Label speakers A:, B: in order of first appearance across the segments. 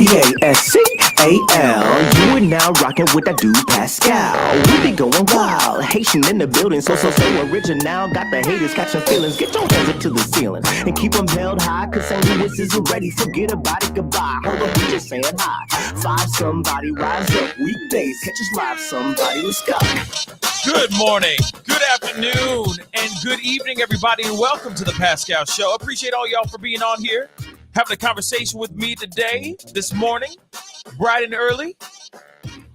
A: Pascal. You are now rocking with that dude Pascal. We be going wild, Haitian in the building, so original. Got the haters catching feelings. Get your hands up to the ceiling and keep them held high. Cause St. Louis isn't ready. Forget about it, goodbye. Hold on, we just saying hi. Five somebody, rise up. Weekdays, catch us live. Somebody, let's go.
B: Good morning, good afternoon, and good evening, everybody, and welcome to the Pascal Show. Appreciate all y'all for being on here, having a conversation with me today, this morning, bright and early.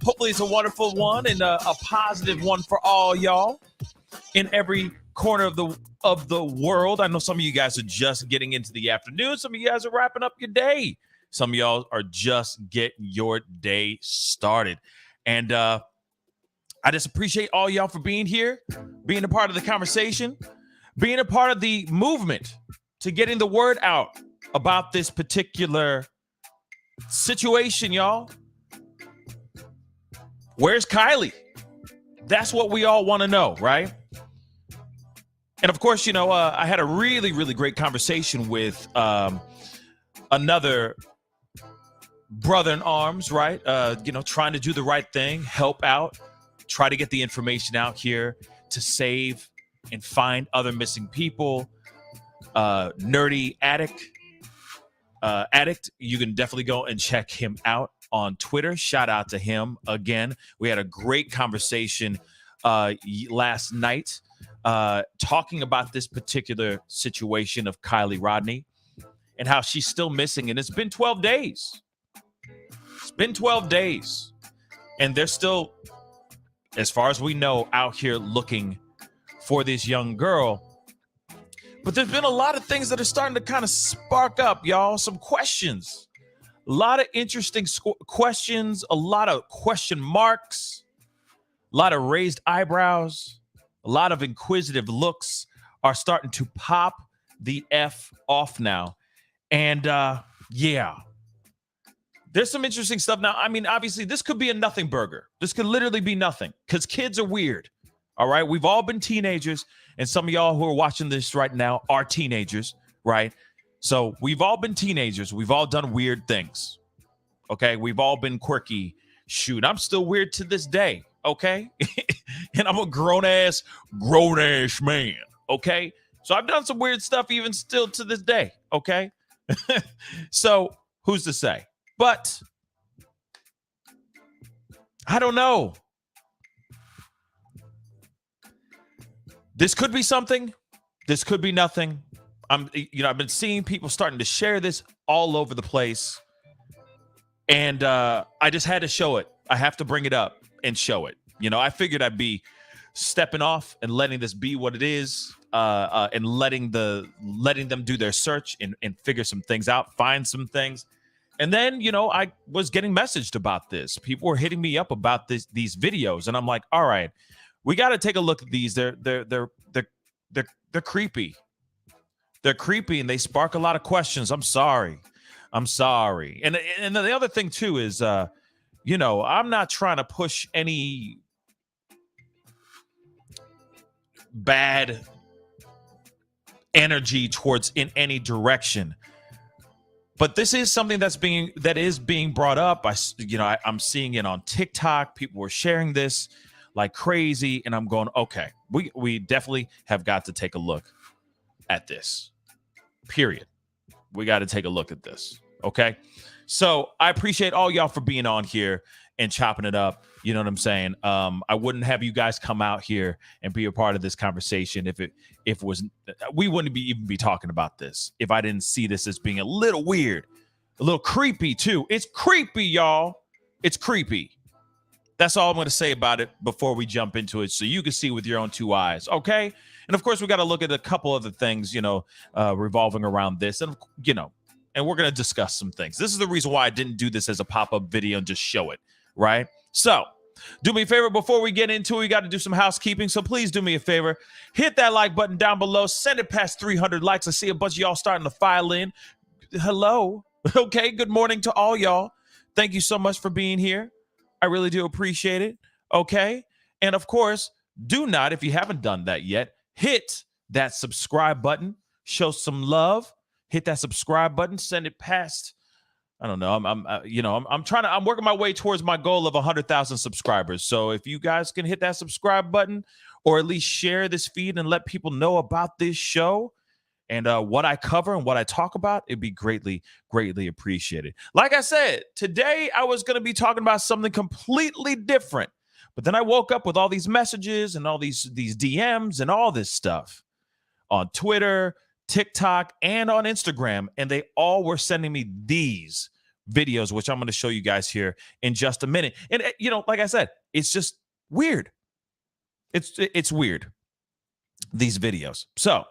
B: Hopefully it's a wonderful one and a positive one for all y'all in every corner of the world. I know some of you guys are just getting into the afternoon. Some of you guys are wrapping up your day. Some of y'all are just getting your day started. And I just appreciate all y'all for being here, being a part of the conversation, being a part of the movement to getting the word out about this particular situation, y'all. Where's Kiely? That's what we all want to know, right? And of course, you know, I had a really, really great conversation with another brother in arms, right? Trying to do the right thing, help out, try to get the information out here to save and find other missing people. Nerdy Addict. You can definitely go and check him out on Twitter. Shout out to him again. We had a great conversation last night talking about this particular situation of Kiely Rodni and how she's still missing. And it's been 12 days. It's been 12 days. And they're still, as far as we know, out here looking for this young girl. But there's been a lot of things that are starting to kind of spark up, y'all. Some questions. A lot of interesting questions. A lot of question marks. A lot of raised eyebrows. A lot of inquisitive looks are starting to pop the F off now. And yeah. There's some interesting stuff. Now, I mean, obviously, this could be a nothing burger. This could literally be nothing because kids are weird. All right. We've all been teenagers. And some of y'all who are watching this right now are teenagers. Right. So we've all been teenagers. We've all done weird things. OK, we've all been quirky. Shoot, I'm still weird to this day. OK, and I'm a grown ass man. OK, so I've done some weird stuff even still to this day. OK, so who's to say? But I don't know. This could be something. This could be nothing. I've been seeing people starting to share this all over the place. And I just had to show it. I have to bring it up and show it. You know, I figured I'd be stepping off and letting this be what it is, and letting them do their search and figure some things out, find some things. And then, you know, I was getting messaged about this. People were hitting me up about these videos, and I'm like, all right, we got to take a look at these. They're creepy. They're creepy, and they spark a lot of questions. I'm sorry. And the other thing too is, I'm not trying to push any bad energy towards in any direction. But this is something that is being brought up. I'm seeing it on TikTok. People were sharing this like crazy, and I'm going, okay, we definitely have got to take a look at this. Period. We got to take a look at this. Okay. So I appreciate all y'all for being on here and chopping it up. You know what I'm saying? I wouldn't have you guys come out here and be a part of this conversation if it was, we wouldn't even be talking about this if I didn't see this as being a little weird, a little creepy too. It's creepy, y'all. It's creepy. That's all I'm going to say about it before we jump into it, so you can see with your own two eyes. Okay. And of course, we got to look at a couple other things, revolving around this, and and we're going to discuss some things. This is the reason why I didn't do this as a pop-up video and just show it. Right. So do me a favor before we get into it. We got to do some housekeeping. So please do me a favor. Hit that like button down below. Send it past 300 likes. I see a bunch of y'all starting to file in. Hello. Okay. Good morning to all y'all. Thank you so much for being here. I really do appreciate it. Okay. And of course, do not, if you haven't done that yet, hit that subscribe button. Show some love. Hit that subscribe button. Send it past I don't know. I'm working my way towards my goal of 100,000 subscribers. So if you guys can hit that subscribe button or at least share this feed and let people know about this show and what I cover and what I talk about, it'd be greatly, greatly appreciated. Like I said, today I was going to be talking about something completely different. But then I woke up with all these messages and all these DMs and all this stuff on Twitter, TikTok, and on Instagram. And they all were sending me these videos, which I'm going to show you guys here in just a minute. And, like I said, it's just weird. It's weird, these videos. So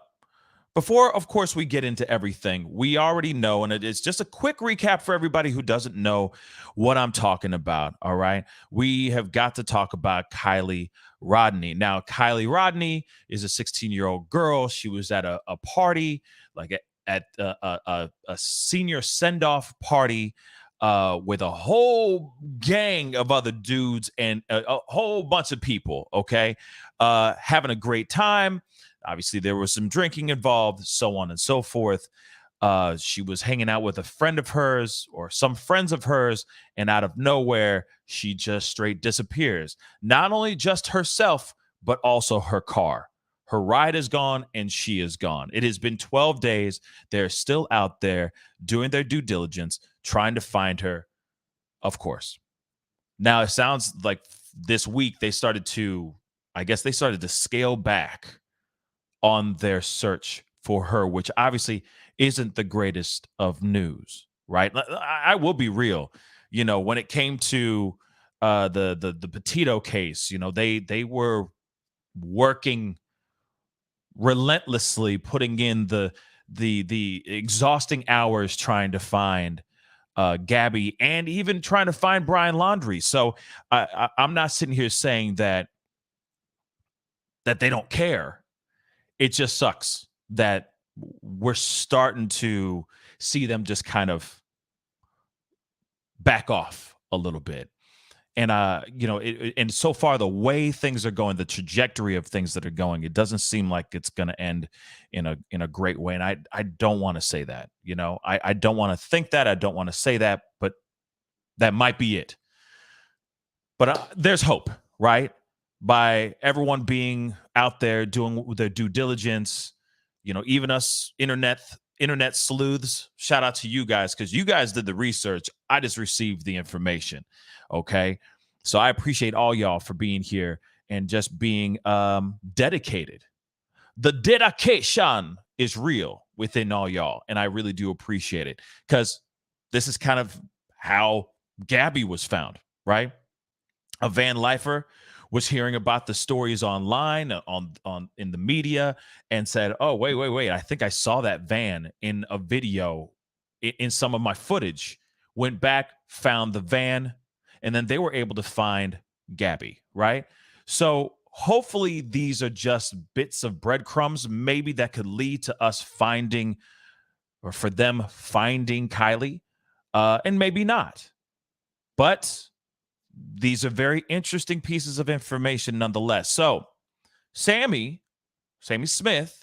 B: before, of course, we get into everything, we already know, and it's just a quick recap for everybody who doesn't know what I'm talking about, all right? We have got to talk about Kiely Rodni. Now, Kiely Rodni is a 16-year-old girl. She was at a party, like at a senior send-off party with a whole gang of other dudes and a whole bunch of people, okay? Having a great time. Obviously, there was some drinking involved, so on and so forth. She was hanging out with a friend of hers or some friends of hers, and out of nowhere, she just straight disappears. Not only just herself, but also her car. Her ride is gone, and she is gone. It has been 12 days. They're still out there doing their due diligence, trying to find her, of course. Now, it sounds like this week they started to scale back on their search for her, which obviously isn't the greatest of news, right? I will be real. When it came to the Petito case, they were working relentlessly, putting in the exhausting hours trying to find Gabby and even trying to find Brian Laundrie. So I'm not sitting here saying that they don't care. It just sucks that we're starting to see them just kind of back off a little bit. And, and so far, the way things are going, the trajectory of things that are going, it doesn't seem like it's going to end in a great way. And I don't want to say that, I don't want to think that. I don't want to say that, but that might be it. But there's hope, right? By everyone being out there doing their due diligence, even us internet sleuths, shout out to you guys because you guys did the research. I just received the information. Okay. So I appreciate all y'all for being here and just being dedicated. The dedication is real within all y'all. And I really do appreciate it because this is kind of how Gabby was found, right? A Van Lifer was hearing about the stories online on in the media and said, oh, wait. I think I saw that van in a video in some of my footage. Went back, found the van, and then they were able to find Gabby, right? So hopefully these are just bits of breadcrumbs, maybe that could lead to us finding or for them finding Kiely, and maybe not. But these are very interesting pieces of information nonetheless. So Sami Smith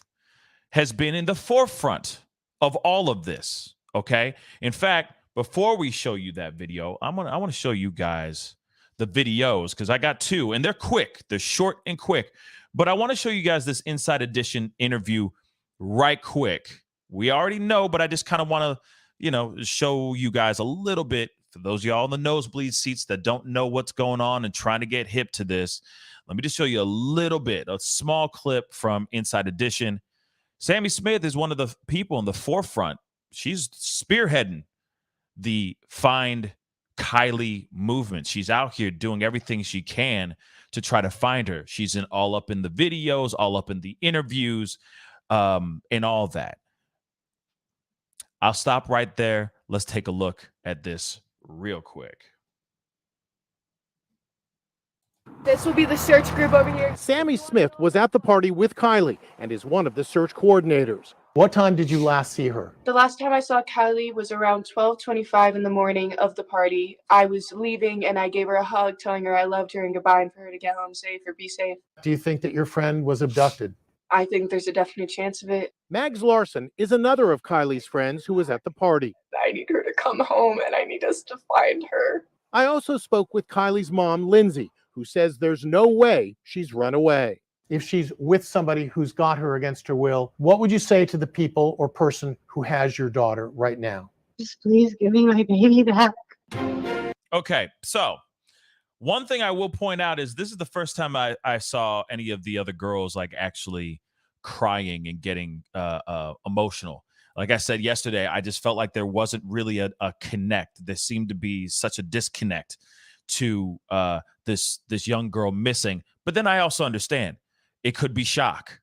B: has been in the forefront of all of this, okay? In fact, before we show you that video, I want to show you guys the videos because I got two, and they're quick. They're short and quick. But I want to show you guys this Inside Edition interview right quick. We already know, but I just kind of want to, show you guys a little bit. For those of y'all in the nosebleed seats that don't know what's going on and trying to get hip to this, let me just show you a little bit, a small clip from Inside Edition. Sami Smith is one of the people in the forefront. She's spearheading the Find Kiely movement. She's out here doing everything she can to try to find her. She's all up in the videos, all up in the interviews, and all that. I'll stop right there. Let's take a look at this real quick.
C: This will be the search group over here.
D: Sami Smith was at the party with Kiely and is one of the search coordinators. What time did you last see her?
C: The last time I saw Kiely was around 12:25 in the morning of the party. I was leaving and I gave her a hug, telling her I loved her and goodbye and for her to get home safe or be safe.
D: Do you think that your friend was abducted?
C: I think there's a definite chance of it.
D: Mags Larson is another of Kiely's friends who was at the party.
C: I need her to come home, and I need us to find her.
D: I also spoke with Kiely's mom, Lindsay, who says there's no way she's run away. If she's with somebody who's got her against her will, what would you say to the people or person who has your daughter right now?
E: Just please give me my baby back.
B: Okay, so one thing I will point out is this is the first time I saw any of the other girls like actually crying and getting emotional. Like I said yesterday, I just felt like there wasn't really a connect. There seemed to be such a disconnect to this young girl missing. But then I also understand it could be shock.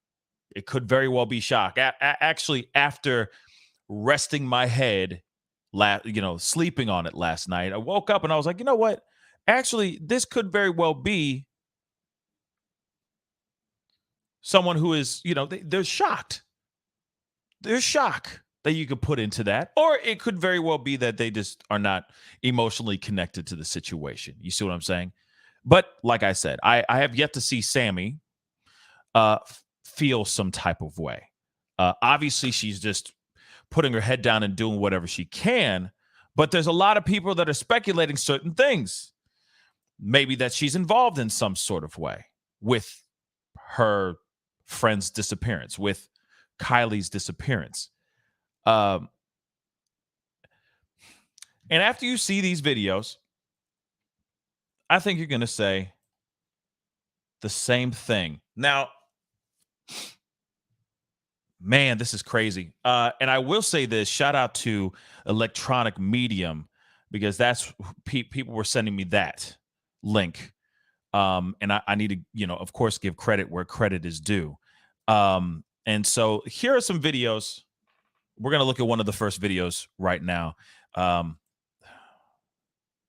B: It could very well be shock. Actually, after resting my head, sleeping on it last night, I woke up and I was like, you know what? Actually, this could very well be someone who is, they're shocked. There's shock that you could put into that. Or it could very well be that they just are not emotionally connected to the situation. You see what I'm saying? But like I said, I have yet to see Sami feel some type of way. Obviously, she's just putting her head down and doing whatever she can. But there's a lot of people that are speculating certain things. Maybe that she's involved in some sort of way with her friend's disappearance, with Kiely's disappearance. And after you see these videos, I think you're going to say the same thing. Now, man, this is crazy. And I will say this, shout out to Electronic Medium, because that's people were sending me that link. And I need to, of course, give credit where credit is due. And so here are some videos. We're going to look at one of the first videos right now.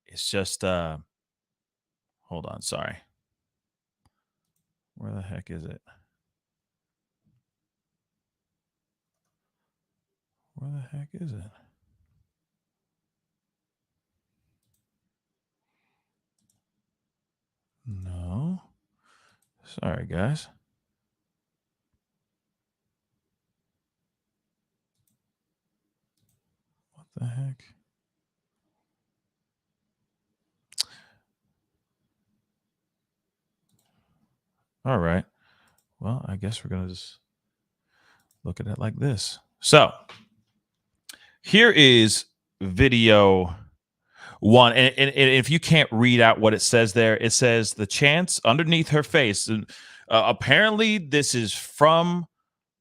B: It's just, hold on. Sorry. Where the heck is it? Where the heck is it? No. Sorry, guys. What the heck? All right. Well, I guess we're going to just look at it like this. So here is video one. And if you can't read out what it says there, it says the chance underneath her face. And apparently this is from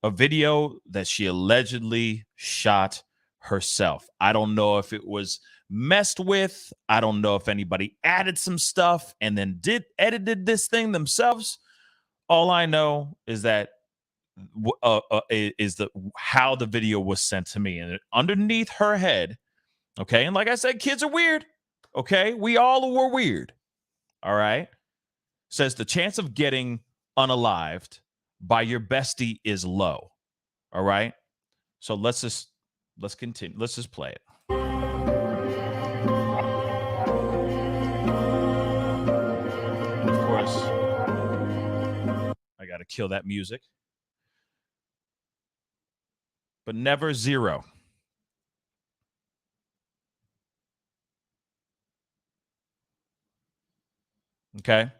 B: a video that she allegedly shot herself. I don't know if it was messed with. I don't know if anybody added some stuff and then edited this thing themselves. All I know is that how the video was sent to me, and underneath her head. Okay, and like I said, kids are weird. Okay, we all were weird. All right, says the chance of getting unalived by your bestie is low. All right, so let's continue. Let's just play it. Of course, I got to kill that music, but never zero. Okay,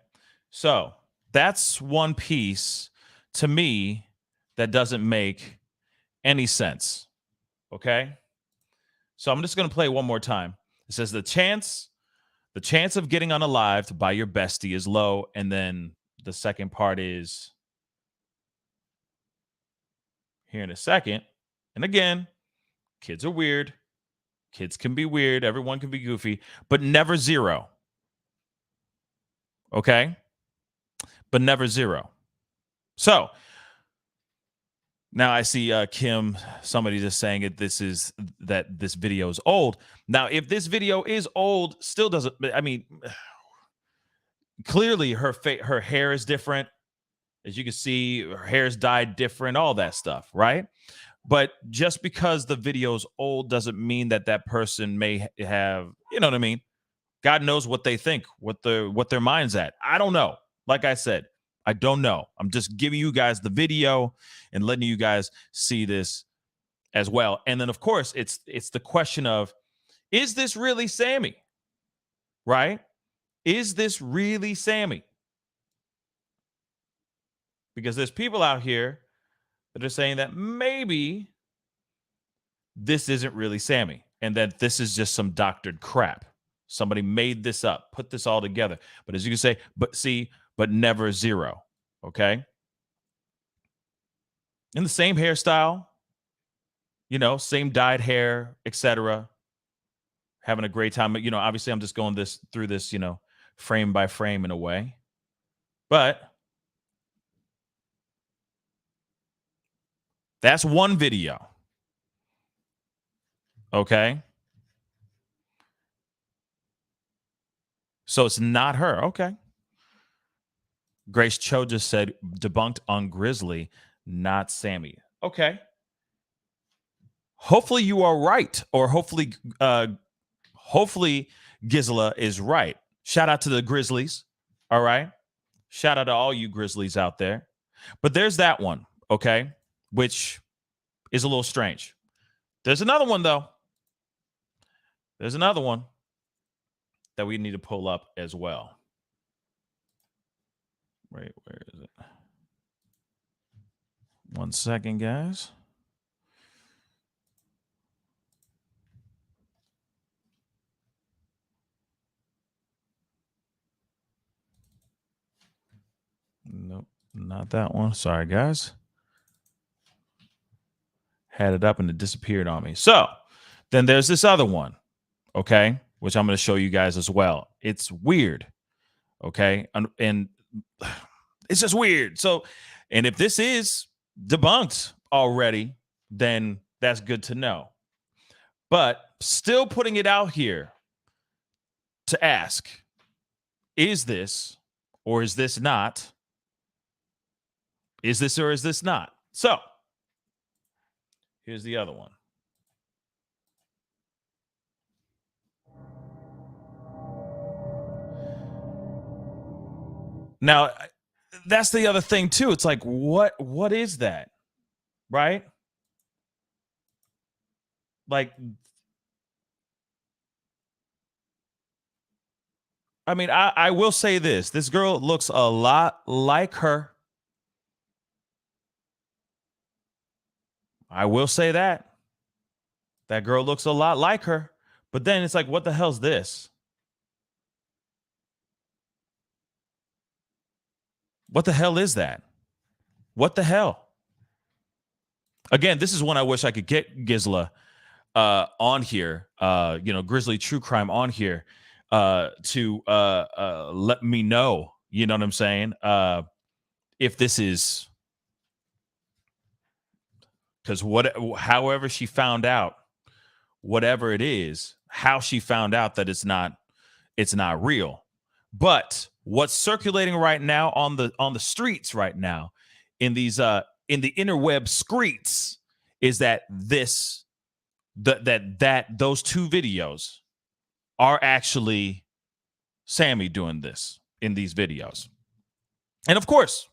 B: so that's one piece to me that doesn't make any sense. Okay, so I'm just going to play one more time. It says the chance of getting unalived by your bestie is low, and then the second part is here in a second. And again, kids are weird. Kids can be weird. Everyone can be goofy, but never zero. Okay, but never zero. So now I see Kim, somebody just saying it. This video is old. Now, if this video is old, still doesn't. I mean, clearly her hair is different. As you can see, her hair's dyed different. All that stuff, right? But just because the video's old doesn't mean that person may have. You know what I mean? God knows what they think, what their mind's at. I don't know. Like I said, I don't know. I'm just giving you guys the video and letting you guys see this as well. And then, of course, it's the question of, is this really Sami? Right? Is this really Sami? Because there's people out here that are saying that maybe this isn't really Sami and that this is just some doctored crap. Somebody made this up, put this all together. But as you can say, but never zero. Okay. In the same hairstyle, same dyed hair, etc. Having a great time. Obviously I'm just going through this, frame by frame in a way. But that's one video. Okay. So it's not her. Okay. Grace Cho just said debunked on Grizzly, not Sami. Okay. Hopefully you are right, or hopefully Gisela is right. Shout out to the Grizzlies. All right. Shout out to all you Grizzlies out there. But there's that one, okay, which is a little strange. There's another one, though. There's another one that we need to pull up as well. Wait, where is it? 1 second, guys. Nope, not that one. Sorry, guys. Had it up and it disappeared on me. So then there's this other one, okay, which I'm going to show you guys as well. It's weird, okay, and it's just weird. So, and if this is debunked already, then that's good to know. But still putting it out here to ask, is this or is this not? Is this or is this not? So here's the other one. Now, that's the other thing too. It's like, what is that? Right? Like, I mean, I will say this. This girl looks a lot like her. I will say that. That girl looks a lot like her. But then it's like, what the hell's this? What the hell is that? What the hell? Again, this is one I wish I could get Gisela on here, Grizzly True Crime on here to let me know, you know what I'm saying? If this is, because however she found out, whatever it is, how she found out that it's not real. But what's circulating right now on the streets right now, in these in the interweb streets, is that those two videos are actually Sami doing this in these videos. And of course,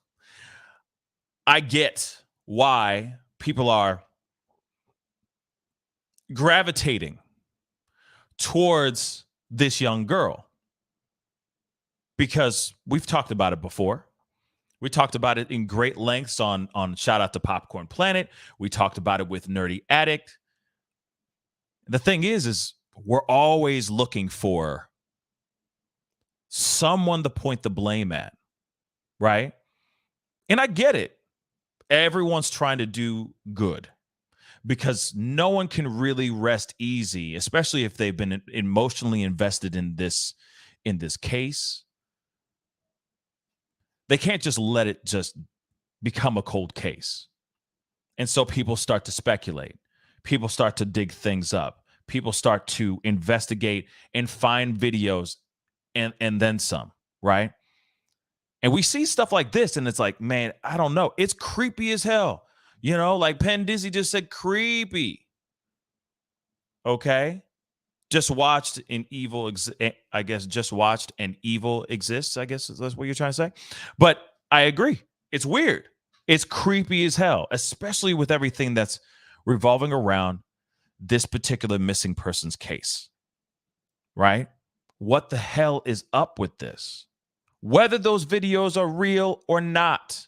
B: I get why people are gravitating towards this young girl, because we've talked about it before. We talked about it in great lengths on Shout Out to Popcorn Planet. We talked about it with Nerdy Addict. The thing is we're always looking for someone to point the blame at, right? And I get it. Everyone's trying to do good, because no one can really rest easy, especially if they've been emotionally invested in this case. They can't just let it just become a cold case. And so people start to speculate. People start to dig things up. People start to investigate and find videos and then some, right? And we see stuff like this, and it's like, man, I don't know. It's creepy as hell. Like Penn Dizzy just said, creepy. Okay? Just watched an evil, I guess, just watched an evil exists, I guess that's what you're trying to say. But I agree. It's weird. It's creepy as hell, especially with everything that's revolving around this particular missing person's case. Right? What the hell is up with this? Whether those videos are real or not,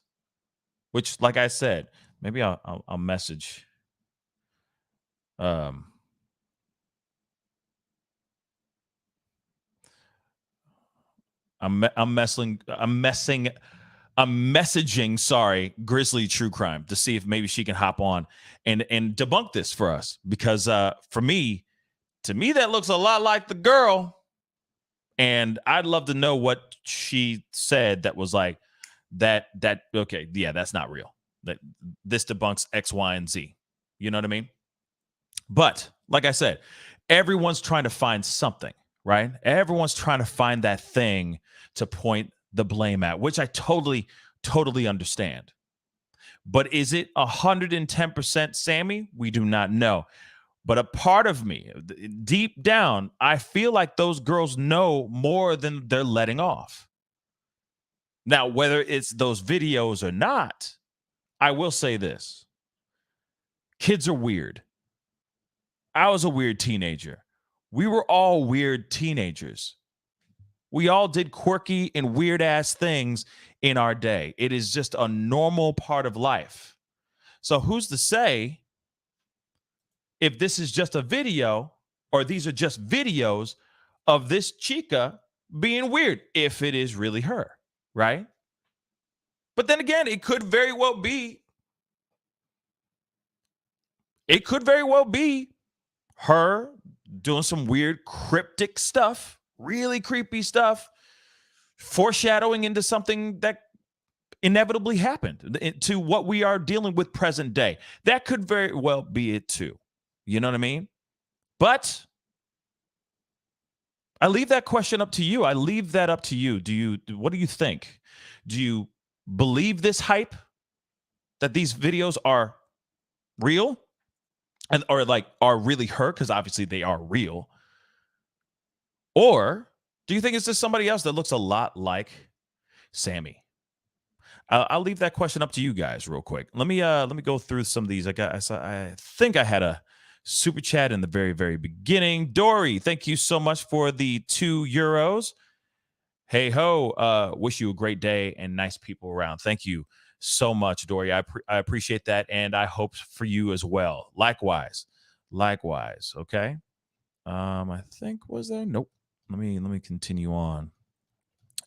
B: which, like I said, maybe I'll message. I'm messaging, sorry, Grizzly True Crime to see if maybe she can hop on and debunk this for us, because to me that looks a lot like the girl, and I'd love to know what she said that was like that okay, yeah, that's not real. That this debunks X, Y, and Z. You know what I mean? But like I said, everyone's trying to find something, right? Everyone's trying to find that thing to point the blame at, which I totally understand. But is it 110% Sami? We do not know. But a part of me, deep down, I feel like those girls know more than they're letting off. Now, whether it's those videos or not, I will say this. Kids are weird. I was a weird teenager. We were all weird teenagers. We all did quirky and weird ass things in our day. It is just a normal part of life. So who's to say if this is just a video, or these are just videos of this chica being weird, if it is really her, right? But then again, it could very well be her doing some weird cryptic stuff, really creepy stuff, foreshadowing into something that inevitably happened, to what we are dealing with present day. That could very well be it too. You know what I mean? But I leave that question up to you. I leave that up to you. What do you think? Do you believe this hype that these videos are real and or like are really her? Because obviously they are real. Or do you think it's just somebody else that looks a lot like Sami? I'll leave that question up to you guys real quick. Let me go through some of these. I think I had a super chat in the very, very beginning. Dory, thank you so much for the €2. Hey ho, wish you a great day and nice people around. Thank you so much, Dory. I appreciate that, and I hope for you as well. Likewise. Okay. I think was there? Nope. Let me continue on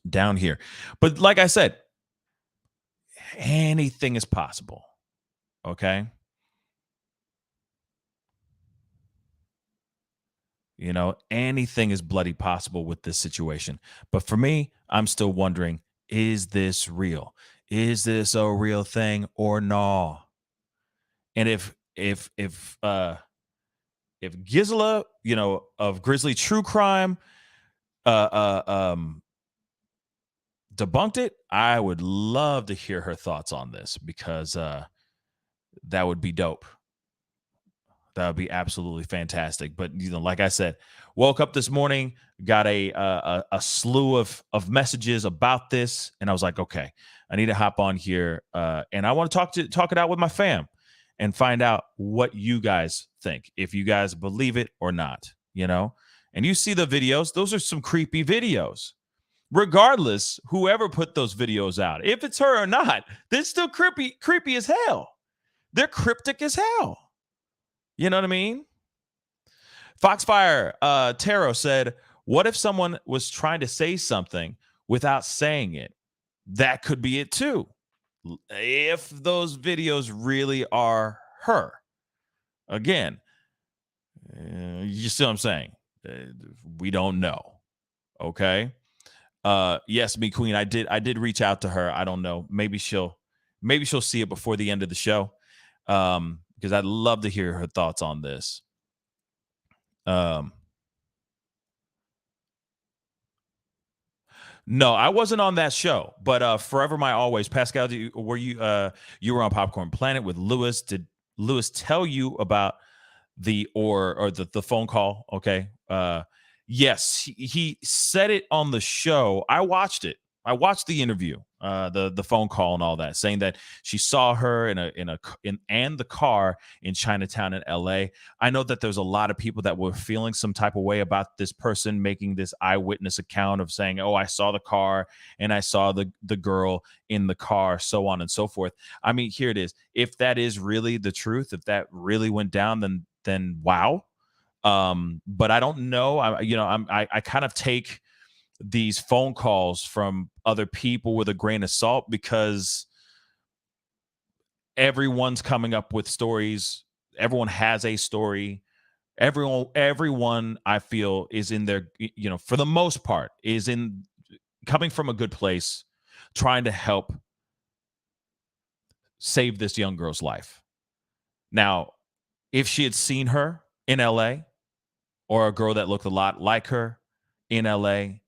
B: down here. But like I said, anything is possible. Okay. You know, anything is bloody possible with this situation. But for me, I'm still wondering, is this real? Is this a real thing or no? And if Gisela, of Grizzly True Crime, debunked it, I would love to hear her thoughts on this, because that would be dope. That would be absolutely fantastic. But like I said, woke up this morning, got a slew of messages about this, and I was like, okay, I need to hop on here, and I want to talk it out with my fam and find out what you guys think, if you guys believe it or not. And you see the videos; those are some creepy videos. Regardless, whoever put those videos out, if it's her or not, they're still creepy as hell. They're cryptic as hell. You know what I mean? Foxfire Tarot said, what if someone was trying to say something without saying it? That could be it too. If those videos really are her. Again, you see what I'm saying? We don't know. Okay. Yes, me queen. I did reach out to her. I don't know. Maybe she'll see it before the end of the show. Because I'd love to hear her thoughts on this. No, I wasn't on that show, but Forever My Always. Pascal, were you were on Popcorn Planet with Lewis? Did Lewis tell you about the phone call? Okay. Yes, he said it on the show. I watched it. I watched the interview, the phone call and all that, saying that she saw her in the car in Chinatown in L.A. I know that there's a lot of people that were feeling some type of way about this person making this eyewitness account of saying, "Oh, I saw the car and I saw the girl in the car," so on and so forth. I mean, here it is. If that is really the truth, if that really went down, then wow. But I don't know. I kind of take these phone calls from other people with a grain of salt because everyone's coming up with stories. Everyone has a story. Everyone I feel is in their, for the most part, is in coming from a good place, trying to help save this young girl's life. Now, if she had seen her in LA or a girl that looked a lot like her in LA,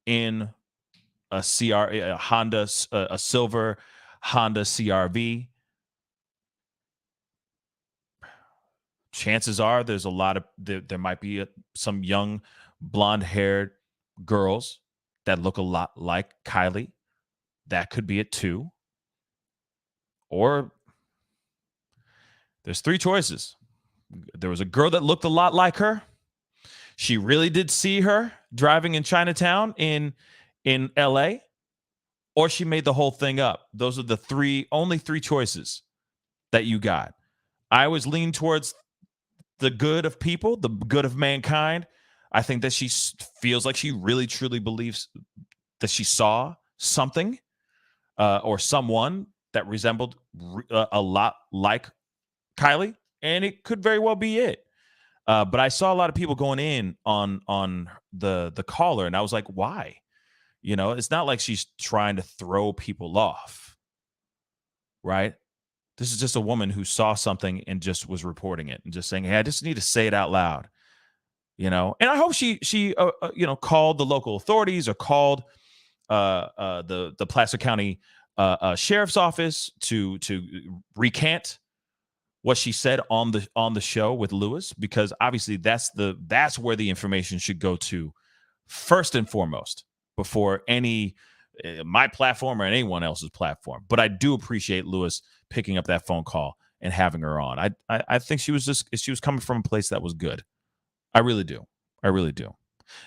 B: in a Honda, a silver Honda CRV, chances are there's a lot of there might be some young blonde-haired girls that look a lot like Kiely. That could be it too. Or there's three choices. There was a girl that looked a lot like her. She really did see her driving in Chinatown in LA, or she made the whole thing up. Those are the only three choices that you got. I always lean towards the good of people, the good of mankind. I think that she feels like she really truly believes that she saw something or someone that resembled a lot like Kiely, and it could very well be it. But I saw a lot of people going in on the caller, and I was like, why? It's not like she's trying to throw people off, right? This is just a woman who saw something and just was reporting it and just saying, "Hey, I just need to say it out loud," And I hope she called the local authorities or called the Placer County Sheriff's Office to recant what she said on the show with Lewis, because obviously that's where the information should go to first and foremost before any my platform or anyone else's platform. But I do appreciate Lewis picking up that phone call and having her on. I think she was coming from a place that was good. I really do.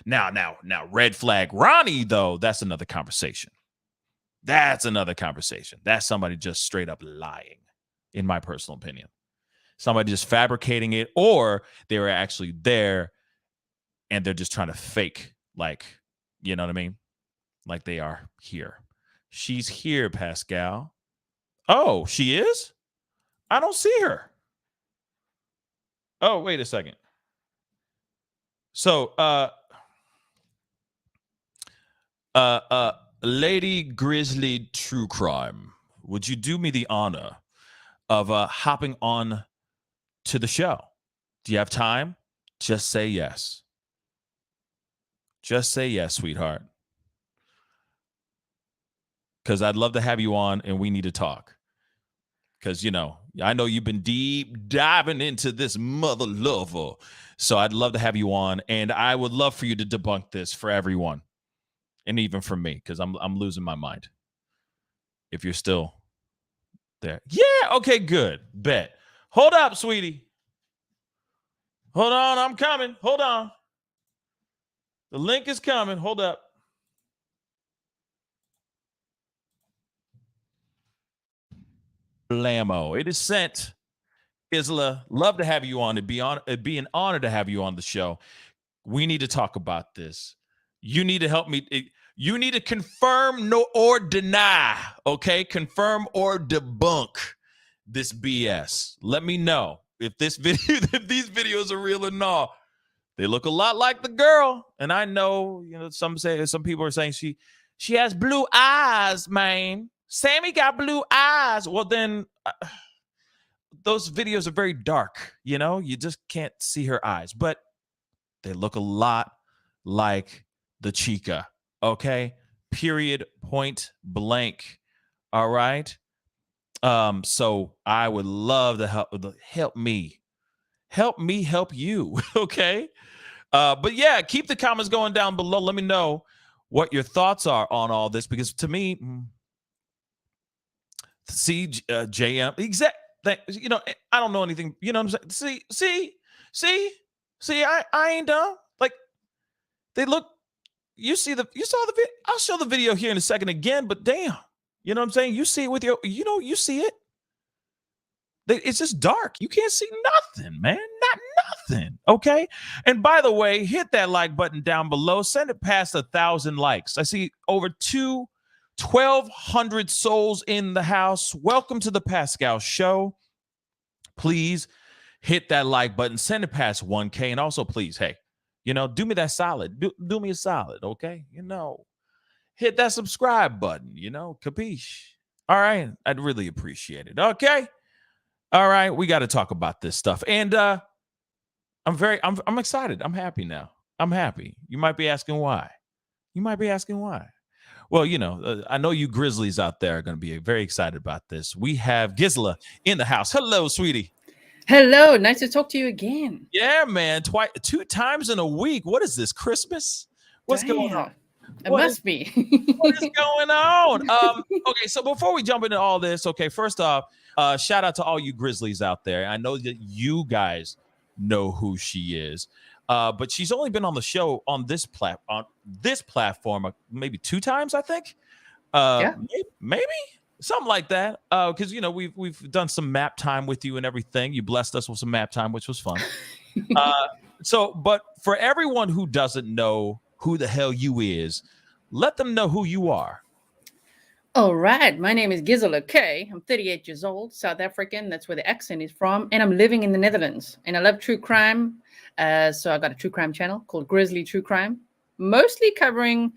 B: Now, red flag Ronnie, though, that's another conversation. That's somebody just straight up lying, in my personal opinion. Somebody just fabricating it, or they were actually there and they're just trying to fake, like, you know what I mean? Like they are here. She's here, Pascal. Oh, she is? I don't see her. Oh, wait a second. So, Lady Grizzly True Crime, would you do me the honor of hopping on to the show? Do you have time? Just say yes. Just say yes, sweetheart. Because I'd love to have you on and we need to talk. Because, I know you've been deep diving into this mother lover. So I'd love to have you on, and I would love for you to debunk this for everyone. And even for me, because I'm losing my mind. If you're still there. Yeah, okay, good. Bet. Hold up, sweetie. Hold on, I'm coming. Hold on. The link is coming. Hold up. Blammo. It is sent. Isla, love to have you on. It'd be an honor to have you on the show. We need to talk about this. You need to help me. You need to confirm or deny, okay? Confirm or debunk this BS. Let me know if these videos are real or not. They look a lot like the girl, and I know, some people are saying she has blue eyes, man. Sami got blue eyes. Well, then those videos are very dark. You just can't see her eyes, but they look a lot like the chica. Okay. Period. Point blank. All right. So I would love to help me help you. Okay. But yeah, keep the comments going down below. Let me know what your thoughts are on all this, because to me, JM, you know, I don't know anything. You know what I'm saying? See, I ain't dumb. Like, they look. You saw the video. I'll show the video here in a second again. But damn, you know what I'm saying? You see it with you see it. It's just dark. You can't see nothing, man. Not nothing. Okay. And by the way, hit that like button down below. Send it past 1,000 likes. I see over 1,200 souls in the house. Welcome to the Pascal Show. Please hit that like button. Send it past 1K. And also, please, hey, you know, do me that solid. Do me a solid, okay? You know, hit that subscribe button. You know, capiche? All right, I'd really appreciate it. Okay. All right, we got to talk about this stuff, and I'm excited. I'm happy now. I'm happy. You might be asking why. Well, you know, I know you Grizzlies out there are going to be very excited about this. We have Gizla in the house. Hello, sweetie.
F: Hello, nice to talk to you again.
B: Yeah, man. 2 times in a week. What is this, Christmas? What's going on?
F: It must be.
B: What is going on? Okay, so before we jump into all this, okay, first off, shout out to all you Grizzlies out there. I know that you guys know who she is, but she's only been on the show on this platform maybe 2 times, I think.
F: Yeah,
B: maybe something like that. Because you know we've done some map time with you and everything. You blessed us with some map time, which was fun. But for everyone who doesn't know who the hell you is, let them know who you are.
F: All right, my name is Gizla K. I'm 38 years old, South African. That's where the accent is from. And I'm living in the Netherlands. And I love true crime. So I got a true crime channel called Grizzly True Crime, mostly covering,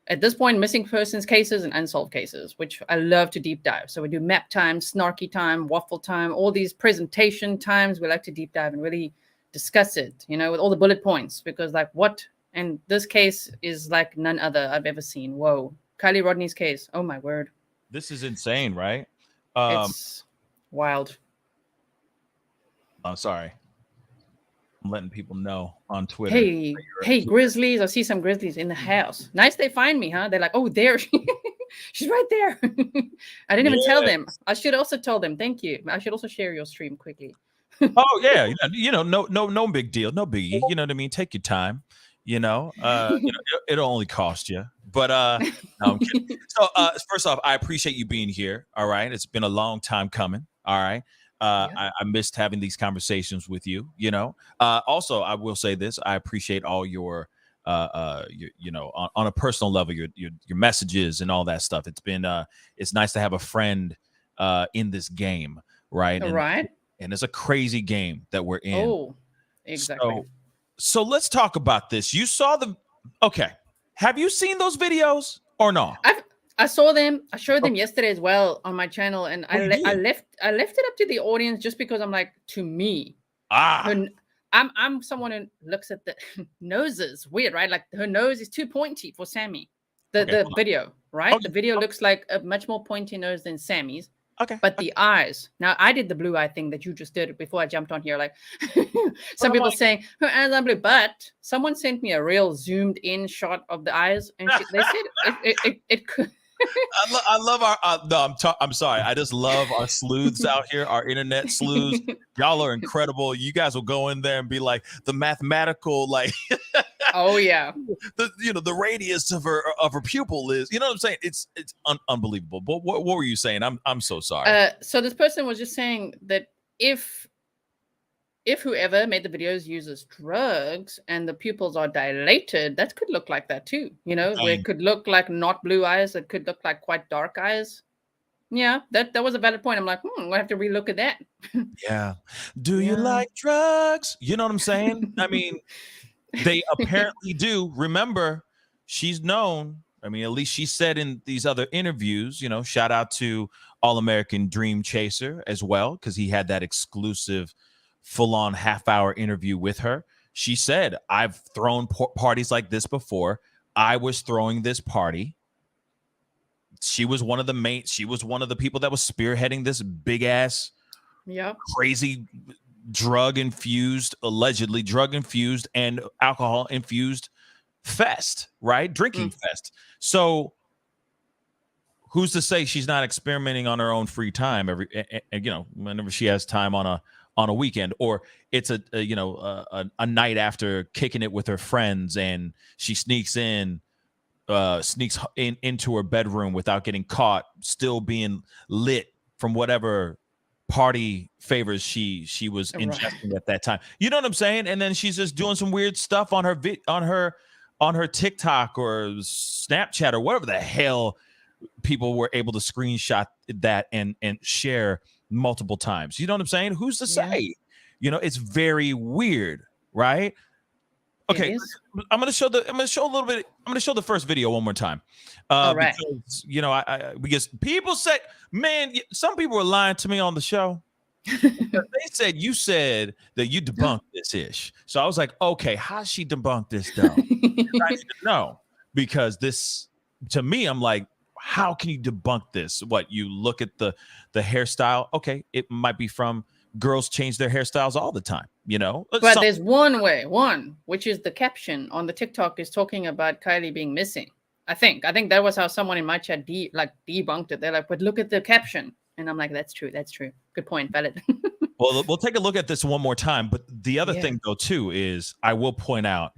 F: at this point, missing persons cases and unsolved cases, which I love to deep dive. So we do map time, snarky time, waffle time, all these presentation times. We like to deep dive and really discuss it, you know, with all the bullet points, because like what? And this case is like none other I've ever seen. Whoa. Kiely Rodni's case. Oh, my word.
B: This is insane, right?
F: It's wild.
B: I'm sorry. I'm letting people know on Twitter.
F: Hey, Grizzlies. I see some Grizzlies in the house. Nice they find me, huh? They're like, oh, there. She's right there. I didn't even tell them. I should also tell them. Thank you. I should also share your stream quickly.
B: Oh, yeah. You know, no big deal. No biggie. You know what I mean? Take your time. You know, it'll only cost you. But no, I'm kidding. So first off, I appreciate you being here. All right. It's been a long time coming. All right. I missed having these conversations with you, you know. Also, I will say this. I appreciate all your you know, on a personal level, your messages and all that stuff. It's been it's nice to have a friend in this game. Right. And it's a crazy game that we're in.
F: Oh, exactly.
B: So let's talk about this. You saw okay. Have you seen those videos or no?
F: I saw them. I showed them yesterday as well on my channel, and I left it up to the audience just because I'm like, to me, I'm someone who looks at the noses. Weird, right? Like her nose is too pointy for Sami. The video, right? The video looks like a much more pointy nose than Sammy's.
B: Okay.
F: But the eyes. Now, I did the blue eye thing that you just did before I jumped on here. Like some people saying her eyes are blue, but someone sent me a real zoomed in shot of the eyes, and they said it could.
B: I love our. No, I'm sorry. I just love our sleuths out here. Our internet sleuths. Y'all are incredible. You guys will go in there and be like the mathematical, like.
F: Oh yeah.
B: The radius of her pupil is. You know what I'm saying? It's unbelievable. But what were you saying? I'm so sorry.
F: So this person was just saying that if whoever made the videos uses drugs and the pupils are dilated, that could look like that too. You know, where it could look like not blue eyes. It could look like quite dark eyes. Yeah, that was a valid point. I'm like, I'm gonna have to relook at that.
B: Yeah. Do you like drugs? You know what I'm saying? I mean, they apparently do. Remember, she's known. I mean, at least she said in these other interviews, you know, shout out to All American Dream Chaser as well, because he had that exclusive full-on half-hour interview with her. She said, I've thrown parties like this before. I was throwing this party. She was one of the people that was spearheading this big ass, crazy allegedly drug infused and alcohol infused fest, right? Drinking fest. So who's to say she's not experimenting on her own free time whenever she has time on a weekend, or it's a night after kicking it with her friends and she sneaks into her bedroom without getting caught, still being lit from whatever party favors she was ingesting at that time. You know what I'm saying? And then she's just doing some weird stuff on her TikTok or Snapchat or whatever the hell people were able to screenshot that and share multiple times. You know what I'm saying? Who's to say? It's very weird, right? Okay, I'm gonna show the first video one more time.
F: All right.
B: Because people said, man, some people were lying to me on the show. You said that you debunked this ish. So I was like, okay, how's she debunked this though? I need to know, because this, to me, I'm like, how can you debunk this? What, you look at the hairstyle? Okay, it might be from girls change their hairstyles all the time, But
F: there's one way, which is the caption on the TikTok is talking about Kiely being missing. I think that was how someone in my chat debunked it. They're like, but look at the caption. And I'm like, that's true. Good point, valid.
B: Well, we'll take a look at this one more time. But the other thing, though, too, is I will point out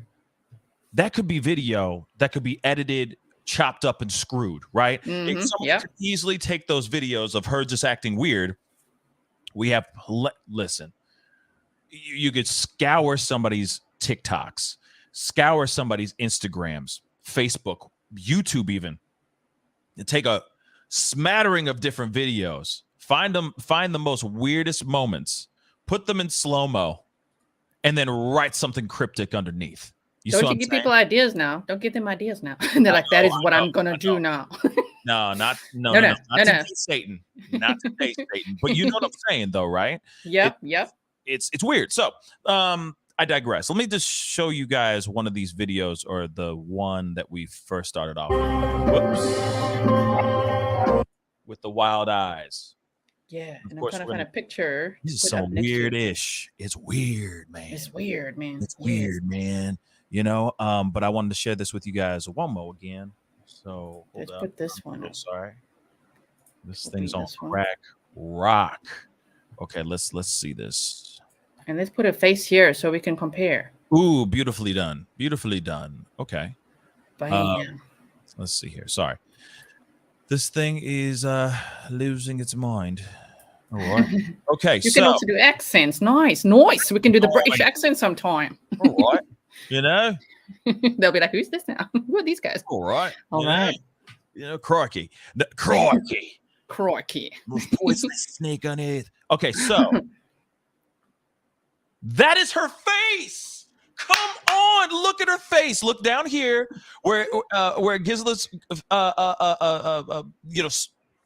B: that could be video that could be edited, chopped up, and screwed, right? Someone could easily take those videos of her just acting weird. We have, listen, you could scour somebody's TikToks, scour somebody's Instagrams, Facebook, YouTube even, and take a smattering of different videos, find the most weirdest moments, put them in slow-mo, and then write something cryptic underneath.
F: Don't you give people ideas now? Don't give them ideas now. And they're like, that is what I'm going to do now.
B: No, not today, Satan. Not today, Satan. But you know what I'm saying, though, right?
F: Yep.
B: It's weird. So, I digress. Let me just show you guys one of these videos, or the one that we first started off with the wild eyes.
F: Yeah, and I'm trying to find a picture.
B: This is so weird-ish. It's weird, man.
F: It's weird, man.
B: It's weird, man. But I wanted to share this with you guys one more again. So
F: let's put this one.
B: Sorry, this thing's on crack rock. Okay, let's see this.
F: And let's put a face here so we can compare.
B: Ooh, beautifully done. Beautifully done. Okay. Let's see here. Sorry. This thing is losing its mind. All right. Okay.
F: You can also do accents. Nice. We can do the British accent sometime.
B: All right.
F: They'll be like, who's this now? Who are these guys?
B: All right.
F: All right.
B: Crikey. Most poisonous snake on earth. Okay, so that is her face. Come on, look at her face. Look down here where Gizla's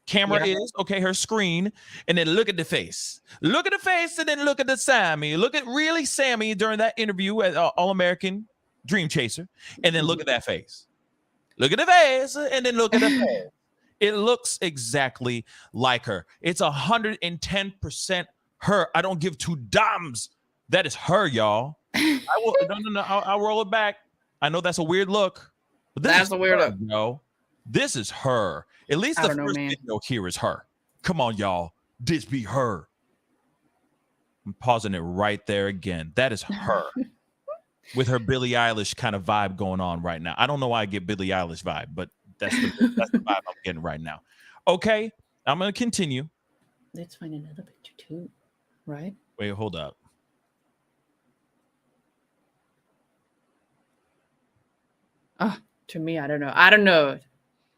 B: camera is. Okay, her screen, and then look at the face. Look at the face, and then look at the Sami. Look at really Sami during that interview at All American Dream Chaser, and then look at that face. Look at the face, and then look at the face. It looks exactly like her. It's 110% her. I don't give two dams. That is her, y'all. I'll roll it back. I know that's a weird look, but that's a weird look. No, this is her. At least the first video here is her. Come on, y'all. This be her. I'm pausing it right there again. That is her. With her Billie Eilish kind of vibe going on right now. I don't know why I get Billie Eilish vibe, but that's the vibe I'm getting right now. Okay, I'm going to continue.
F: Let's find another picture too, right?
B: Wait, hold up.
F: To me, I don't know.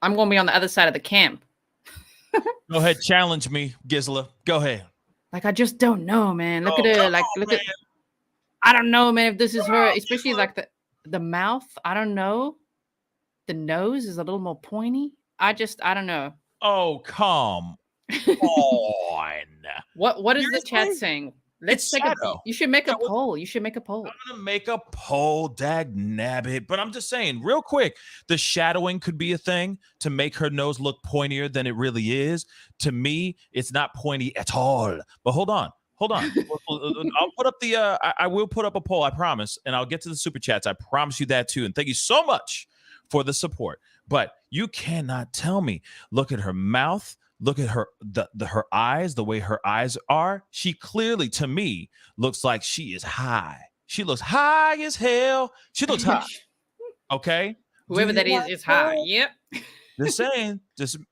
F: I'm going to be on the other side of the camp.
B: Go ahead, challenge me, Gizla. Go ahead.
F: Like, I just don't know, man. Look at her. Look at. I don't know, man, if this is her, especially like the mouth. I don't know. The nose is a little more pointy. I don't know.
B: Oh, come on.
F: What is the chat saying? Let's take you should make a poll. You should make a poll.
B: I'm gonna make a poll, dag nabbit. But I'm just saying, real quick, the shadowing could be a thing to make her nose look pointier than it really is. To me, it's not pointy at all. But hold on. Hold on. I'll put up the. I will put up a poll. I promise, and I'll get to the super chats. I promise you that too. And thank you so much for the support. But you cannot tell me. Look at her mouth. Look at her her eyes. The way her eyes are. She clearly, to me, looks like she is high. She looks high as hell. She looks high. Okay.
F: Whoever that is high. Yep.
B: Just saying.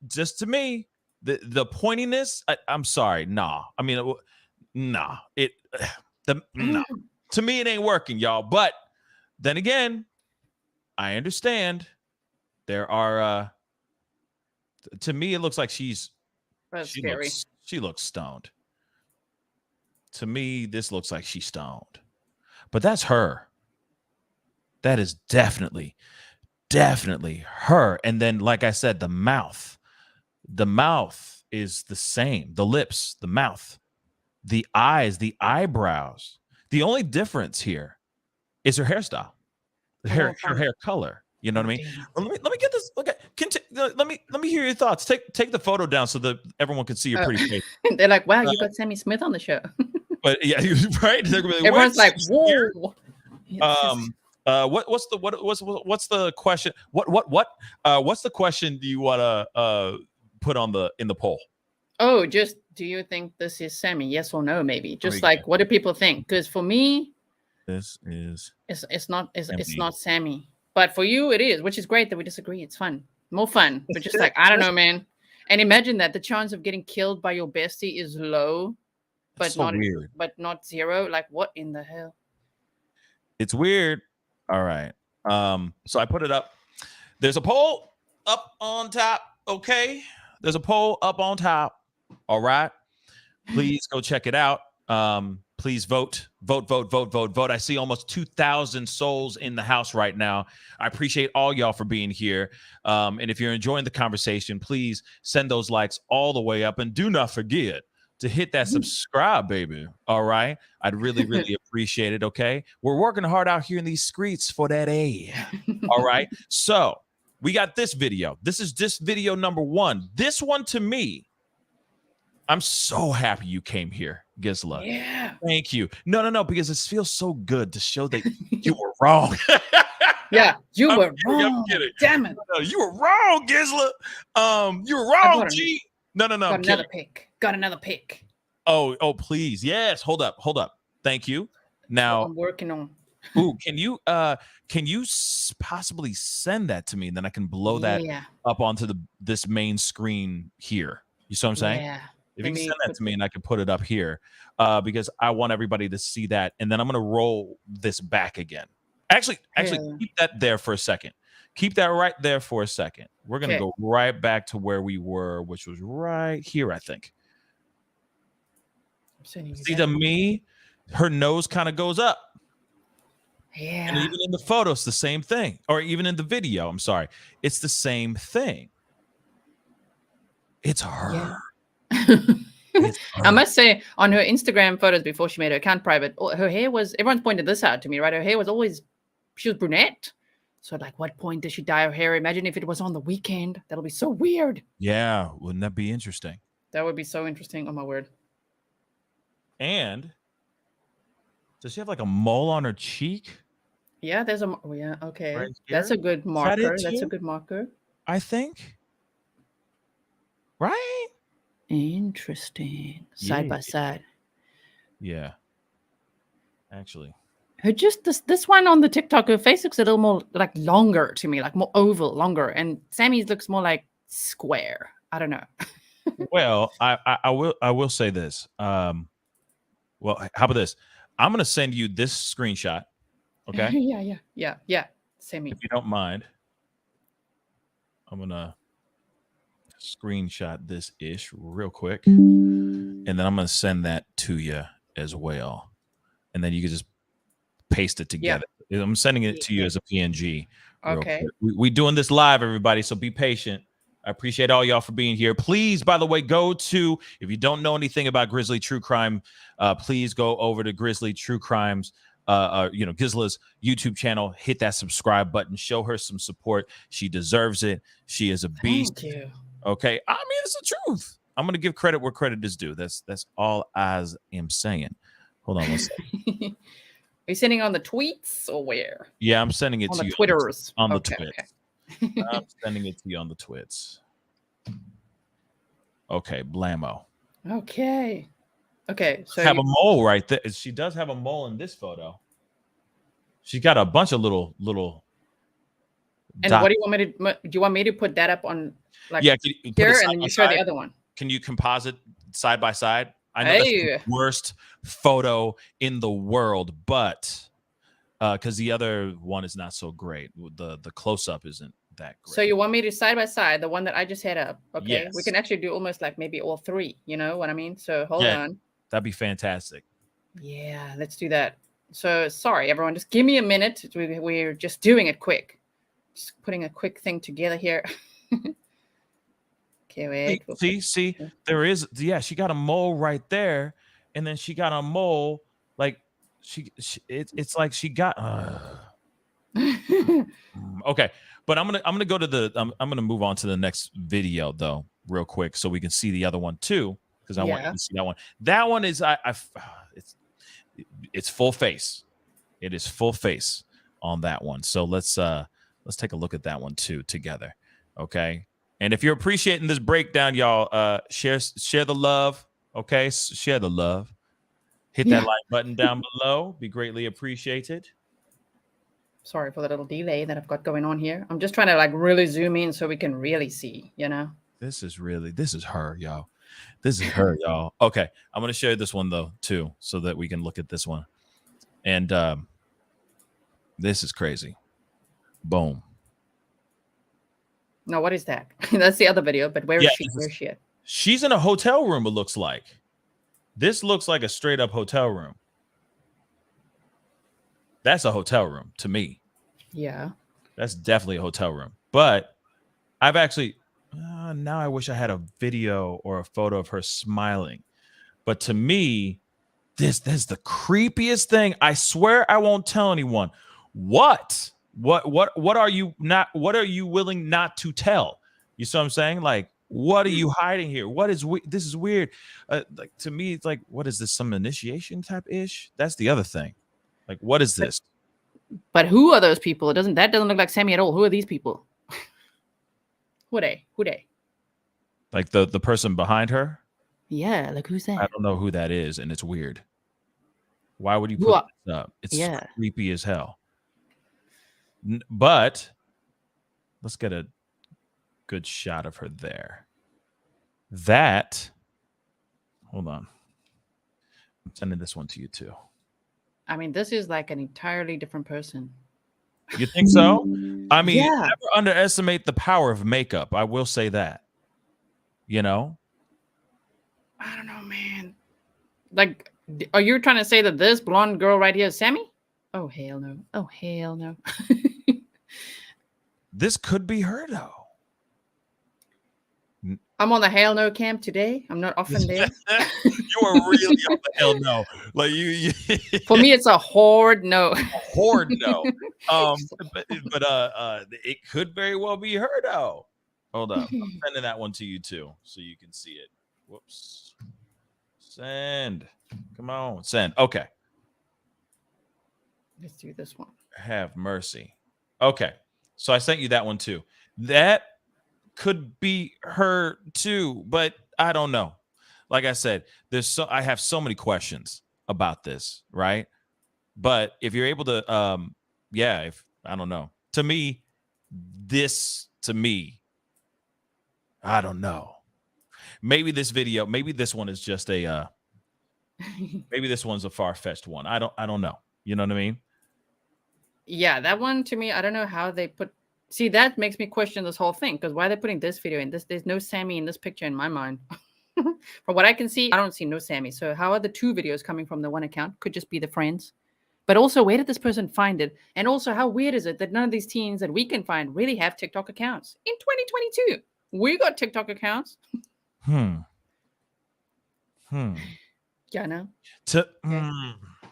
B: Just to me, the pointiness. I'm sorry. Nah. I mean. Nah, nah. To me, it ain't working, y'all. But then again, I understand there are. To me, it looks like she
F: scary.
B: She looks stoned. To me, this looks like she's stoned. But that's her. That is definitely her. And then, like I said, the mouth is the same. The lips, the mouth. The eyes, the eyebrows. The only difference here is her hairstyle, her hair color. You know what I mean? Well, let me get this. Okay, let me hear your thoughts. Take the photo down so that everyone can see your pretty face.
F: They're like, "Wow, you got Sammy Smith on the show."
B: But yeah, right.
F: Everyone's like, "Whoa."
B: What's the question? What's the question do you want to put in the poll?
F: Oh, just do you think this is Sammy? Yes or no? Maybe just like what do people think? Because for me,
B: this is
F: it's not Sammy, but for you it is, which is great that we disagree. It's fun, more fun. But just like I don't know, man. And imagine that the chance of getting killed by your bestie is low, but
B: so weird.
F: But not zero. Like what in the hell?
B: It's weird. All right. So I put it up. There's a poll up on top. Okay. There's a poll up on top. All right. Please go check it out. Please vote. I see almost 2,000 souls in the house right now. I appreciate all y'all for being here. And if you're enjoying the conversation, please send those likes all the way up. And do not forget to hit that subscribe, baby. All right. I'd really, really appreciate it. Okay. We're working hard out here in these streets for that A. All right. So we got this video. This is just video number 1. This one to me, I'm so happy you came here, Gisela.
F: Yeah.
B: Thank you. No, because it feels so good to show that you were wrong.
F: Yeah, you were wrong. Damn it.
B: No, you were wrong, Gisela. You were wrong, G. No.
F: Got another pick.
B: Oh, please. Yes. Hold up. Thank you. Now
F: I'm working on.
B: Ooh, can you possibly send that to me? And then I can blow that up onto this main screen here. You see what I'm saying?
F: Yeah.
B: If you can send that to me and I can put it up here, because I want everybody to see that. And then I'm going to roll this back again. Actually, keep that there for a second. Keep that right there for a second. We're going to go right back to where we were, which was right here, I think. See, to me, her nose kind of goes up.
F: Yeah.
B: And even in the photo, it's the same thing. Or even in the video, I'm sorry. It's the same thing. It's her.
F: Yeah. I must say, on her Instagram photos before she made her account private, her hair was, everyone's pointed this out to me, right? Her hair was always, she was brunette. So like, what point did she dye her hair? Imagine if it was on the weekend. That'll be so weird.
B: Yeah. Wouldn't that be interesting?
F: That would be so interesting. Oh my word.
B: And does she have like a mole on her cheek?
F: Yeah, there's a, okay.
B: Right,
F: that's a good marker. That's a good marker.
B: I think. Right?
F: Interesting. Side by side.
B: Yeah. Actually.
F: Her just this one on the TikTok, her face looks a little more like longer to me, like more oval, longer. And Sammy's looks more like square. I don't know.
B: Well, I will say this. Well, how about this? I'm gonna send you this screenshot. Okay.
F: Yeah. Sammy.
B: If you don't mind, I'm gonna screenshot this ish real quick, and then I'm gonna send that to you as well, and then you can just paste it together. Yeah. I'm sending it to you as a PNG.
F: Okay.
B: We doing this live, everybody, so be patient. I appreciate all y'all for being here. Please, by the way, go to, if you don't know anything about Grizzly True Crime, please go over to Grizzly True Crimes, Gisela's YouTube channel. Hit that subscribe button. Show her some support. She deserves it. She is a beast.
F: Thank you.
B: Okay. I mean, it's the truth. I'm gonna give credit where credit is due. That's all I am saying. Hold on one second.
F: Are you sending on the tweets or where?
B: Yeah, I'm sending it
F: On
B: to
F: the
B: you
F: Twitters.
B: on the
F: Okay,
B: twits.
F: okay.
B: I'm sending it to you on the twits. Okay, blammo.
F: Okay. Okay. So
B: Have a mole right there. She does have a mole in this photo. She got a bunch of little.
F: and what do you want me to? Do you want me to put that up on like
B: Yeah, can you put it
F: here,
B: side
F: and then
B: by
F: you show the
B: side?
F: other one?
B: Can you composite side by side? I know that's the worst photo in the world, but because the other one is not so great. The close up isn't that great.
F: So you want me to side by side the one that I just had up? Okay,
B: Yes.
F: we can actually do almost like maybe all three. You know what I mean? So hold on.
B: That'd be fantastic.
F: Yeah, let's do that. So sorry, everyone. Just give me a minute. We're just doing it quick. Just putting a quick thing together here. Okay, wait.
B: See, there is. Yeah, she got a mole right there, and then she got a mole like it's like she got. Okay, but I'm gonna go to the. I'm gonna move on to the next video though, real quick, so we can see the other one too, because I want you to see that one. That one is it's full face. It is full face on that one. So let's take a look at that one too together. Okay. And if you're appreciating this breakdown, y'all, share the love. Okay, share the love. Hit that like button down below. Be greatly appreciated.
F: Sorry for the little delay that I've got going on here. I'm just trying to like really zoom in so we can really see. You know. This
B: is her, y'all. This is her, y'all. Okay, I'm gonna share this one though too, so that we can look at this one. And this is crazy. Boom.
F: No, what is that? That's the other video, but where is she? Where is she at?
B: She's in a hotel room, it looks like. This looks like a straight up hotel room. That's a hotel room to me.
F: Yeah.
B: That's definitely a hotel room. But I've actually, now I wish I had a video or a photo of her smiling. But to me, that's the creepiest thing. I swear I won't tell anyone. What are you willing not to tell? You see what I'm saying? Like, what are you hiding here? This is weird. Like to me, it's like, what is this? Some initiation type ish? That's the other thing. Like, what is this?
F: But who are those people? That doesn't look like Sami at all. Who are these people? Who they?
B: Like the person behind her?
F: Yeah, like who's that?
B: I don't know who that is, and it's weird. Why would you put this up? It's creepy as hell. But let's get a good shot of her there. Hold on. I'm sending this one to you too.
F: I mean, this is like an entirely different person.
B: You think so? I mean, never underestimate the power of makeup. I will say that. You know?
F: I don't know, man. Like, are you trying to say that this blonde girl right here is Sami? Oh, hell no. Oh, hell no.
B: This could be her, though.
F: I'm on the hell no camp today. I'm not often there.
B: You are really on the hell no. Like you
F: For me, it's a horde no.
B: A horde no. But it could very well be her, though. Hold up. I'm sending that one to you too, so you can see it. Whoops. Send. Come on. Send. Okay.
F: Let's do this one.
B: Have mercy. Okay. So I sent you that one too. That could be her too, but I don't know. Like I said, I have so many questions about this, right? But if you're able to I don't know. To me, I don't know. Maybe this one is just a maybe this one's a far-fetched one. I don't know. You know what I mean?
F: Yeah, that one to me, I don't know how they put. See, that makes me question this whole thing, because why are they putting this video in? There's no Sami in this picture in my mind. From what I can see, I don't see no Sami. So how are the two videos coming from the one account? Could just be the friends. But also, where did this person find it? And also, how weird is it that none of these teens that we can find really have TikTok accounts? In 2022, we got TikTok accounts. Yeah, no.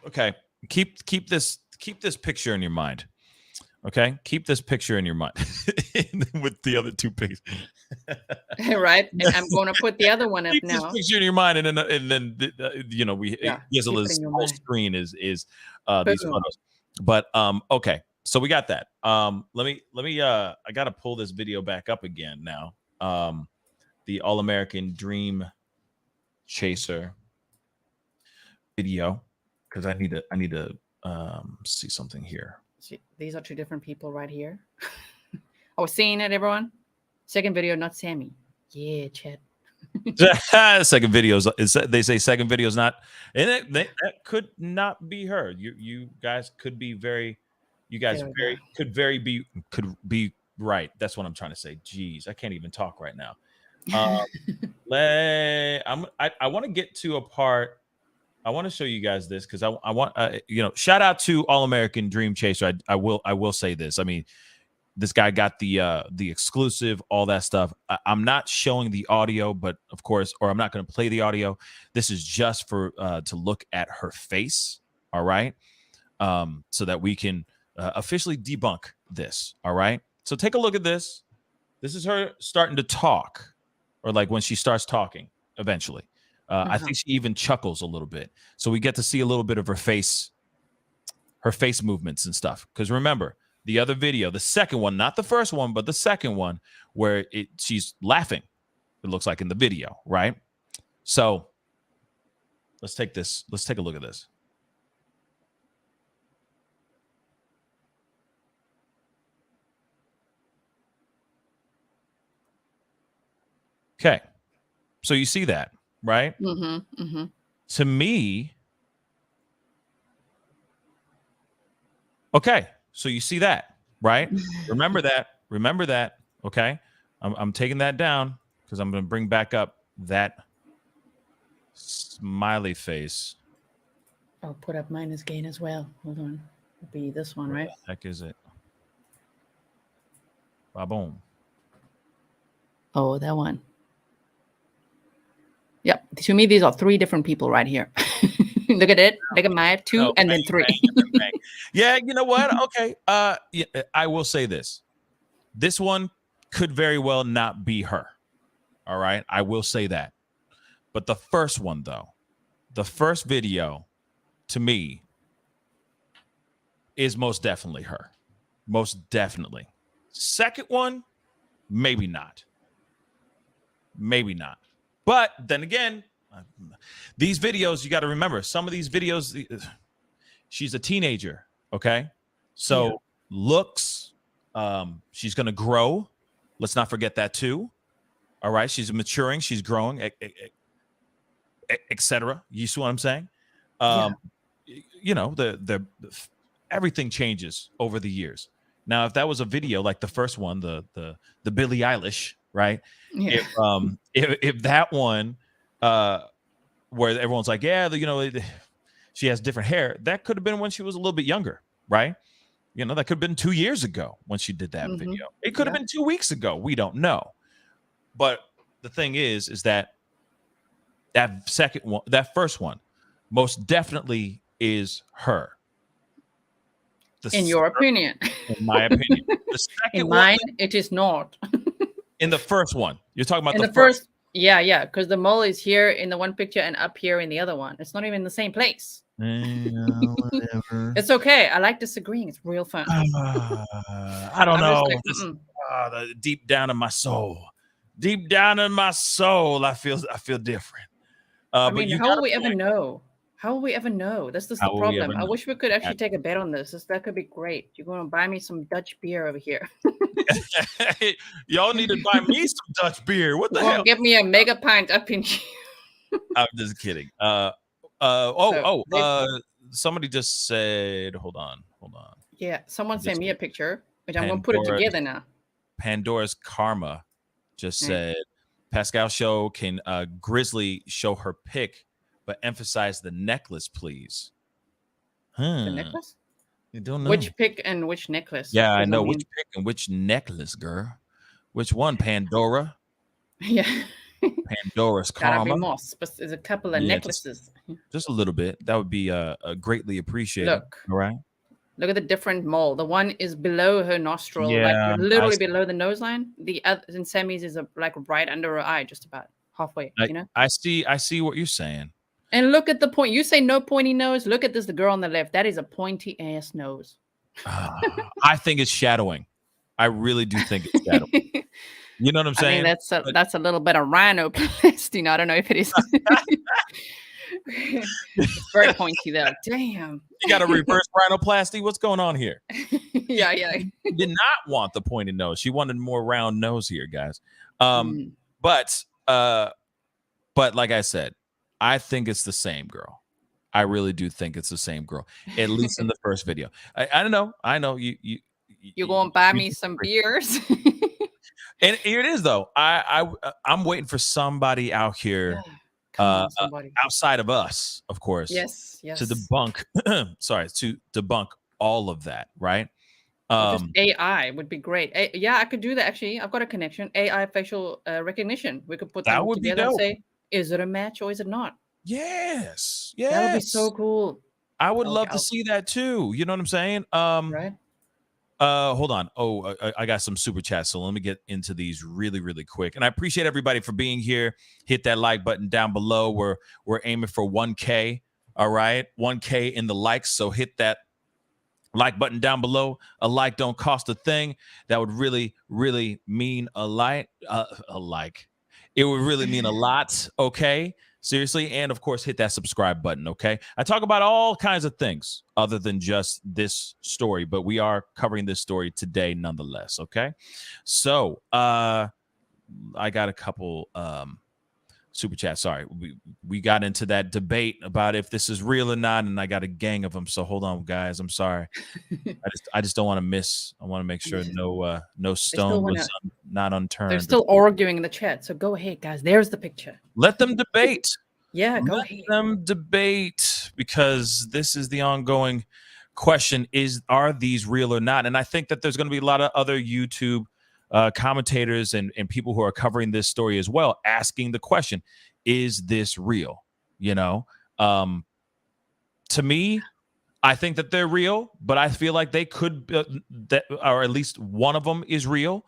B: Okay. Keep this picture in your mind. Okay, keep this picture in your mind with the other two pictures.
F: Right, and I'm going to put the other one up
B: Keep
F: now.
B: this picture in your mind, and then you know
F: Yeah,
B: Gisla's
F: keep it in your
B: whole
F: mind.
B: screen is these
F: Boom.
B: photos. But okay, so we got that. Let me I gotta pull this video back up again now. The All American Dream Chaser video, because I need to see something here.
F: See, these are two different people right here. I was seeing it, everyone. Second video, not Sammy. Yeah, Chad.
B: Second videos is, they say second videos not, and that could not be her. You guys could be very, you guys could be right. That's what I'm trying to say. Jeez, I can't even talk right now. I want to get to a part. I want to show you guys this because I want shout out to All American Dream Chaser. I will say this. I mean, this guy got the exclusive, all that stuff. I'm not showing the audio, but of course, or I'm not going to play the audio. This is just for to look at her face. All right, so that we can officially debunk this. All right. So take a look at this. This is her starting to talk, or like when she starts talking eventually. I think she even chuckles a little bit. So we get to see a little bit of her face movements and stuff. Because remember, the other video, the second one, not the first one, but the second one, where she's laughing, it looks like in the video, right? So let's take a look at this. Okay. So you see that, right? To me, okay. So you see that, right? Remember that. Okay. I'm taking that down because I'm going to bring back up that smiley face.
F: I'll put up minus gain as well. Hold on. It'll be this one, right?
B: What the heck is it? Ba-boom.
F: Oh, that one. Yep. To me, these are three different people right here. Look at it. Look at my two and then three.
B: Bang. Yeah, you know what? Okay. Yeah, I will say this. This one could very well not be her. All right. I will say that. But the first one, though, the first video to me is most definitely her. Most definitely. Second one, maybe not. Maybe not. But then again, these videos, you got to remember, some of these videos, she's a teenager, okay? So looks, she's going to grow. Let's not forget that too. All right? She's maturing. She's growing, etc. You see what I'm saying? You know, the everything changes over the years. Now, if that was a video like the first one, the Billie Eilish, right?
F: Yeah.
B: If that one, where everyone's like, yeah, you know, she has different hair, that could have been when she was a little bit younger, right? You know, that could have been 2 years ago when she did that video. It could have been 2 weeks ago. We don't know. But the thing is that second one, that first one, most definitely is her.
F: In your opinion.
B: In my opinion. The second
F: in mine,
B: one,
F: it is not.
B: in the first one. You're talking about
F: in
B: the
F: the first. Yeah, because the mole is here in the one picture and up here in the other one. It's not even in the same place.
B: Whatever.
F: It's okay. I like disagreeing. It's real fun.
B: I don't know. Like, deep down in my soul, I feel different.
F: I mean, how will we ever know? How will we ever know? That's just the problem. I wish we could actually take a bet on this. That could be great. You're going to buy me some Dutch beer over here.
B: Y'all need to buy me some Dutch beer. What the hell?
F: Give me a mega pint up in here.
B: I'm just kidding. Somebody just said, hold on.
F: Yeah, someone sent me a picture, which I'm going to put it together now.
B: Pandora's Karma just said, Pascal show, can Grizzly show her pic, but emphasize the necklace, please?
F: The necklace?
B: You don't know.
F: Which pic and which necklace?
B: Yeah, I know which pic and which necklace, girl. Which one, Pandora?
F: Yeah.
B: Pandora's Karma.
F: Gotta be more. There's a couple of necklaces.
B: Just a little bit. That would be greatly appreciated.
F: Look.
B: All right.
F: Look at the different mole. The one is below her nostril,
B: Yeah,
F: like
B: I
F: literally
B: see.
F: below the nose line. The other in Sammy's is like right under her eye, just about halfway,
B: I,
F: you know?
B: I see what you're saying.
F: And look at the point. You say no pointy nose. Look at this, the girl on the left. That is a pointy ass nose.
B: I think it's shadowing. I really do think it's shadowing. You know what I'm
F: I think
B: saying?
F: that's a little bit of rhinoplasty. I don't know if it is. It's very pointy though. Damn.
B: You got a reverse rhinoplasty. What's going on here?
F: Yeah.
B: She did not want the pointed nose. She wanted more round nose here, guys.
F: Mm.
B: But like I said, I think it's the same girl. I really do think it's the same girl, at least in the first video. I don't know. I know
F: You're gonna buy me some beers.
B: And here it is, though. I'm waiting for somebody out here,
F: Come on, somebody.
B: outside of us, of course,
F: Yes.
B: to debunk. To debunk all of that, right?
F: Just AI would be great. Yeah, I could do that. Actually, I've got a connection. AI facial recognition. We could put
B: That
F: them
B: would be
F: together and
B: dope.
F: say, is it a match or is it not?
B: Yes.
F: That would be so cool.
B: I would love to see that too. You know what I'm saying?
F: Right.
B: Hold on. Oh, I got some super chats, so let me get into these really, really quick. And I appreciate everybody for being here. Hit that like button down below. We're aiming for 1K. All right, 1K in the likes. So hit that like button down below. A like don't cost a thing. That would really, really mean a like. It would really mean a lot. Okay. Seriously. And of course, hit that subscribe button. Okay. I talk about all kinds of things other than just this story, but we are covering this story today nonetheless. Okay. So I got a couple super chats. Sorry. We got into that debate about if this is real or not, and I got a gang of them. So hold on, guys. I'm sorry. I just don't want to miss. I want to make sure no stone was not unturned.
F: They're still arguing in the chat. So go ahead, guys. There's the picture.
B: Let them debate.
F: Yeah, go
B: Let
F: ahead.
B: them debate, because this is the ongoing question: are these real or not? And I think that there's going to be a lot of other YouTube commentators and people who are covering this story as well, asking the question: is this real? You know, to me, I think that they're real, but I feel like they could, or at least one of them is real.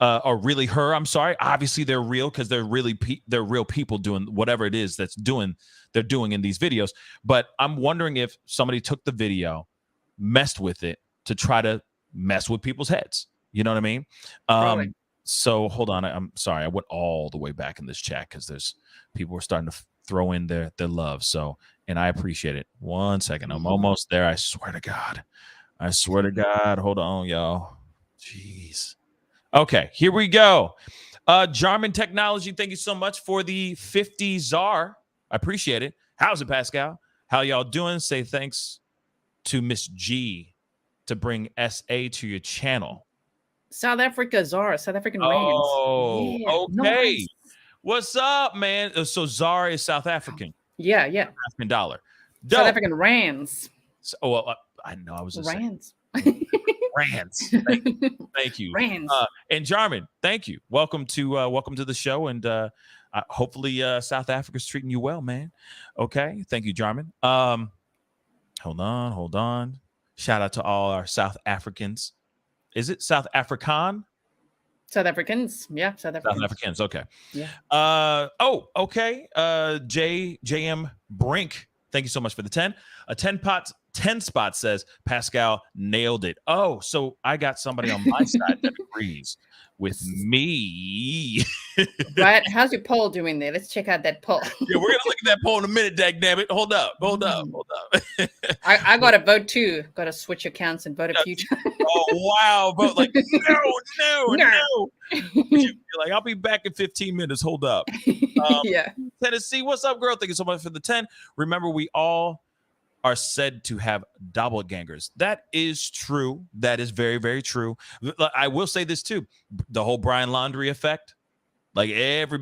B: Or really her. I'm sorry. Obviously, they're real because they're real people doing whatever it is they're doing in these videos. But I'm wondering if somebody took the video, messed with it to try to mess with people's heads. You know what I mean? So hold on. I'm sorry. I went all the way back in this chat because there's people who are starting to throw in their love. So, and I appreciate it. 1 second. I'm almost there. I swear to God. Hold on, y'all. Jeez. Okay, here we go. Jarman Technology, thank you so much for the 50 czar. I appreciate it. How's it, Pascal? How y'all doing? Say thanks to Miss G to bring SA to your channel.
F: South Africa czar, South African rands.
B: Oh,
F: Yeah,
B: okay.
F: nice.
B: What's up, man? So czar is South African.
F: Yeah.
B: South African dollar.
F: South
B: Dope.
F: African rands.
B: So, well, I know I was just
F: Rands.
B: Rands. Thank you.
F: Rands.
B: And Jarman, thank you. Welcome to the show, and hopefully South Africa's treating you well, man. Okay, thank you, Jarman. Hold on. Shout out to all our South Africans. Is it South African?
F: South Africans. Yeah, South Africans.
B: South Africans. Okay.
F: Yeah.
B: Okay. JM Brink. Thank you so much for the 10. A 10 spot says Pascal nailed it. Oh, so I got somebody on my side that agrees with me.
F: Right. How's your poll doing there? Let's check out that poll.
B: Yeah, we're gonna look at that poll in a minute, dagnabbit. Hold up.
F: I got to vote too. Got to switch accounts and vote a few times.
B: Oh wow, vote like no. You're like, I'll be back in 15 minutes. Hold up.
F: Yeah.
B: Tennessee, what's up, girl? Thank you so much for the 10. Remember, we all are said to have doppelgangers. That is true. That is very, very true. I will say this too. The whole Brian Laundrie effect. Like every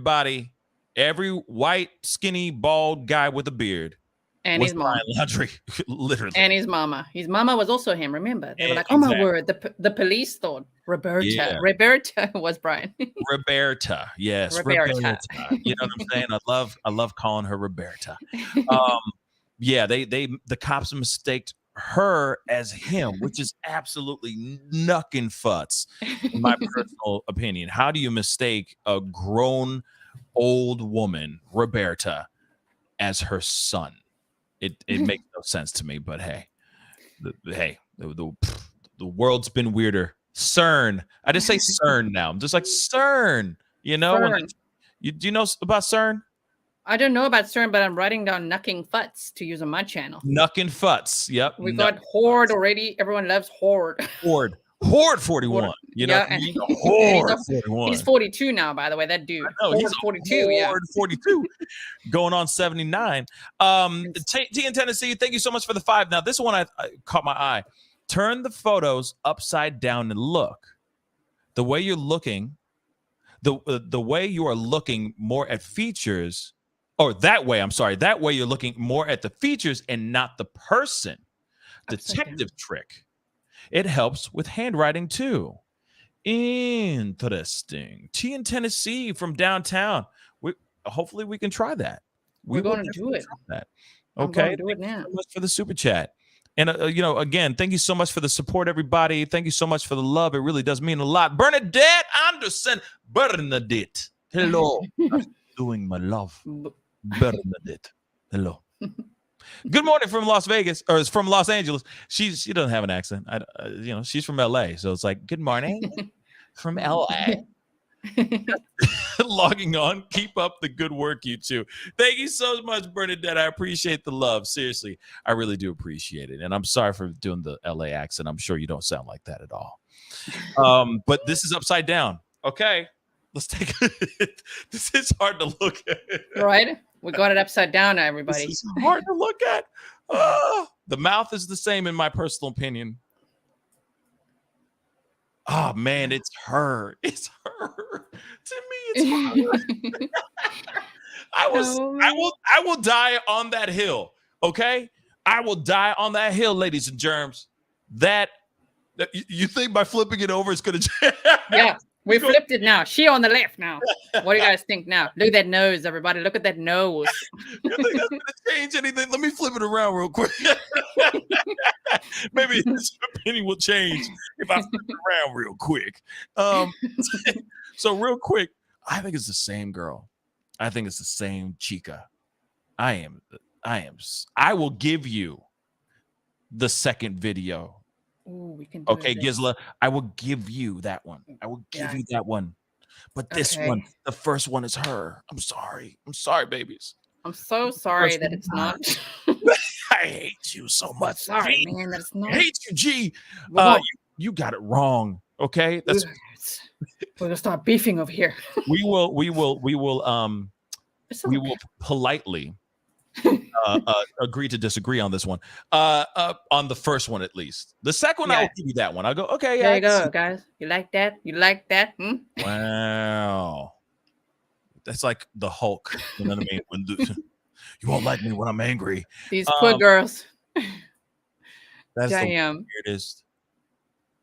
B: white, skinny, bald guy with a beard.
F: And his mom.
B: Brian Laundrie, literally.
F: And his mama. His mama was also him, remember? They were like, oh
B: Exactly.
F: my word. The police thought Roberta.
B: Yeah.
F: Roberta was Brian.
B: Roberta. Yes.
F: Roberta.
B: You know what I'm saying? I love calling her Roberta. Yeah, the cops mistaked her as him, which is absolutely knuckin' futz, in my personal opinion. How do you mistake a grown old woman, Roberta, as her son? It makes no sense to me, but hey, the world's been weirder. CERN. I just say CERN now. I'm just like CERN. You know,
F: CERN.
B: Do you know about CERN?
F: I don't know about CERN, but I'm writing down Knucking Futz to use on my channel.
B: Knuckin' futz. Yep.
F: We got Horde already. Everyone loves Horde.
B: Horde 41.
F: Horde.
B: You know,
F: Yeah.
B: Horde 41.
F: He's 42 now, by the way. That dude.
B: No,
F: Horde
B: he's
F: 42.
B: Horde
F: Yeah.
B: 42, going on 79. T in Tennessee, thank you so much for the 5. Now, this one I caught my eye. Turn the photos upside down and look. The way you're looking, the way you are looking more at features, or that way, I'm sorry, that way you're looking more at the features and not the person. Detective trick. It helps with handwriting too. Interesting. T in Tennessee from downtown. Hopefully we can try that.
F: We're going to do it.
B: That.
F: Okay.
B: Okay.
F: Do it now.
B: Thank you so much for the super chat. And again, thank you so much for the support, everybody. Thank you so much for the love. It really does mean a lot. Bernadette Anderson. Bernadette. Hello. I'm doing my love. Bernadette. Hello. Good morning from Las Vegas, or it's from Los Angeles. She doesn't have an accent. She's from LA, so it's like good morning from LA. Logging on. Keep up the good work, you two. Thank you so much, Bernadette. I appreciate the love. Seriously, I really do appreciate it. And I'm sorry for doing the LA accent. I'm sure you don't sound like that at all. But this is upside down. Okay, let's take it. This is hard to look at.
F: Right? We got it upside down now, everybody.
B: This is hard to look at. The mouth is the same in my personal opinion. Oh man, it's her. It's her. To me, it's her. I will die on that hill. Okay, I will die on that hill, ladies and germs. That you think by flipping it over, it's gonna?
F: Yeah, we flipped it now. She on the left now. What do you guys think now? Look at that nose, everybody. Look at that nose.
B: You think that's gonna change anything? Let me flip it around real quick. Maybe his opinion will change if I flip it around real quick. So real quick, I think it's the same girl. I think it's the same chica. I will give you the second video.
F: Ooh, we can do
B: okay, Gisela, I will give you that one. I will give you that one. But this one, the first one is her. I'm sorry. I'm sorry, babies.
F: I'm so sorry that it's not.
B: I hate you so much.
F: Sorry, man, that's not.
B: I hate you, G. You got it wrong. Okay,
F: we're gonna start beefing over here.
B: we will politely agree to disagree on this one. On the first one, at least. The second one, I'll give you that one. I'll go, okay, yeah.
F: There you go, guys. You like that? You like that?
B: Wow. That's like the Hulk. You know what I mean? You won't like me when I'm angry.
F: These poor girls.
B: That's the weirdest.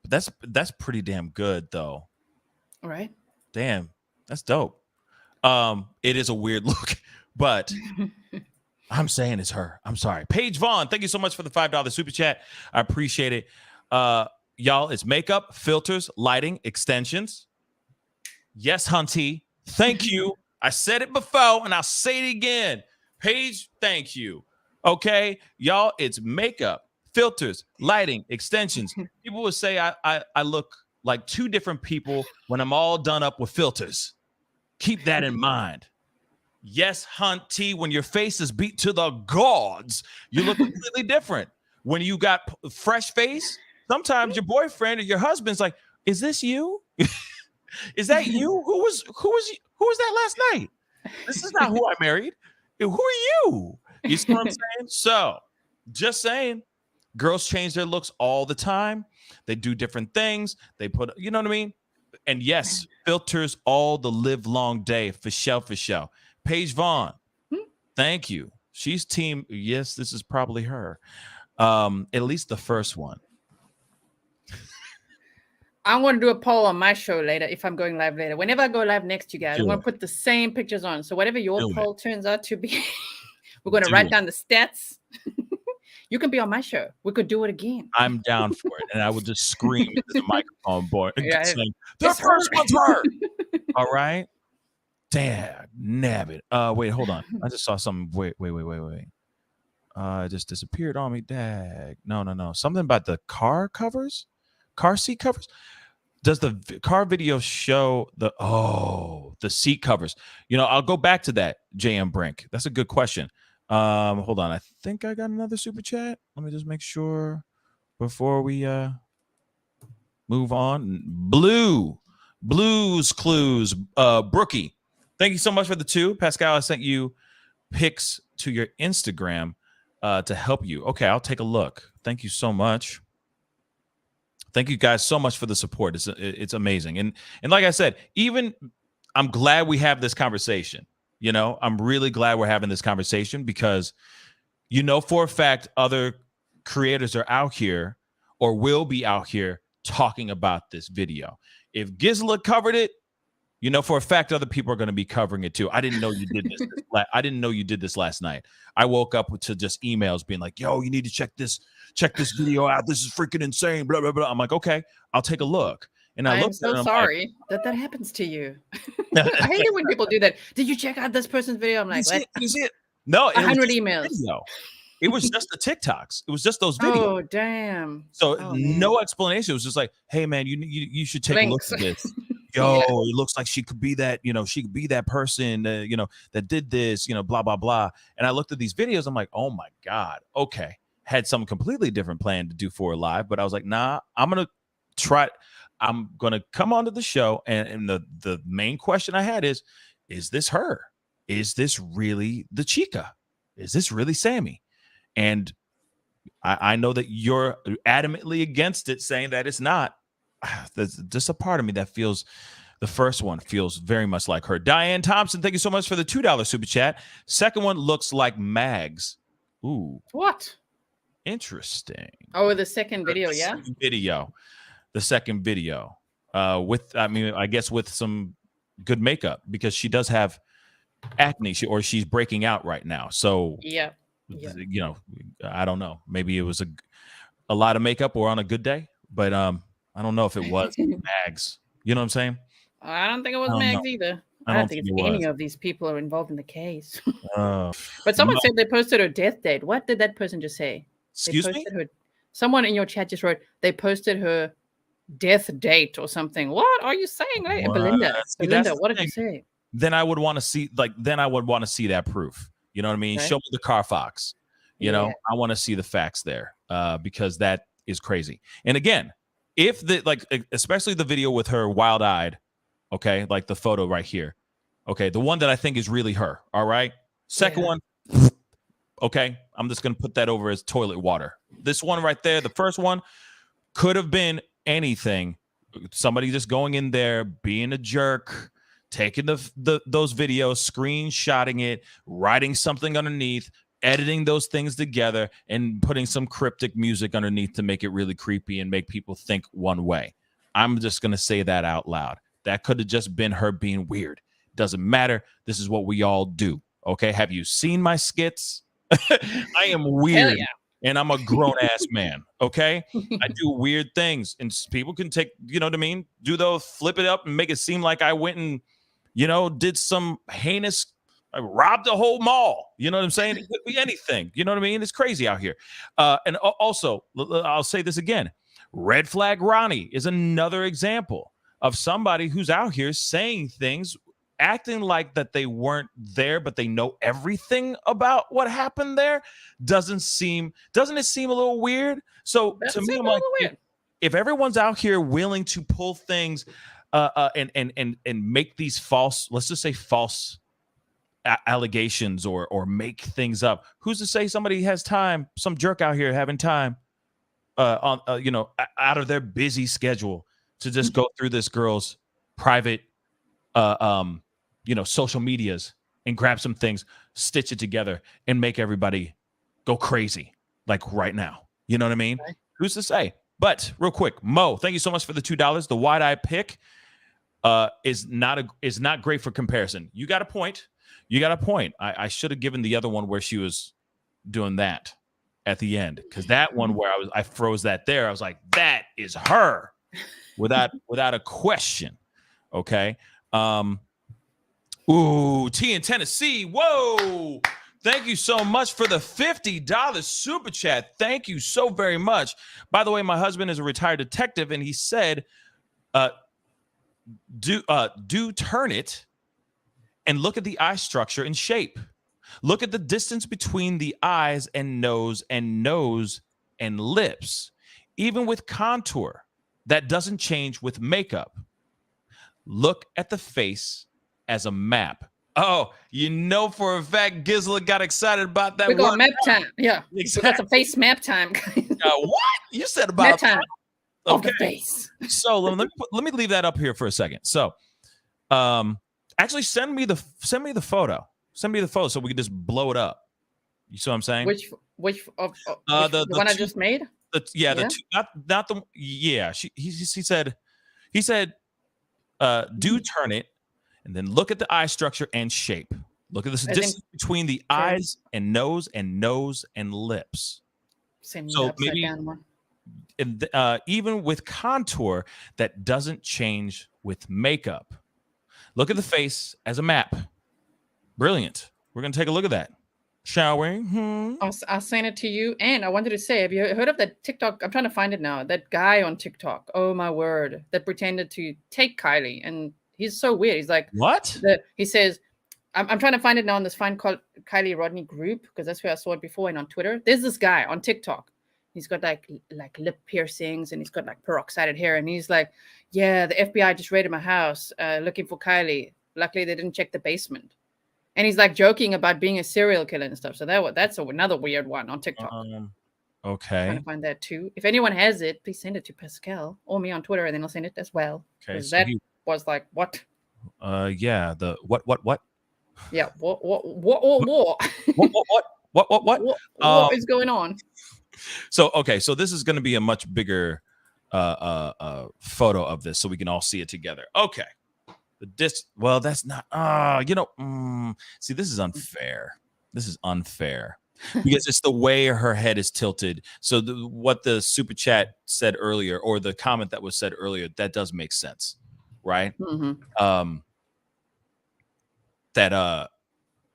B: But that's pretty damn good, though.
F: All right.
B: Damn, that's dope. It is a weird look, but I'm saying it's her. I'm sorry. Paige Vaughn, thank you so much for the $5 super chat. I appreciate it. Y'all, it's makeup, filters, lighting, extensions. Yes, Hunty. Thank you. I said it before and I'll say it again. Paige, thank you. Okay, y'all, it's makeup, filters, lighting, extensions. People will say I look like two different people when I'm all done up with filters. Keep that in mind. Yes, Hunty, when your face is beat to the gods, you look completely different. When you got fresh face, sometimes your boyfriend or your husband's like, "Is this you? Is that you? Who was that last night? This is not who I married. Who are you?" You see what I'm saying? So, just saying, girls change their looks all the time. They do different things. They put, you know what I mean? And yes, filters all the live long day for show. Paige Vaughn, thank you. She's team. Yes, this is probably her. At least the first one.
F: I'm going to do a poll on my show later if I'm going live later. Whenever I go live next to you guys, I'm going to put the same pictures on. So whatever your poll turns out to be, we're going to write down the stats. You can be on my show. We could do it again.
B: I'm down for it, and I will just scream into the microphone, boy,
F: Yeah,
B: saying, "The
F: it's
B: first
F: her."
B: one's her." All right, damn, nabbit. Wait, hold on. I just saw something. Wait. It just disappeared on me. Dag. No. Something about the car seat covers. Does the car video show the seat covers? I'll go back to that, JM Brink. That's a good question. Hold on. I think I got another super chat. Let me just make sure before we move on. Blues Clues. Brookie, thank you so much for the 2. Pascal, I sent you pics to your Instagram to help you. Okay, I'll take a look. Thank you so much. Thank you guys so much for the support. It's amazing. And like I said, even I'm glad we have this conversation. I'm really glad we're having this conversation because for a fact other creators are out here or will be out here talking about this video. If Gizla covered it, for a fact other people are going to be covering it too. I didn't know you did this. I didn't know you did this last night. I woke up to just emails being like, "Yo, you need to check this video out. This is freaking insane." Blah blah blah. I'm like, okay, I'll take a look. And
F: I'm so sorry that happens to you. I hate it when people do that. Did you check out this person's video? I'm like, what?
B: Is it? No,
F: 100 emails.
B: It was just the TikToks. It was just those videos.
F: Oh, damn.
B: So no explanation. It was just like, hey man, you should take a look at this. Yo, it looks like she could be that, she could be that person, that did this, blah, blah, blah. And I looked at these videos. I'm like, oh my God. Okay. Had some completely different plan to do for live, but I was like, nah, I'm going to come onto the show. And the main question I had is this her? Is this really the chica? Is this really Sami? And I know that you're adamantly against it, saying that it's not. There's just a part of me that feels the first one feels very much like her. Diane Thompson, thank you so much for the $2 super chat. Second one looks like Mags. Ooh.
F: What?
B: Interesting.
F: Oh, the second video,
B: The second video. I guess with some good makeup because she does have acne she's breaking out right now. So
F: yeah.
B: I don't know. Maybe it was a lot of makeup or on a good day, but I don't know if it was Mags. You know what I'm saying?
F: I don't think it was Mags either. I don't think it's any of these people are involved in the case. But someone said they posted her death date. What did that person just say?
B: Excuse me?
F: Someone in your chat just wrote they posted her death date or something. What are you saying? Belinda, what did you say?
B: Then I would want to see that proof. You know what I mean? Okay. Show me the car fox. I want to see the facts there because that is crazy. And again, if especially the video with her wild-eyed, okay, like the photo right here, okay, the one that I think is really her, all right? Second one, okay, I'm just going to put that over as toilet water. This one right there, the first one, could have been anything. Somebody just going in there, being a jerk, taking those videos, screenshotting it, writing something underneath, editing those things together and putting some cryptic music underneath to make it really creepy and make people think one way. I'm just going to say that out loud. That could have just been her being weird. Doesn't matter. This is what we all do. Okay. Have you seen my skits? I am weird and I'm a grown ass man. Okay. I do weird things and people can take, you know what I mean? Do those, flip it up and make it seem like I went and, did some heinous, I robbed a whole mall. You know what I'm saying? It could be anything. You know what I mean? It's crazy out here. And also, I'll say this again. Red Flag Ronnie is another example of somebody who's out here saying things, acting like that they weren't there, but they know everything about what happened there. Doesn't it seem a little weird? So to me, I'm like, if everyone's out here willing to pull things and make these false, let's just say false allegations or make things up, who's to say somebody has time, some jerk out here having time out of their busy schedule to just go through this girl's private social medias and grab some things, stitch it together and make everybody go crazy like right now. You know what I mean? Okay. Who's to say? But real quick, Mo, thank you so much for the $2. The wide-eye pick is not great for comparison. You got a point. I should have given the other one where she was doing that at the end, because that one where I froze that there. I was like, that is her, without a question. Okay. T in Tennessee. Whoa. Thank you so much for the $50 super chat. Thank you so very much. By the way, my husband is a retired detective, and he said, do turn it and look at the eye structure and shape. Look at the distance between the eyes and nose and lips. Even with contour, that doesn't change with makeup. Look at the face as a map. Oh, you know for a fact Gizla got excited about that.
F: We got map time. Yeah.
B: Exactly.
F: We got some face map time.
B: What? You said about
F: map time of
B: okay.
F: the face.
B: So let me leave that up here for a second. So actually send me the photo. Send me the photo so we can just blow it up. You see what I'm saying?
F: Which the one I just made?
B: The two, not the he said do turn it and then look at the eye structure and shape. Look at the distance between the eyes and nose and lips.
F: Same
B: so maybe
F: down one.
B: And, even with contour, that doesn't change with makeup. Look at the face as a map. Brilliant. We're going to take a look at that. Shall we?
F: I'll send it to you. And I wanted to say, have you heard of that TikTok? I'm trying to find it now. That guy on TikTok. Oh, my word. That pretended to take Kiely. And he's so weird. He's like,
B: what?
F: He says, I'm trying to find it now in this called Kiely Rodni group, because that's where I saw it before and on Twitter. There's this guy on TikTok. He's got like lip piercings and he's got like peroxided hair. And he's like, yeah, the FBI just raided my house looking for Kiely. Luckily, they didn't check the basement. And he's like joking about being a serial killer and stuff. So that's another weird one on TikTok.
B: Okay.
F: I'm trying to find that too. If anyone has it, please send it to Pascal or me on Twitter, and then I'll send it as well.
B: Okay. So
F: that was like, what?
B: Yeah. The what?
F: Yeah. What? What is going on?
B: So, okay. So this is going to be a much bigger photo of this so we can all see it together. Okay. Well, that's not, see, this is unfair. This is unfair because it's the way her head is tilted. So what the super chat said earlier, or the comment that was said earlier, that does make sense, right?
F: Mm-hmm.
B: That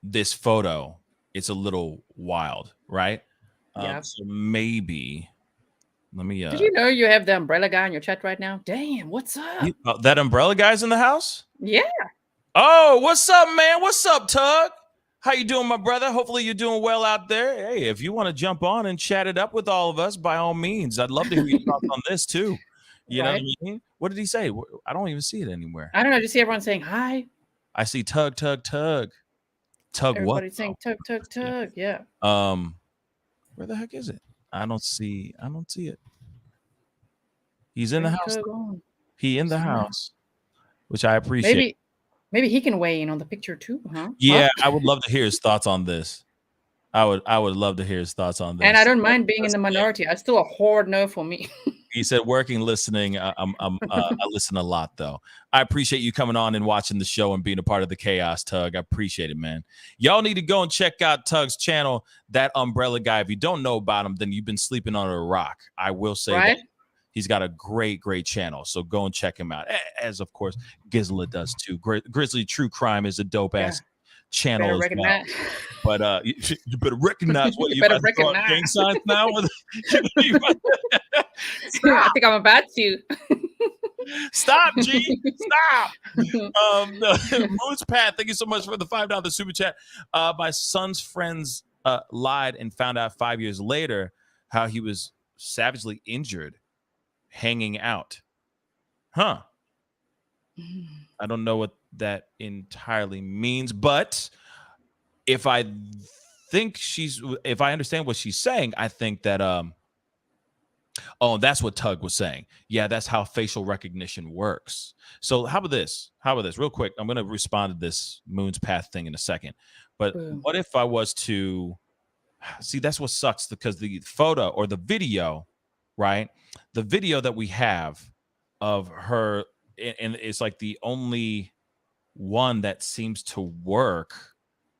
B: this photo, it's a little wild, right?
F: Yeah.
B: So maybe let me.
F: Did you know you have the umbrella guy in your chat right now? Damn, what's up?
B: That umbrella guy's in the house?
F: Yeah.
B: Oh, what's up, man? What's up, Tug? How you doing, my brother? Hopefully you're doing well out there. Hey, if you want to jump on and chat it up with all of us, by all means. I'd love to hear your thoughts on this too. You know what I mean? What did he say? I don't even see it anywhere.
F: I don't know. Just see everyone saying hi.
B: I see Tug. Tug
F: Everybody's
B: what?
F: Everybody's saying Tug. Yeah.
B: Where the heck is it? I don't see it. He's in the house. He in the house, which I appreciate.
F: Maybe he can weigh in on the picture too, huh?
B: Yeah, I would love to hear his thoughts on this. I would love to hear his thoughts on this.
F: And I don't mind being in the minority. I still a hard no for me.
B: He said, "Working, listening. I listen a lot, though. I appreciate you coming on and watching the show and being a part of the chaos, Tug. I appreciate it, man. Y'all need to go and check out Tug's channel, That Umbrella Guy. If you don't know about him, then you've been sleeping on a rock. I will say that he's got a great channel. So go and check him out. As of course, Gizla does too. Grizzly True Crime is a dope ass channel as well. But you better recognize what you better recognize gang signs now.
F: I think I'm about to.
B: Stop, G. Stop. Moon's Path, thank you so much for the $5 super chat. My son's friends lied and found out 5 years later how he was savagely injured hanging out. Huh. I don't know what that entirely means, but if I understand what she's saying, I think that that's what Tug was saying. Yeah, that's how facial recognition works. So how about this? Real quick, I'm going to respond to this Moon's Path thing in a second. But what if I was to see? That's what sucks, because the photo or the video, right? The video that we have of her, and it's like the only one that seems to work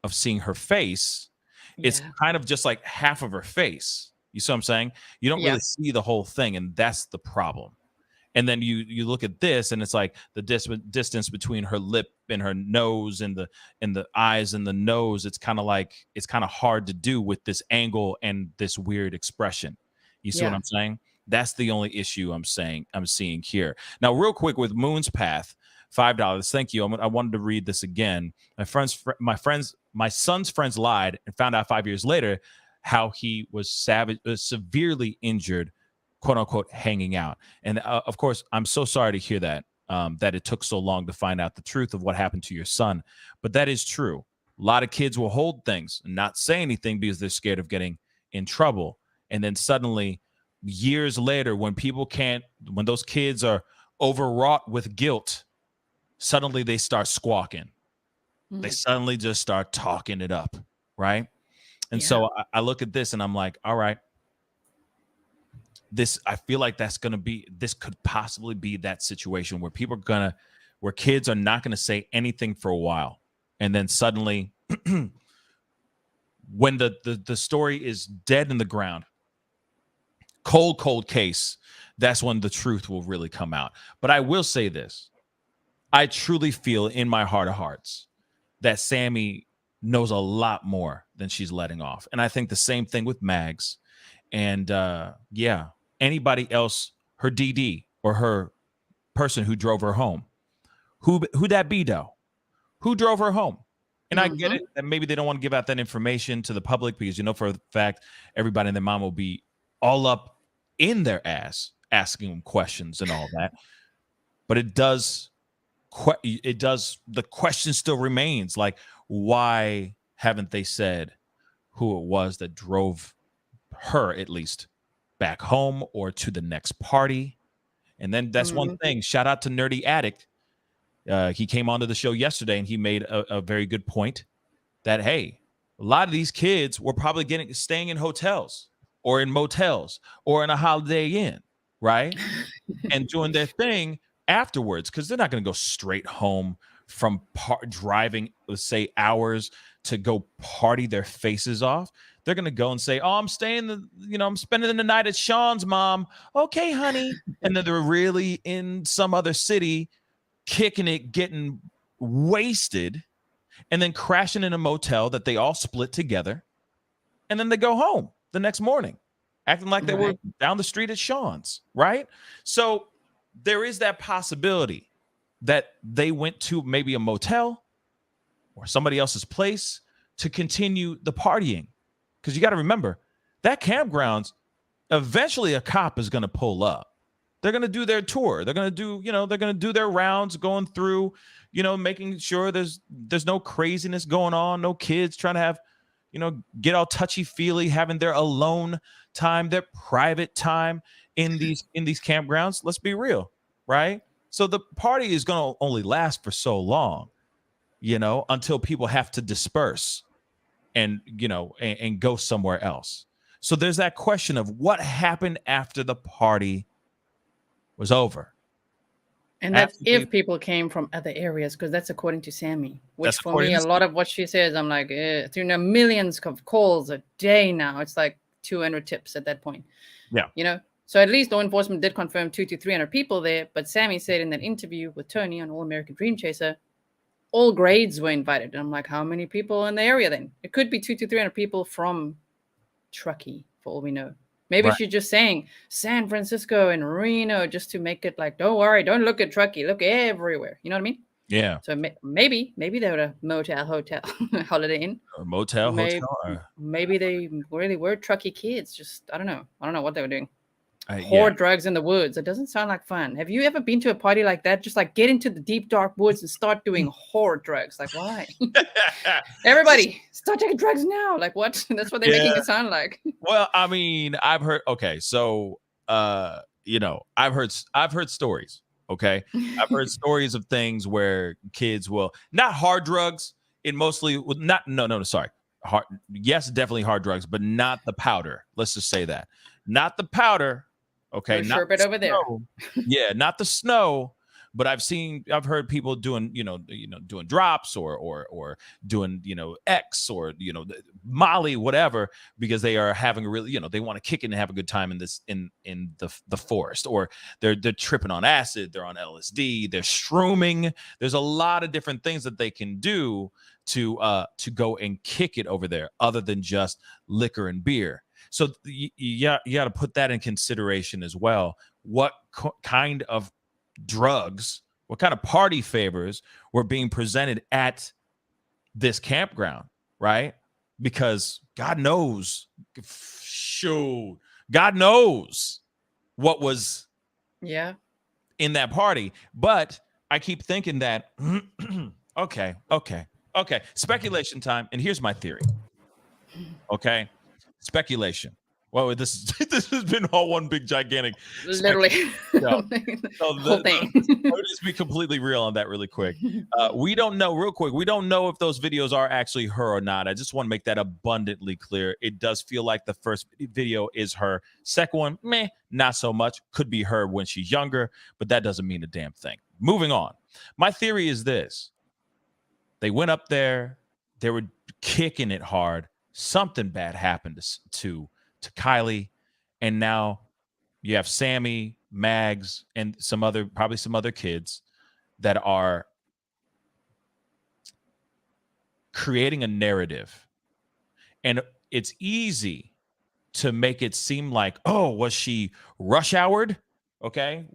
B: of seeing her face. It's kind of just like half of her face. You see what I'm saying? You don't really see the whole thing, and that's the problem. And then you look at this, and it's like the distance between her lip and her nose, and the eyes and the nose. It's kind of hard to do with this angle and this weird expression. You see what I'm saying? That's the only issue I'm seeing here. Now, real quick with Moon's Path, $5. Thank you. I wanted to read this again. My son's friends lied and found out 5 years later how he was severely injured, quote unquote, hanging out. And of course, I'm so sorry to hear that, that it took so long to find out the truth of what happened to your son. But that is true. A lot of kids will hold things and not say anything because they're scared of getting in trouble. And then suddenly, years later, when those kids are overwrought with guilt, suddenly they start squawking. They suddenly just start talking it up, right? And so I look at this and I'm like, all right, I feel like this could possibly be that situation where where kids are not going to say anything for a while. And then suddenly when the story is dead in the ground, cold case, that's when the truth will really come out. But I will say this. I truly feel in my heart of hearts that Sami knows a lot more than she's letting off. And I think the same thing with Mags. And anybody else, her DD or her person who drove her home. Who that be though? Who drove her home? And I get it that maybe they don't want to give out that information to the public because for a fact everybody and their mom will be all up in their ass asking them questions and all that. But the question still remains, like, why haven't they said who it was that drove her at least back home or to the next party? And then that's one thing. Shout out to Nerdy Addict. He came onto the show yesterday and he made a very good point that, hey, a lot of these kids were probably staying in hotels or in motels or in a Holiday Inn, right? And doing their thing afterwards, because they're not going to go straight home from driving, let's say, hours to go party their faces off. They're going to go and say, oh, I'm spending the night at Sean's, mom. Okay, honey. And then they're really in some other city, kicking it, getting wasted, and then crashing in a motel that they all split together. And then they go home the next morning, acting like they were down the street at Sean's, right? So there is that possibility that they went to maybe a motel or somebody else's place to continue the partying. Because you got to remember, that campgrounds, eventually a cop is going to pull up. They're going to do their tour. They're going to do their rounds, going through, making sure there's no craziness going on, no kids trying to have, get all touchy-feely, having their alone time, their private time in these campgrounds. Let's be real, right? So the party is going to only last for so long, until people have to disperse and go somewhere else. So there's that question of what happened after the party was over.
F: And that's if people came from other areas, because that's according to Sami. Which for me, a lot of what she says, I'm like, millions of calls a day now. It's like 200 tips at that point.
B: Yeah.
F: So at least law enforcement did confirm 200 to 300 people there. But Sami said in that interview with Tony on All American Dream Chaser, all grades were invited. And I'm like, how many people in the area then? It could be 200 to 300 people from Truckee, for all we know. Maybe she's just saying San Francisco and Reno just to make it like, don't worry, don't look at Truckee, look everywhere. You know what I mean?
B: Yeah.
F: So maybe they were a motel, hotel, Holiday Inn.
B: Or motel, hotel.
F: Maybe they really were Truckee kids. Just, I don't know what they were doing. Hoard drugs in the woods. It doesn't sound like fun. Have you ever been to a party like that? Just like get into the deep, dark woods and start doing hoard drugs. Like, why? Everybody, start taking drugs now. Like, what? That's what they're making it sound like.
B: Well, I mean, I've heard. Okay, so I've heard stories. Okay, I've heard stories of things where kids will not hard drugs. Hard. Yes, definitely hard drugs, but not the powder. Let's just say that, not the powder. Okay,
F: not the
B: over there. Yeah, not the snow, But I've heard people doing, doing drops or doing, X or, Molly, whatever, because they are having a really, they want to kick it and have a good time in the forest, or they're tripping on acid, they're on LSD, they're shrooming. There's a lot of different things that they can do to go and kick it over there, other than just liquor and beer. So you got to put that in consideration as well. What kind of drugs, what kind of party favors were being presented at this campground, right? Because God knows what was in that party. But I keep thinking that okay, speculation time. And here's my theory. Okay, speculation. Well, this has been all one big gigantic,
F: literally,
B: so
F: whole thing.
B: Let me just be completely real on that really quick. We don't know, real quick. We don't know if those videos are actually her or not. I just want to make that abundantly clear. It does feel like the first video is her. Second one, meh, not so much. Could be her when she's younger, but that doesn't mean a damn thing. Moving on. My theory is this: they went up there, they were kicking it hard. Something bad happened to Kiely, and now you have Sami, Mags, and probably some other kids that are creating a narrative. And it's easy to make it seem like, oh, was she rush houred? Okay.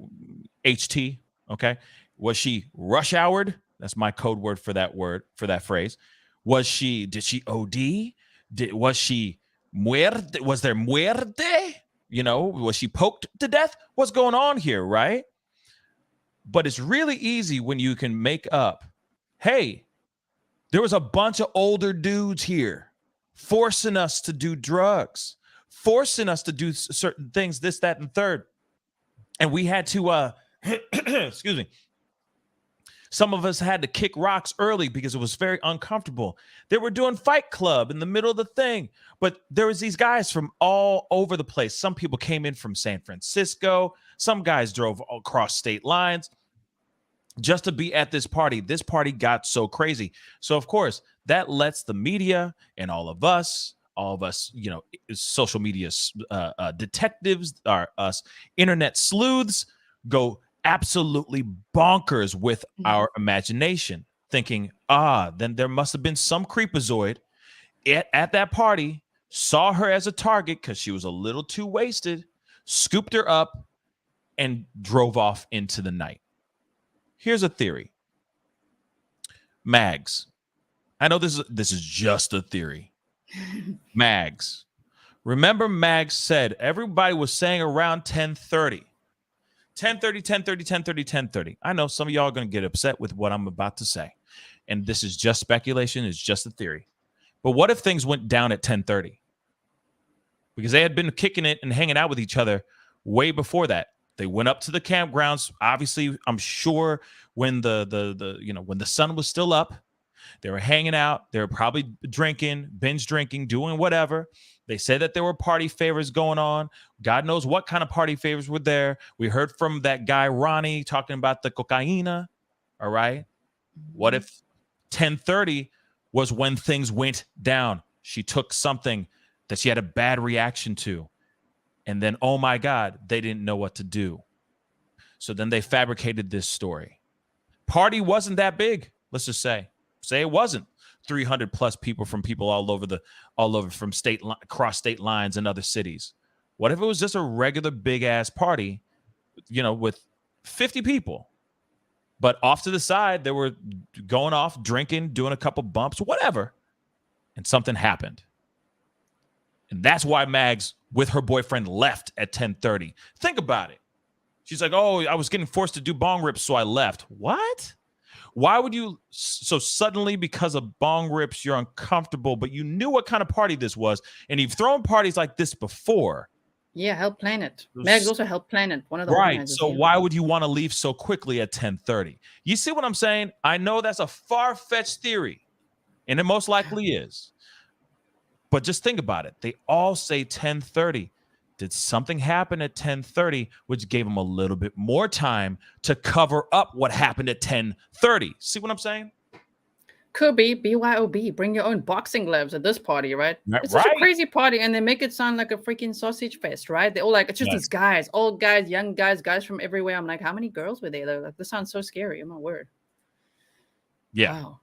B: HT. Okay. Was she rush houred? That's my code word for that phrase. Did she OD? Was she muerte? Was there muerte? Was she poked to death? What's going on here, right? But it's really easy when you can make up, hey, there was a bunch of older dudes here forcing us to do drugs, forcing us to do certain things, this, that, and third. And we had to, excuse me, some of us had to kick rocks early because it was very uncomfortable. They were doing Fight Club in the middle of the thing, but there was these guys from all over the place. Some people came in from San Francisco. Some guys drove across state lines just to be at this party. This party got so crazy. So, of course, that lets the media and all of us, social media detectives, us internet sleuths, go absolutely bonkers with our imagination, thinking, then there must have been some creepazoid at that party, saw her as a target because she was a little too wasted, scooped her up, and drove off into the night. Here's a theory. Mags. I know this is just a theory. Mags. Remember, Mags said everybody was saying around 10:30. 10:30. I know some of y'all are going to get upset with what I'm about to say. And this is just speculation. It's just a theory. But what if things went down at 10:30? Because they had been kicking it and hanging out with each other way before that. They went up to the campgrounds. Obviously, I'm sure when when the sun was still up, they were hanging out. They were probably binge drinking, doing whatever. They said that there were party favors going on. God knows what kind of party favors were there. We heard from that guy, Ronnie, talking about the cocaina. All right. What if 10:30 was when things went down? She took something that she had a bad reaction to. And then, oh my God, they didn't know what to do. So then they fabricated this story. Party wasn't that big. Let's just say it wasn't 300 plus people all over from across state lines and other cities. What if it was just a regular big ass party, with 50 people, but off to the side, they were going off, drinking, doing a couple bumps, whatever. And something happened. And that's why Mags with her boyfriend left at 10:30. Think about it. She's like, oh, I was getting forced to do bong rips, so I left. What? Why would you? So suddenly, because of bong rips, you're uncomfortable, but you knew what kind of party this was. And you've thrown parties like this before.
F: Yeah, helped plan it. Mags also helped plan it. One of the
B: right. So why would you want to leave so quickly at 10:30? You see what I'm saying? I know that's a far-fetched theory, and it most likely is. But just think about it. They all say 10:30. did something happen at 10:30, which gave them a little bit more time to cover up what happened at 10:30? See what I'm saying?
F: Could be BYOB. Bring your own boxing gloves at this party, right? It's such a
B: Right.
F: crazy party, and they make it sound like a freaking sausage fest, right? They're all like, it's just
B: Yes.
F: these guys, old guys, young guys, guys from everywhere. I'm like, how many girls were there? They're like, this sounds so scary. Oh my word.
B: Yeah.
F: Wow.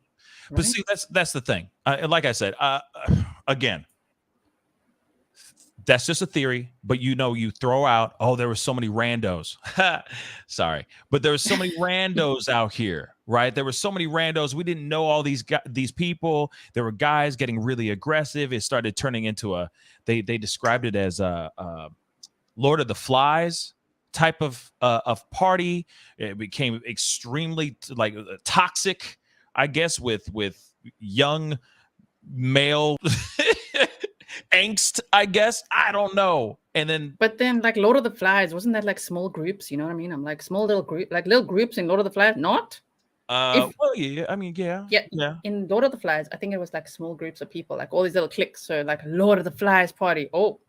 B: But
F: Right?
B: see, that's the thing. Like I said, again, that's just a theory. But you throw out, oh, there were so many randos. Sorry, but there were so many randos out here, right? There were so many randos. We didn't know all these people. There were guys getting really aggressive. It started turning into they described it as a Lord of the Flies type of party. It became extremely toxic, I guess, with young male angst, I guess. I don't know. And then
F: But then, like Lord of the Flies, wasn't that like small groups? You know what I mean? I'm like small little group, like little groups in Lord of the Flies. Not if
B: well, yeah, I mean, yeah.
F: in Lord of the Flies, I think it was like small groups of people, like all these little cliques. So like Lord of the Flies party. Oh,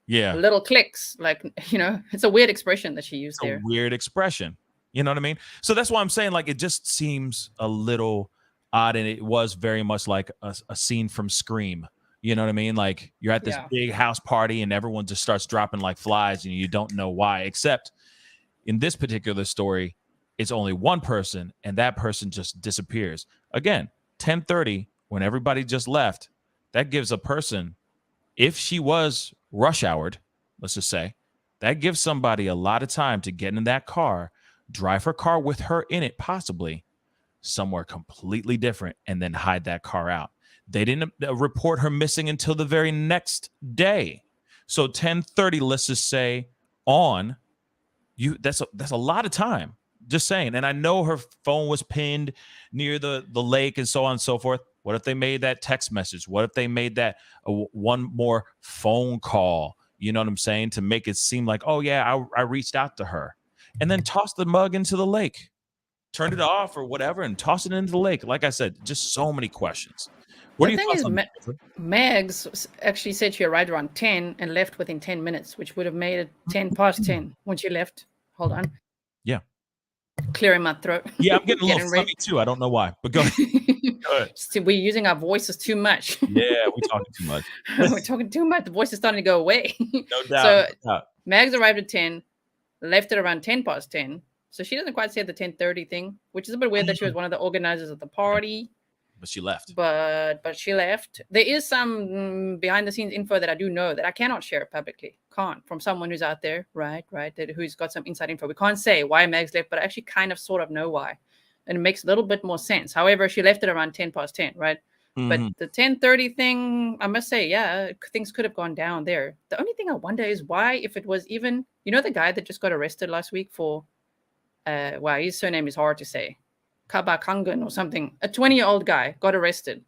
B: Yeah.
F: little cliques. Like it's a weird expression that she used
B: It's a
F: there.
B: weird expression. You know what I mean? So that's why I'm saying, like, it just seems a little odd, and it was very much like a scene from Scream. You know what I mean? Like, you're at this big house party and everyone just starts dropping like flies and you don't know why, except in this particular story, it's only one person and that person just disappears. Again, 10:30, when everybody just left, that gives a person, if she was rush houred, let's just say, that gives somebody a lot of time to get in that car, drive her car with her in it, possibly somewhere completely different, and then hide that car out. They didn't report her missing until the very next day. So 10:30, let's just say, on you, that's a lot of time. Just saying. And I know her phone was pinned near the lake and so on and so forth. What if they made that text message? What if they made that one more phone call? You know what I'm saying? To make it seem like, oh yeah, I reached out to her, and then toss the mug into the lake, turn it off or whatever, and toss it into the lake. Like I said, just so many questions. What are
F: The
B: your
F: thing
B: thoughts
F: is,
B: on that?
F: Megs actually said she arrived around 10 and left within 10 minutes, which would have made it 10 past 10 when she left. Hold on.
B: Yeah.
F: Clearing my throat.
B: Yeah, I'm getting a little
F: Getting ready.
B: funny too. I don't know why, but go ahead. Go ahead.
F: We're using our voices too much.
B: Yeah, we're talking too much.
F: We're talking too much. The voice is starting to go away.
B: No doubt.
F: So
B: no doubt.
F: Mags arrived at 10, left at around 10 past 10. So she doesn't quite say the 10:30 thing, which is a bit weird that she was one of the organizers of the party.
B: But she left.
F: But she left. There is some behind the scenes info that I do know that I cannot share publicly. Can't, from someone who's out there, right, who's got some inside info. We can't say why Mags left, but I actually kind of sort of know why. And it makes a little bit more sense. However, she left it around 10 past 10, right? But the 10:30 thing, I must say, yeah, things could have gone down there. The only thing I wonder is why, if it was even, the guy that just got arrested last week for, his surname is hard to say, Kabakangan or something. A 20-year-old guy got arrested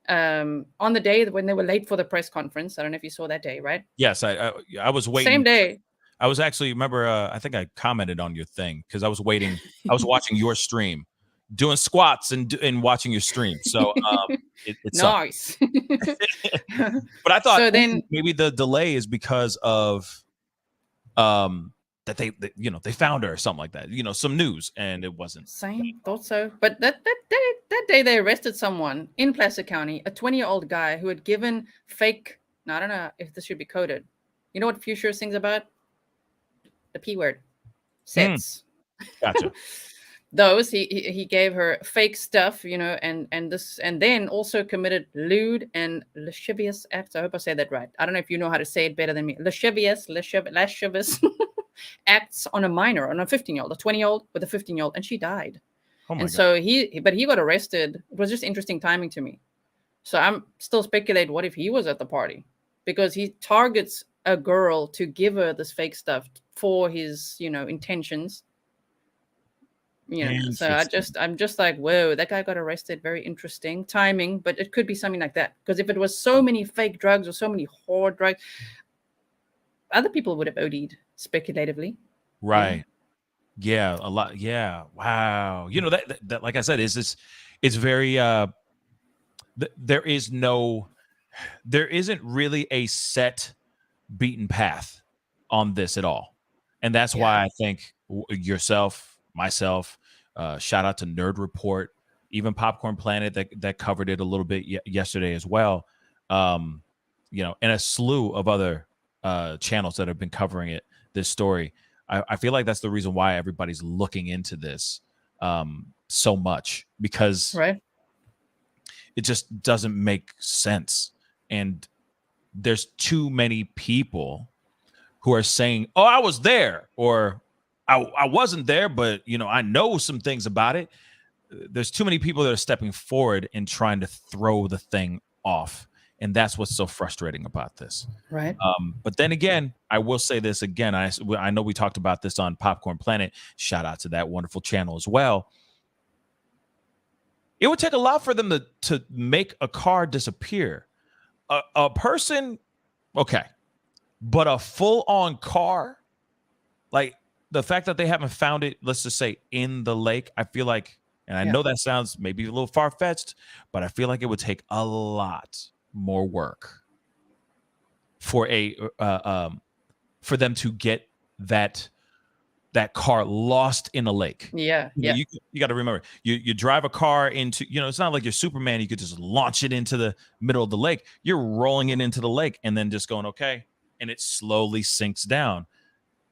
F: on the day when they were late for the press conference. I don't know if you saw that day, right?
B: Yes, I was waiting.
F: Same day.
B: I was actually, remember, I think I commented on your thing because I was waiting. I was watching your stream, doing squats and watching your stream. So it
F: nice.
B: But I thought maybe the delay is because of that they found her or something like that. Some news, and it wasn't.
F: Same, thought so. But that day they arrested someone in Placer County, a 20-year-old guy who had given fake. Now I don't know if this should be coded. You know what Future sings about? The P word. Sets.
B: Gotcha.
F: Those he gave her fake stuff, and then also committed lewd and lascivious acts. I hope I say that right. I don't know if you know how to say it better than me. Lascivious acts on a minor, on a 15-year-old, a 20-year-old with a 15-year-old, and she died.
B: Oh my
F: and
B: God.
F: So he got arrested. It was just interesting timing to me. So I'm still speculating what if he was at the party, because he targets a girl to give her this fake stuff for his, intentions. So I'm just like, whoa, that guy got arrested. Very interesting timing, but it could be something like that. Because if it was so many fake drugs or so many hard drugs, other people would have OD'd speculatively.
B: Right. Yeah, a lot. Yeah. Wow. That like I said, it's very there isn't really a set beaten path on this at all. And that's why I think yourself, myself, shout out to Nerd Report, even Popcorn Planet that covered it a little bit yesterday as well. And a slew of other channels that have been covering this story. I feel like that's the reason why everybody's looking into this so much, because it just doesn't make sense. And there's too many people who are saying, oh, I was there, or I wasn't there, but I know some things about it. There's too many people that are stepping forward and trying to throw the thing off. And that's what's so frustrating about this.
F: Right.
B: But then again, I will say this again. I know we talked about this on Popcorn Planet. Shout out to that wonderful channel as well. It would take a lot for them to make a car disappear. A person, okay, but a full-on car, like the fact that they haven't found it, let's just say in the lake, I feel like, and I know that sounds maybe a little far-fetched, but I feel like it would take a lot more work for for them to get that car lost in a lake.
F: Yeah.
B: You got to remember, you drive a car into, it's not like you're Superman. You could just launch it into the middle of the lake. You're rolling it into the lake and then just going, okay, and it slowly sinks down.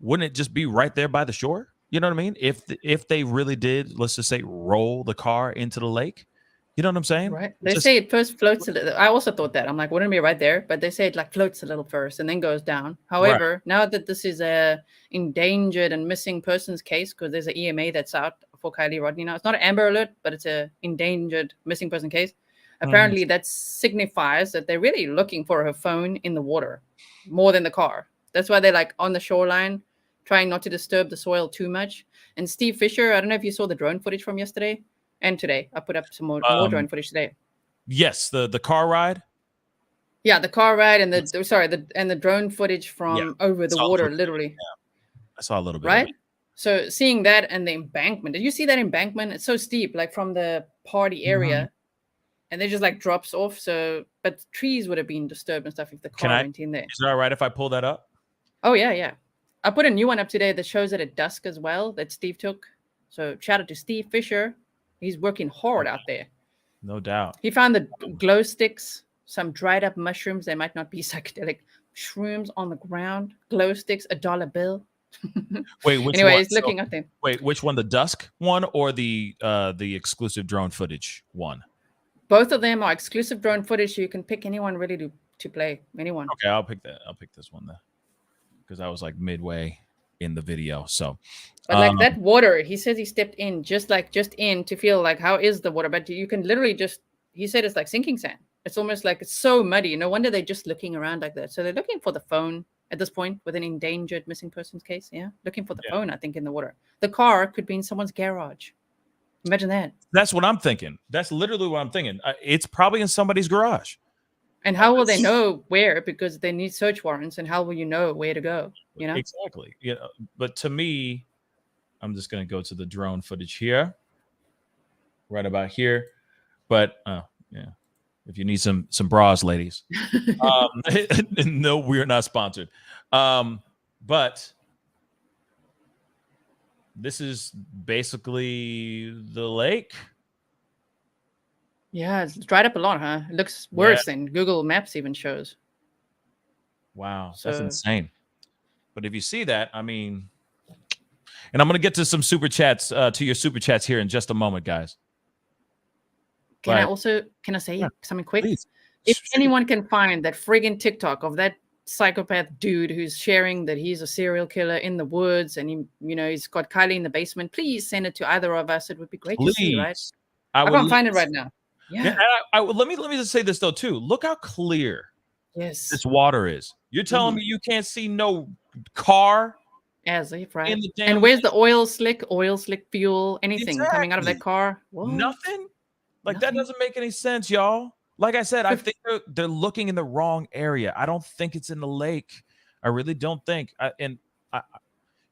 B: Wouldn't it just be right there by the shore? You know what I mean? If they really did, let's just say, roll the car into the lake. You know what I'm saying?
F: Right. They say it first floats a little. I also thought that. I'm like, wouldn't it be right there? But they say it like floats a little first and then goes down. However, now that this is a endangered and missing persons case, because there's an EMA that's out for Kiely Rodni now. It's not an Amber Alert, but it's a endangered missing person case. Apparently, that signifies that they're really looking for her phone in the water more than the car. That's why they're like on the shoreline, trying not to disturb the soil too much. And Steve Fisher, I don't know if you saw the drone footage from yesterday. And today, I put up some more drone footage today.
B: Yes, the car ride.
F: Yeah, the car ride and the drone footage from over the water, literally.
B: Yeah. I saw a little bit.
F: Right. So seeing that and the embankment. Did you see that embankment? It's so steep, like from the party area, and it just like drops off. So, but trees would have been disturbed and stuff if the car went in there.
B: Is it all right if I pull that up?
F: Oh yeah. I put a new one up today that shows it at dusk as well. That Steve took. So shout out to Steve Fisher. He's working hard out there.
B: No doubt.
F: He found the glow sticks, some dried up mushrooms. They might not be psychedelic. Shrooms on the ground, glow sticks, $1 bill.
B: Wait, which
F: anyway,
B: one?
F: he's looking up there.
B: Wait, which one? The dusk one or the exclusive drone footage one?
F: Both of them are exclusive drone footage. So you can pick anyone really to play. Anyone.
B: Okay, I'll pick that. I'll pick this one then, because I was like midway in the video. So,
F: but like that water, he says he stepped in just in to feel like how is the water, but you can literally he said it's like sinking sand. It's almost like it's so muddy. No wonder they're just looking around like that. So they're looking for the phone at this point with an endangered missing persons case. Yeah, looking for the phone, I think, in the water. The car could be in someone's garage. Imagine that.
B: That's what I'm thinking. That's literally what I'm thinking. It's probably in somebody's garage.
F: And how will they know where? Because they need search warrants. And how will you know where to go? You know?
B: Exactly. Yeah. But to me, I'm just going to go to the drone footage here. Right about here. But yeah. If you need some bras, ladies. No, we're not sponsored. But this is basically the lake.
F: Yeah, it's dried up a lot, huh? It looks worse than Google Maps even shows.
B: Wow, that's insane. But if you see that, I mean, and I'm going to get to some super chats, to your super chats here in just a moment, guys.
F: Can I say something quick?
B: Please.
F: If anyone can find that friggin' TikTok of that psychopath dude who's sharing that he's a serial killer in the woods and he's got Kiely in the basement, please send it to either of us. It would be great to see, right? I can't find it right now. Yeah.
B: Let me just say this though too. Look how clear this water is. You're telling me you can't see no car
F: as if, right? And where's the oil slick fuel, anything coming out of that car? Whoa.
B: Nothing. That doesn't make any sense, y'all. Like I said, I think they're looking in the wrong area. I don't think it's in the lake. I really don't think.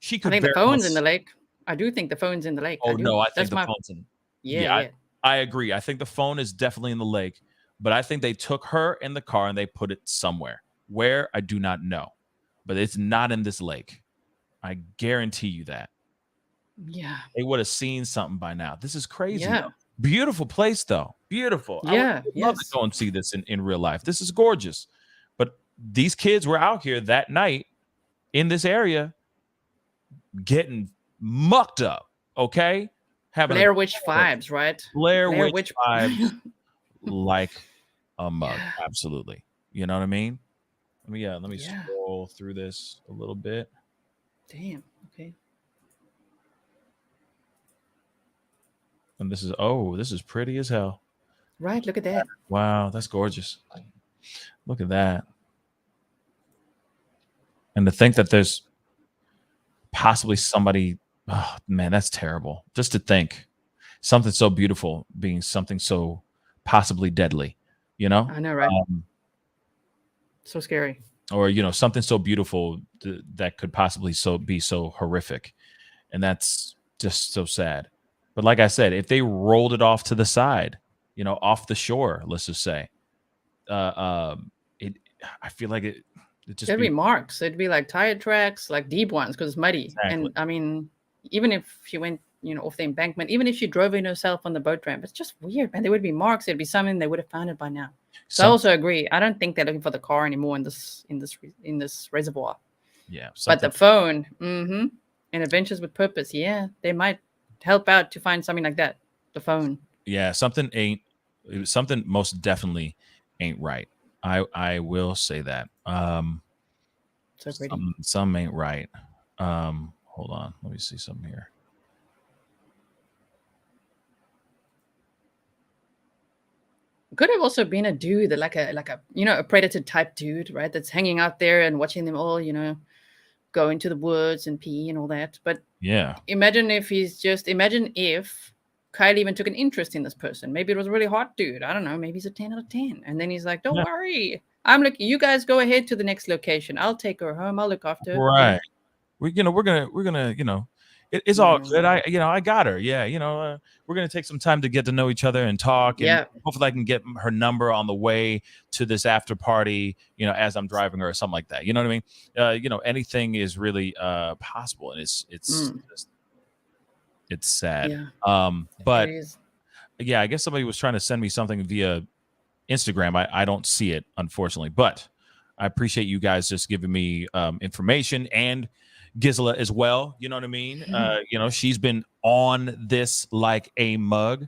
B: She could.
F: I think the phone's in the lake. I do think the phone's in the lake.
B: Oh no, I think the phone's in. Yeah. I agree. I think the phone is definitely in the lake, but I think they took her in the car and they put it somewhere. Where? I do not know. but it's not in this lake. I guarantee you that.
F: Yeah.
B: They would have seen something by now. This is crazy.
F: Yeah.
B: Though. Beautiful place, though. Beautiful.
F: Yeah.
B: I would love to go and see this in real life. This is gorgeous. But these kids were out here that night in this area getting mucked up, okay? Having
F: Blair Witch vibes, right?
B: Blair Witch vibes like a mug. Absolutely. You know what I mean? Let me scroll through this a little bit.
F: Damn. Okay.
B: And this is pretty as hell.
F: Right. Look at that.
B: Wow, that's gorgeous. Look at that. And to think that there's possibly somebody, oh man, that's terrible. Just to think something so beautiful being something so possibly deadly, you know?
F: I know, right? So scary.
B: Or, something so beautiful that could possibly be so horrific. And that's just so sad. But like I said, if they rolled it off to the side, off the shore, let's just say, I feel like it just
F: There'd be marks. It'd be like tire tracks, like deep ones, because it's muddy.
B: Exactly.
F: And I mean, even if she went, off the embankment, even if she drove in herself on the boat ramp, it's just weird, man. There would be marks. It'd be something they would have found it by now. So I also agree. I don't think they're looking for the car anymore in this reservoir.
B: Yeah.
F: But the phone, and Adventures with Purpose, yeah, they might help out to find something like that. The phone.
B: Yeah, something most definitely ain't right. I will say that.
F: So pretty.
B: Some ain't right. Hold on, let me see something here.
F: Could have also been a dude, like a predator type dude, right? That's hanging out there and watching them all, go into the woods and pee and all that. But
B: yeah,
F: imagine if Kiely even took an interest in this person. Maybe it was a really hot dude. I don't know. Maybe he's a 10 out of 10. And then he's like, don't worry. I'm like, you guys go ahead to the next location. I'll take her home. I'll look after her.
B: Right. We're gonna it's all good. I got her. Yeah. We're going to take some time to get to know each other and talk. And hopefully I can get her number on the way to this after party, as I'm driving her or something like that. You know what I mean? Anything is really possible. And it's sad.
F: Yeah.
B: But I guess somebody was trying to send me something via Instagram. I don't see it, unfortunately, but I appreciate you guys just giving me information, and Gisela as well. You know what I mean? She's been on this like a mug.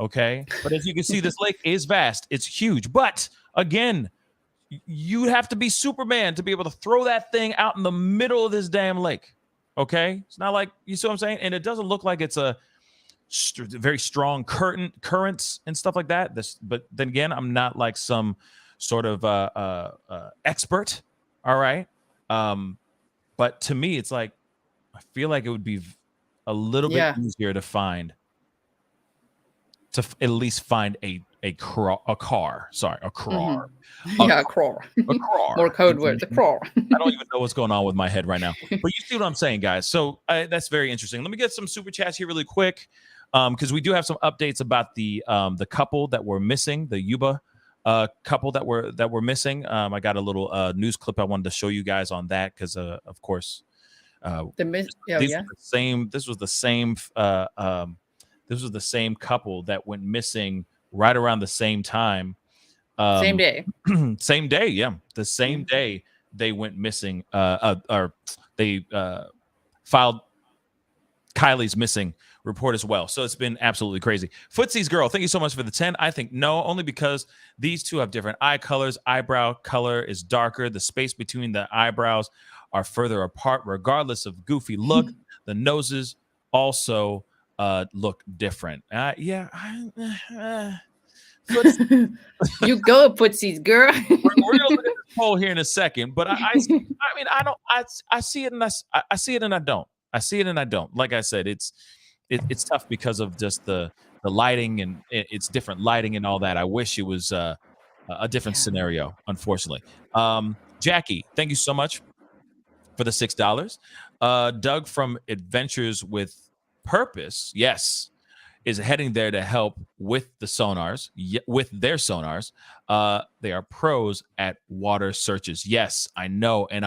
B: Okay. But as you can see, this lake is vast. It's huge. But again, you have to be Superman to be able to throw that thing out in the middle of this damn lake. Okay. It's not like, you see what I'm saying? And it doesn't look like it's a very strong currents and stuff like that. But then again, I'm not like some sort of expert. All right. But to me, it's like, I feel like it would be a little bit easier to at least find a car. Sorry, a car.
F: Mm-hmm. A car.
B: A car.
F: More code words. A car.
B: I don't even know what's going on with my head right now. But you see what I'm saying, guys. So that's very interesting. Let me get some super chats here really quick, because we do have some updates about the couple that were missing, the Yuba couple that were missing. I got a little news clip I wanted to show you guys on that, because of course this was the same couple that went missing right around the same time.
F: Same day.
B: Same day, yeah. The same day they went missing, or they filed Kiely's missing report as well. So it's been absolutely crazy. Footsie's girl, thank you so much for the 10. I think no, only because these two have different eye colors. Eyebrow color is darker. The space between the eyebrows are further apart. Regardless of goofy look, the noses also look different. You
F: go, Footsie's girl.
B: We're gonna look at this poll here in a second, but I see it and I see it and I don't. I see it and I don't. Like I said, it's tough because of just the lighting, and it's different lighting and all that. I wish it was a different scenario, unfortunately. Jackie, thank you so much for the $6. Doug from Adventures with Purpose. Yes. is heading there to help with the sonars, with their sonars. They are pros at water searches. Yes, I know, and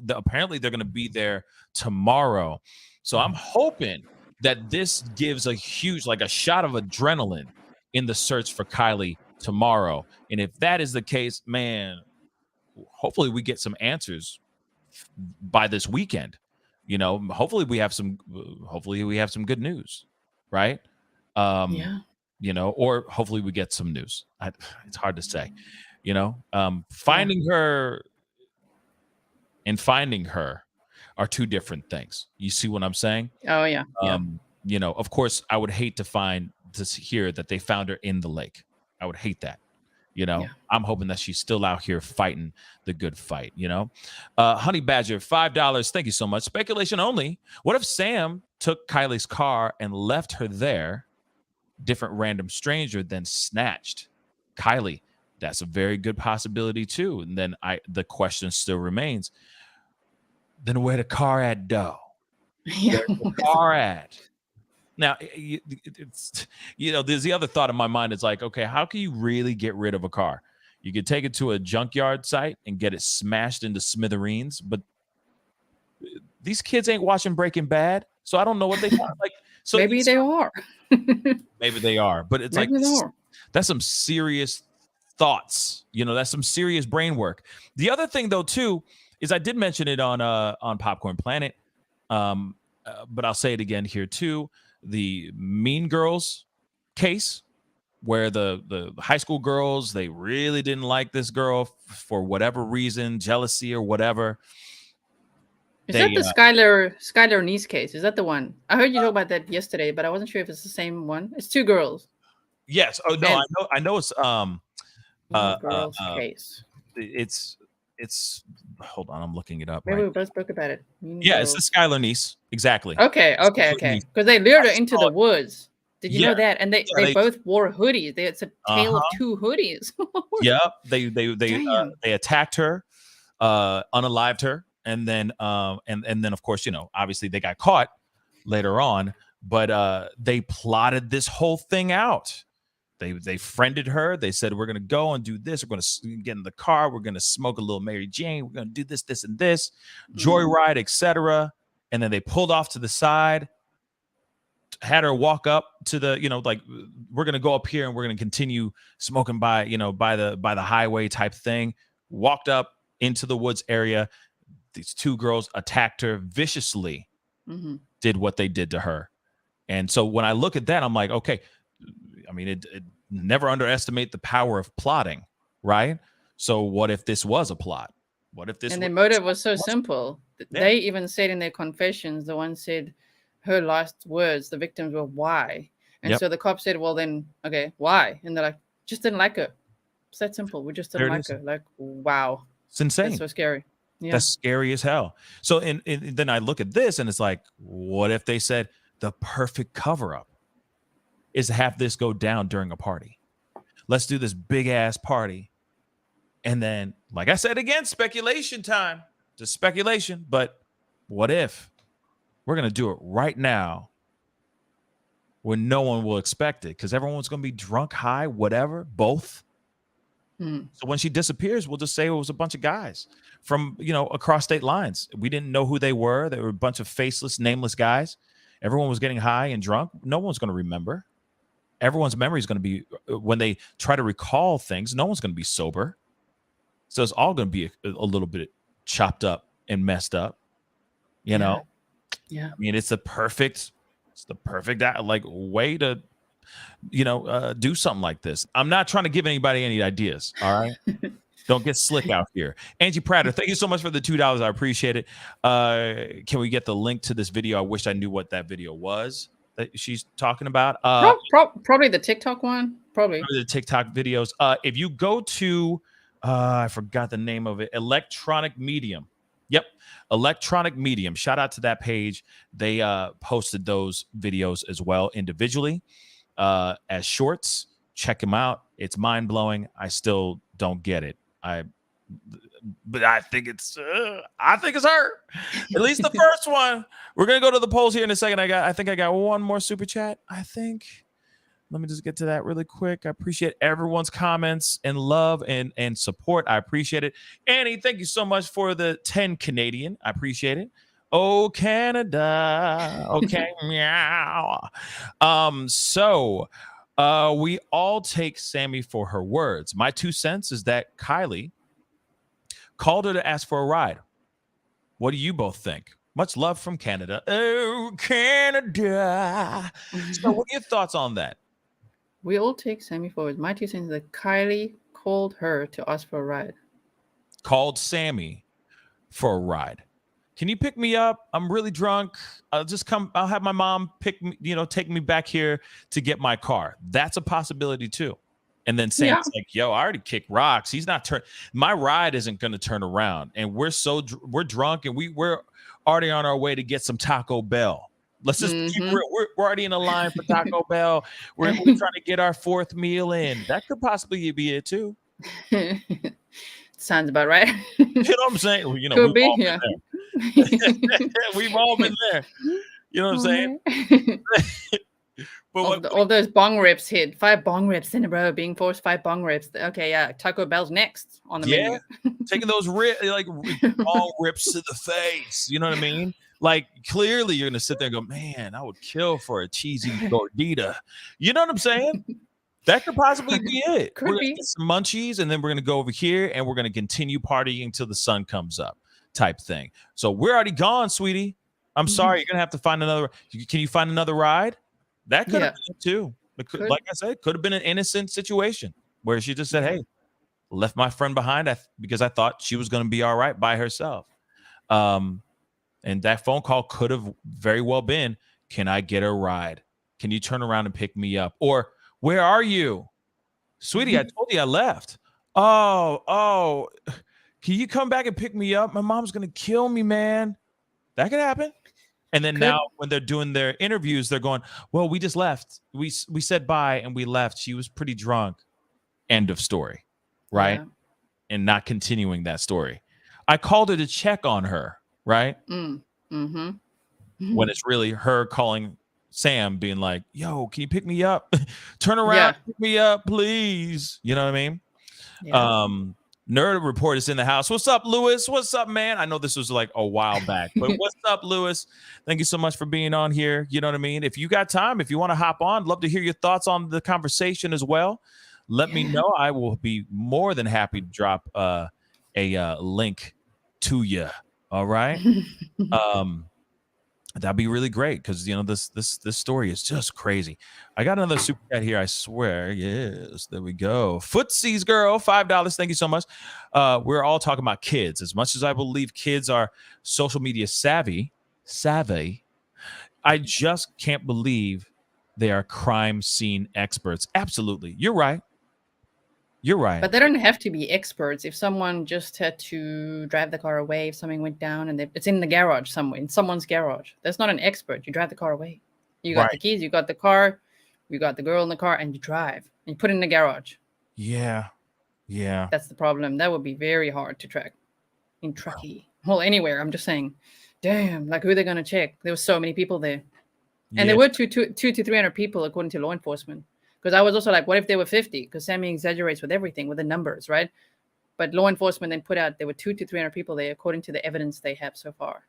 B: apparently they're going to be there tomorrow. So I'm hoping that this gives a huge, like a shot of adrenaline in the search for Kiely tomorrow. And if that is the case, man, hopefully we get some answers by this weekend. Hopefully we have some good news, right?
F: Yeah.
B: Or hopefully we get some news. It's hard to say. Finding her and finding her are two different things. You see what I'm saying?
F: Oh yeah.
B: Of course, I would hate to hear that they found her in the lake. I would hate that. I'm hoping that she's still out here fighting the good fight. Honey Badger, $5. Thank you so much. Speculation only. What if Sam took Kiely's car and left her there? Different random stranger then snatched Kiely. That's a very good possibility too. And then the question still remains. Then where the car at, though?
F: Yeah.
B: Where the car at? Now, there's the other thought in my mind. It's like, okay, how can you really get rid of a car? You could take it to a junkyard site and get it smashed into smithereens, but these kids ain't watching Breaking Bad, so I don't know what they thought. Like, so
F: maybe they are.
B: Maybe they are, but it's
F: maybe
B: like that's some serious thoughts. That's some serious brain work. The other thing, though, too, is I did mention it on Popcorn Planet, but I'll say it again here too. The Mean Girls case, where the high school girls, they really didn't like this girl for whatever reason, jealousy or whatever.
F: Is that the Skylar niece case? Is that the one? I heard you talk about that yesterday, but I wasn't sure if it's the same one. It's two girls.
B: Yes. Oh no, I know it's
F: girls case.
B: It's hold on, I'm looking it up.
F: Maybe we both spoke about it.
B: It's the Skylar niece. Exactly.
F: Okay. Because they lured her into the woods. Did you know that? And they both wore hoodies. It's a tale of two hoodies.
B: Yep. They attacked her, unalived her, and then of course, obviously they got caught later on, but they plotted this whole thing out. They friended her. They said, we're going to go and do this. We're going to get in the car. We're going to smoke a little Mary Jane. We're going to do this, this, and this, joyride, etc. And then they pulled off to the side, had her walk up to the, like, we're going to go up here and we're going to continue smoking by the highway type thing. Walked up into the woods area. These two girls attacked her viciously, did what they did to her. And so when I look at that, I'm like, okay, I mean, it never underestimate the power of plotting, right? So what if this was a plot? What if this?
F: And their motive was so simple. Yeah. They even said in their confessions, the one said her last words, the victims were "why," and so the cop said, "Well, then, okay, why?" And they're like, "Just didn't like her. It's that simple. We just didn't like her." Like, wow,
B: it's insane.
F: That's so scary. Yeah.
B: That's scary as hell. So, and then I look at this, and it's like, what if they said the perfect cover-up is to have this go down during a party? Let's do this big ass party. And then, like I said, again, speculation time, just speculation. But what if we're going to do it right now when no one will expect it? Because everyone's going to be drunk, high, whatever, both. So when she disappears, we'll just say it was a bunch of guys from, across state lines. We didn't know who they were. They were a bunch of faceless, nameless guys. Everyone was getting high and drunk. No one's going to remember. Everyone's memory is going to be, when they try to recall things, no one's going to be sober. So it's all going to be a little bit chopped up and messed up, you know?
F: Yeah.
B: I mean, it's the perfect like way to, do something like this. I'm not trying to give anybody any ideas. All right. Don't get slick out here. Angie Prater, thank you so much for the $2. I appreciate it. Can we get the link to this video? I wish I knew what that video was that she's talking about.
F: Probably the TikTok one. Probably
B: the TikTok videos. If you go to, I forgot the name of it, Electronic Medium. Yep. Electronic Medium. Shout out to that page. They posted those videos as well individually as shorts. Check them out. It's mind blowing. I still don't get it. But I think it's her. At least the first one. We're gonna go to the polls here in a second. I think I got one more super chat. I think. Let me just get to that really quick. I appreciate everyone's comments and love and support. I appreciate it. Annie, thank you so much for the 10 Canadian. I appreciate it. Oh, Canada. Okay. Meow. So we all take Sami for her words. My 2 cents is that Kiely called her to ask for a ride. What do you both think? Much love from Canada. Oh, Canada. So what are your thoughts on that?
F: We all take Sami forward. My 2 cents is that Kiely called her to ask for a ride.
B: Called Sami for a ride. Can you pick me up? I'm really drunk. I'll have my mom pick me, take me back here to get my car. That's a possibility too. And then Sam's like, yo, I already kicked rocks. He's not my ride isn't going to turn around. And we're drunk and we're already on our way to get some Taco Bell. Let's just keep real. We're already in a line for Taco Bell. We're trying to get our 4th meal in. That could possibly be it too.
F: Sounds about right.
B: You know what I'm saying? Well,
F: Could be,
B: all been there. We've all been there. You know what I'm saying? But
F: all those bong rips hit. 5 bong rips in a row, being forced 5 bong rips. Okay, yeah. Taco Bell's next on the menu.
B: Taking those bong rips to the face. You know what I mean? Like, clearly you're going to sit there and go, man, I would kill for a cheesy gordita. You know what I'm saying? That could possibly be it. We're going to get some munchies, and then we're going to go over here, and we're going to continue partying until the sun comes up type thing. So we're already gone, sweetie. I'm sorry. You're going to have to find another. Can you find another ride? That could have been it too. Like I said, could have been an innocent situation where she just said, hey, left my friend behind because I thought she was going to be all right by herself. And that phone call could have very well been, can I get a ride? Can you turn around and pick me up? Or where are you? Sweetie, I told you I left. Oh, can you come back and pick me up? My mom's going to kill me, man. That could happen. And then now when they're doing their interviews, they're going, well, we just left. We said bye and we left. She was pretty drunk. End of story. Right? Yeah. And not continuing that story. I called her to check on her. Right? When it's really her calling Sam being like, yo, can you pick me up? Turn around, pick me up, please. You know what I mean? Yeah. Nerd Report is in the house. What's up, Lewis? What's up, man? I know this was like a while back, but what's up, Lewis? Thank you so much for being on here. You know what I mean? If you got time, if you want to hop on, love to hear your thoughts on the conversation as well. Let me know. I will be more than happy to drop a link to you. All right. That'd be really great because this story is just crazy. I got another super chat here, I swear. Yes, there we go. Footsies girl, $5. Thank you so much. We're all talking about kids. As much as I believe kids are social media savvy, I just can't believe they are crime scene experts. Absolutely. You're right. But they don't have to be experts. If someone just had to drive the car away, if something went down and it's in the garage somewhere, in someone's garage, that's not an expert. You drive the car away. You got the keys, you got the car, you got the girl in the car, and you drive. And you put it in the garage. Yeah. That's the problem. That would be very hard to track in Truckee. Well, anywhere. I'm just saying, damn, like who are they going to check? There were so many people there. And there were 200 to 300 people, according to law enforcement. Because I was also like, what if there were 50? Because Sami exaggerates with everything, with the numbers, right? But law enforcement then put out there were 200 to 300 people there, according to the evidence they have so far.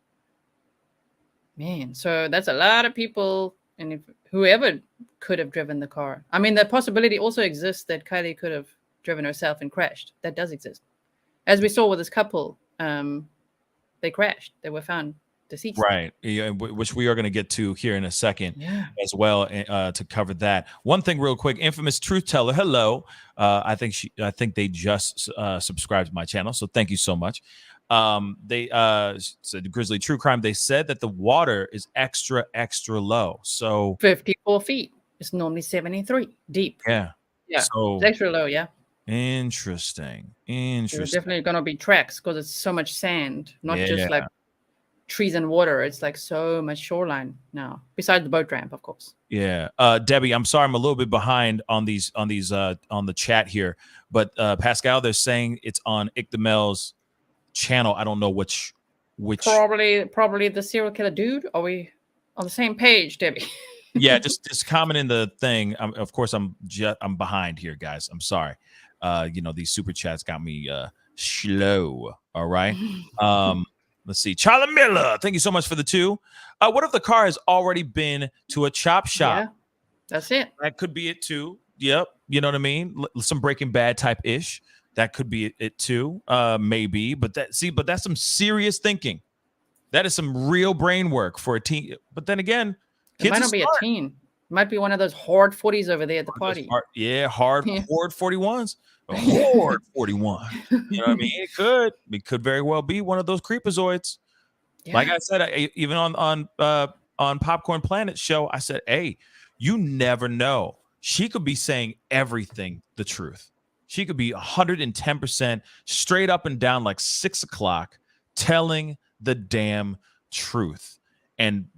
B: Man, so that's a lot of people. And if whoever could have driven the car. I mean, the possibility also exists that Kiely could have driven herself and crashed. That does exist. As we saw with this couple, they crashed. They were found deceased. Right, which we are going to get to here in a second as well to cover that. One thing real quick, infamous truth teller, hello. I think they just subscribed to my channel, so thank you so much. They said Grizzly True Crime, they said that the water is extra low, so 54 feet. It's normally 73 deep. Yeah, so it's extra low. Interesting. There's definitely going to be tracks because it's so much sand, not just like trees and water. It's like so much shoreline now, besides the boat ramp, of course. Debbie, I'm sorry, I'm a little bit behind on these on the chat here, but Pascal, they're saying it's on Ictamel's channel. I don't know which probably the serial killer dude. Are we on the same page, Debbie? Yeah, just comment in the thing. Of course, I'm behind here, guys. I'm sorry. These super chats got me slow. All right. Let's see. Charlie Miller, thank you so much for the 2. What if the car has already been to a chop shop?
F: Yeah, that's it.
B: That could be it too. Yep. You know what I mean? Some Breaking Bad type ish. That could be it too. Maybe. But that's some serious thinking. That is some real brain work for a teen. But then again,
F: It
B: kids
F: might
B: are
F: not be a
B: smart.
F: teen. It might be one of those hard 40s over there at the party.
B: Horde 41s. A
F: Yeah.
B: horde 41. You know what I mean? It could very well be one of those creepazoids.
F: Yeah.
B: Like I said, even on Popcorn Planet show, I said, hey, you never know. She could be saying everything the truth. She could be 110% straight up and down like 6 o'clock telling the damn truth. And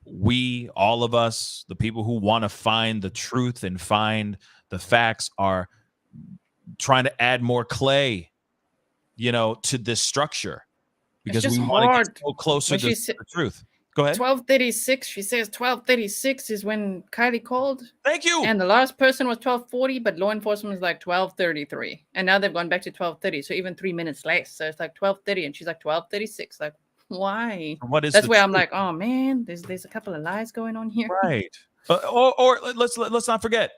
B: we, all of us, the people who want to find the truth and find the facts, are trying to add more clay, to this structure, because we want to get so closer to the truth. Go ahead.
F: 12:36. She says 12:36 is when Kiely called.
B: Thank you.
F: And the last person was 12:40, but law enforcement was like 12:33, and now they've gone back to 12:30. So even 3 minutes less. So it's like 12:30, and she's like 12:36. Like, why? That's where I'm like, oh man, there's a couple of lies going on here.
B: Right. Or let's not forget.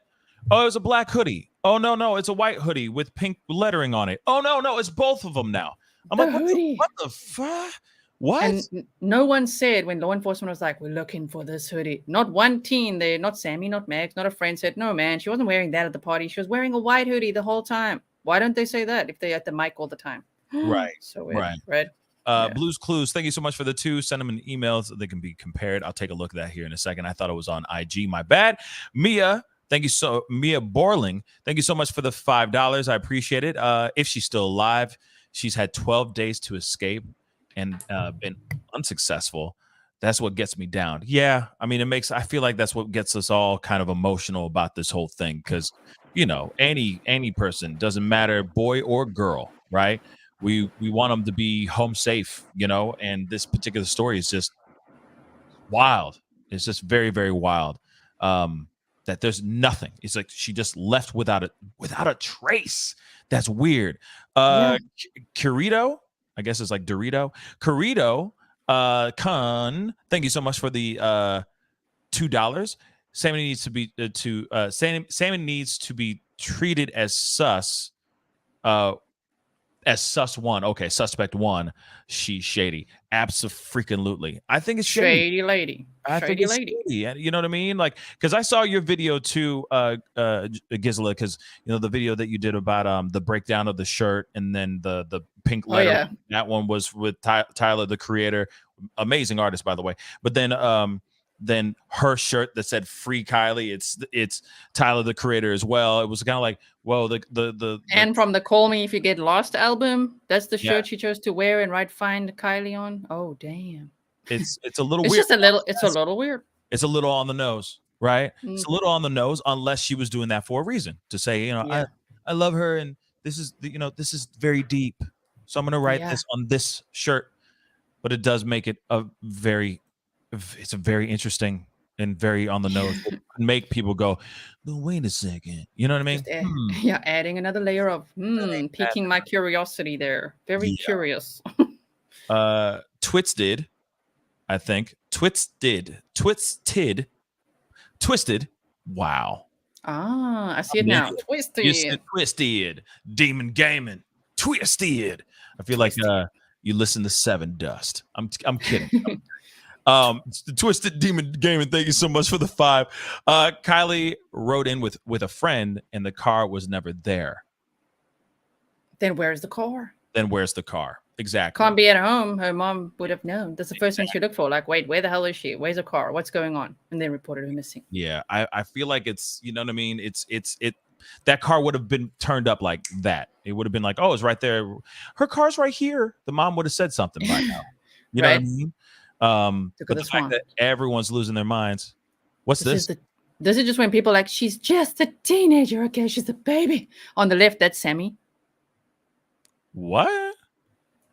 B: Oh, it was a black hoodie. Oh no, it's a white hoodie with pink lettering on it. Oh no, it's both of them now. I'm like, what the fuck? What?
F: And no one said when law enforcement was like, we're looking for this hoodie. Not one teen there, not Sammy, not Max, not a friend said, no, man, she wasn't wearing that at the party. She was wearing a white hoodie the whole time. Why don't they say that if they're at the mic all the time?
B: Right.
F: So weird.
B: Right. Blues Clues, thank you so much for the 2. Send them an email so they can be compared. I'll take a look at that here in a second. I thought it was on IG. My bad. Mia Borling, thank you so much for the $5. I appreciate it. If she's still alive, she's had 12 days to escape and been unsuccessful. That's what gets me down. Yeah, I mean, I feel like that's what gets us all kind of emotional about this whole thing, because any person, doesn't matter, boy or girl, right? We want them to be home safe, and this particular story is just wild. It's just very, very wild. That there's nothing. It's like she just left without a trace. That's weird. Corito, I guess it's like Dorito. Corito, thank you so much for the $2. Sammy needs to be Sammy needs to be treated as sus. As sus 1. Okay, suspect 1. She's shady. Absolutely. I think it's
F: shady lady.
B: I think it's shady. You know what I mean? Like, because I saw your video too, Gisela, because the video that you did about the breakdown of the shirt and then the pink letter.
F: Oh, yeah.
B: That one was with Tyler, the Creator, amazing artist, by the way. But then her shirt that said "Free Kiely," it's Tyler, the Creator, as well. It was kind of like, whoa,
F: and from the "Call Me If You Get Lost" album, that's the shirt she chose to wear and write "Find Kiely" on. Oh damn,
B: it's a little
F: it's
B: weird.
F: Just a little. It's a little weird.
B: It's a little on the nose, right? It's a little on the nose, unless she was doing that for a reason, to say, I love her, and this is this is very deep, so I'm gonna write this on this shirt. But it does make it it's a very interesting and very on the nose. It can make people go, "No, wait a second." You know what I mean?
F: Adding another layer of piquing my curiosity there. Very curious.
B: Twisted, I think. Twisted. Wow.
F: Ah, I see it now. Twisted.
B: You said twisted. Demon Gaming. Twisted. I feel like you listen to Seven Dust. I'm kidding. The Twisted Demon Gaming, thank you so much for the 5. Kiely rode in with a friend, and the car was never there.
F: Then where's the car?
B: Exactly.
F: Can't be at home. Her mom would have known. That's the first thing she looked for. Like, wait, where the hell is she? Where's the car? What's going on? And then reported her missing.
B: Yeah, I feel like it's, you know what I mean? It's that car would have been turned up like that. It would have been like, oh, it's right there. Her car's right here. The mom would have said something by now. You know what I mean? But the fact that everyone's losing their minds. What's this?
F: This is just when people are like, she's just a teenager. Okay, she's a baby. On the left, that's Sami.
B: What?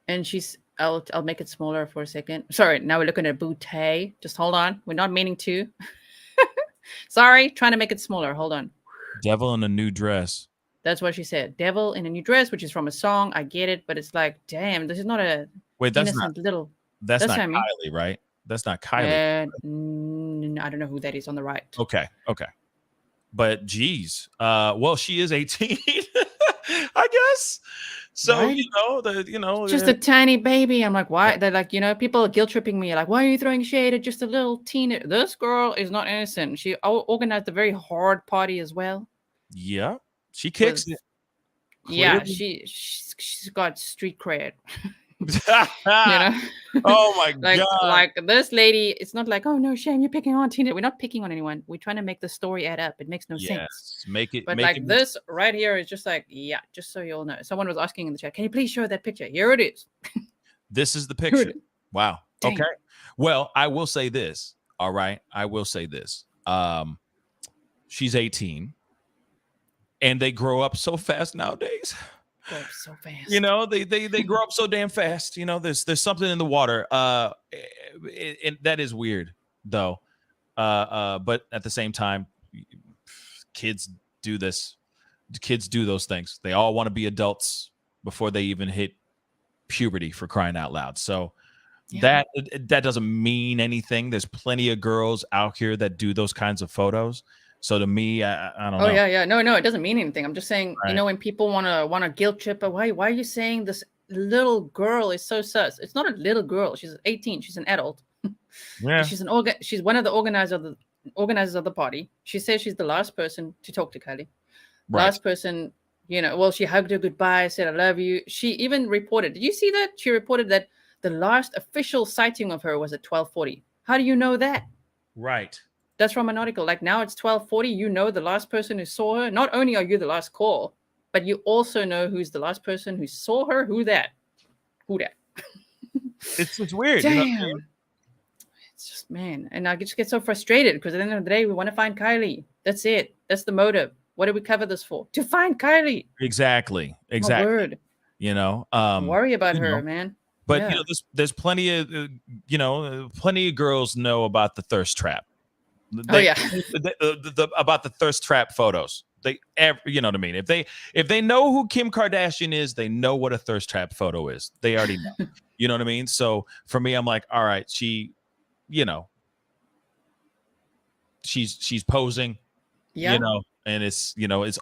F: And I'll make it smaller for a second. Sorry, now we're looking at Bootay. Just hold on. We're not meaning to. Sorry, trying to make it smaller. Hold on.
B: Devil in a new dress.
F: That's what she said. Devil in a new dress, which is from a song. I get it, but it's like, damn, this is not a
B: Wait,
F: innocent little.
B: that's not
F: Sami.
B: Kylie, right? That's not Kylie.
F: I don't know who that is on the right.
B: Okay. But geez, well, she is 18, I guess. So
F: Right?
B: just
F: a tiny baby. I'm like, why? They're like, people are guilt tripping me. Like, why are you throwing shade at just a little teen? This girl is not innocent. She organized a very hard party as well.
B: Yeah, she kicks it.
F: Yeah,
B: Clearly.
F: she's got street cred.
B: Oh my god!
F: Like this lady, it's not like, oh no, shame, you're picking on Tina. We're not picking on anyone. We're trying to make the story add up. It makes no sense.
B: Make it.
F: But
B: make
F: like
B: it
F: this right here is just like, yeah, just so you all know. Someone was asking in the chat, can you please show that picture? Here it is.
B: This is the picture. Wow.
F: Dang.
B: Okay. Well, I will say this. All right. I will say this. She's 18, and they grow up so fast nowadays.
F: Grow up so fast.
B: They grow up so damn fast. There's something in the water. And that is weird though. But at the same time, kids do this. Kids do those things. They all want to be adults before they even hit puberty, for crying out loud. So that doesn't mean anything. There's plenty of girls out here that do those kinds of photos. So to me, I don't know.
F: Oh yeah. No, it doesn't mean anything. I'm just saying,
B: Right.
F: when people want to guilt trip, why are you saying this little girl is so sus? It's not a little girl. She's 18. She's an adult.
B: Yeah.
F: She's one of the organizers of the party. She says she's the last person to talk to Kylie.
B: Right.
F: Last person, well, she hugged her goodbye, said I love you. She even reported. Did you see that? She reported that the last official sighting of her was at 12:40. How do you know that?
B: Right.
F: That's from an article. Like now it's 12:40. You know the last person who saw her. Not only are you the last call, but you also know who's the last person who saw her. Who that?
B: It's weird.
F: Damn.
B: You know what I mean?
F: It's just, man. And I just get so frustrated because at the end of the day, we want to find Kylie. That's it. That's the motive. What did we cover this for? To find Kylie.
B: Exactly.
F: My word. Worry about her, man.
B: But there's plenty of plenty of girls know about the thirst trap. About the thirst trap photos. You know what I mean? If they know who Kim Kardashian is, they know what a thirst trap photo is. They already know. You know what I mean? So for me, I'm like, all right, she's posing.
F: Yeah.
B: And it's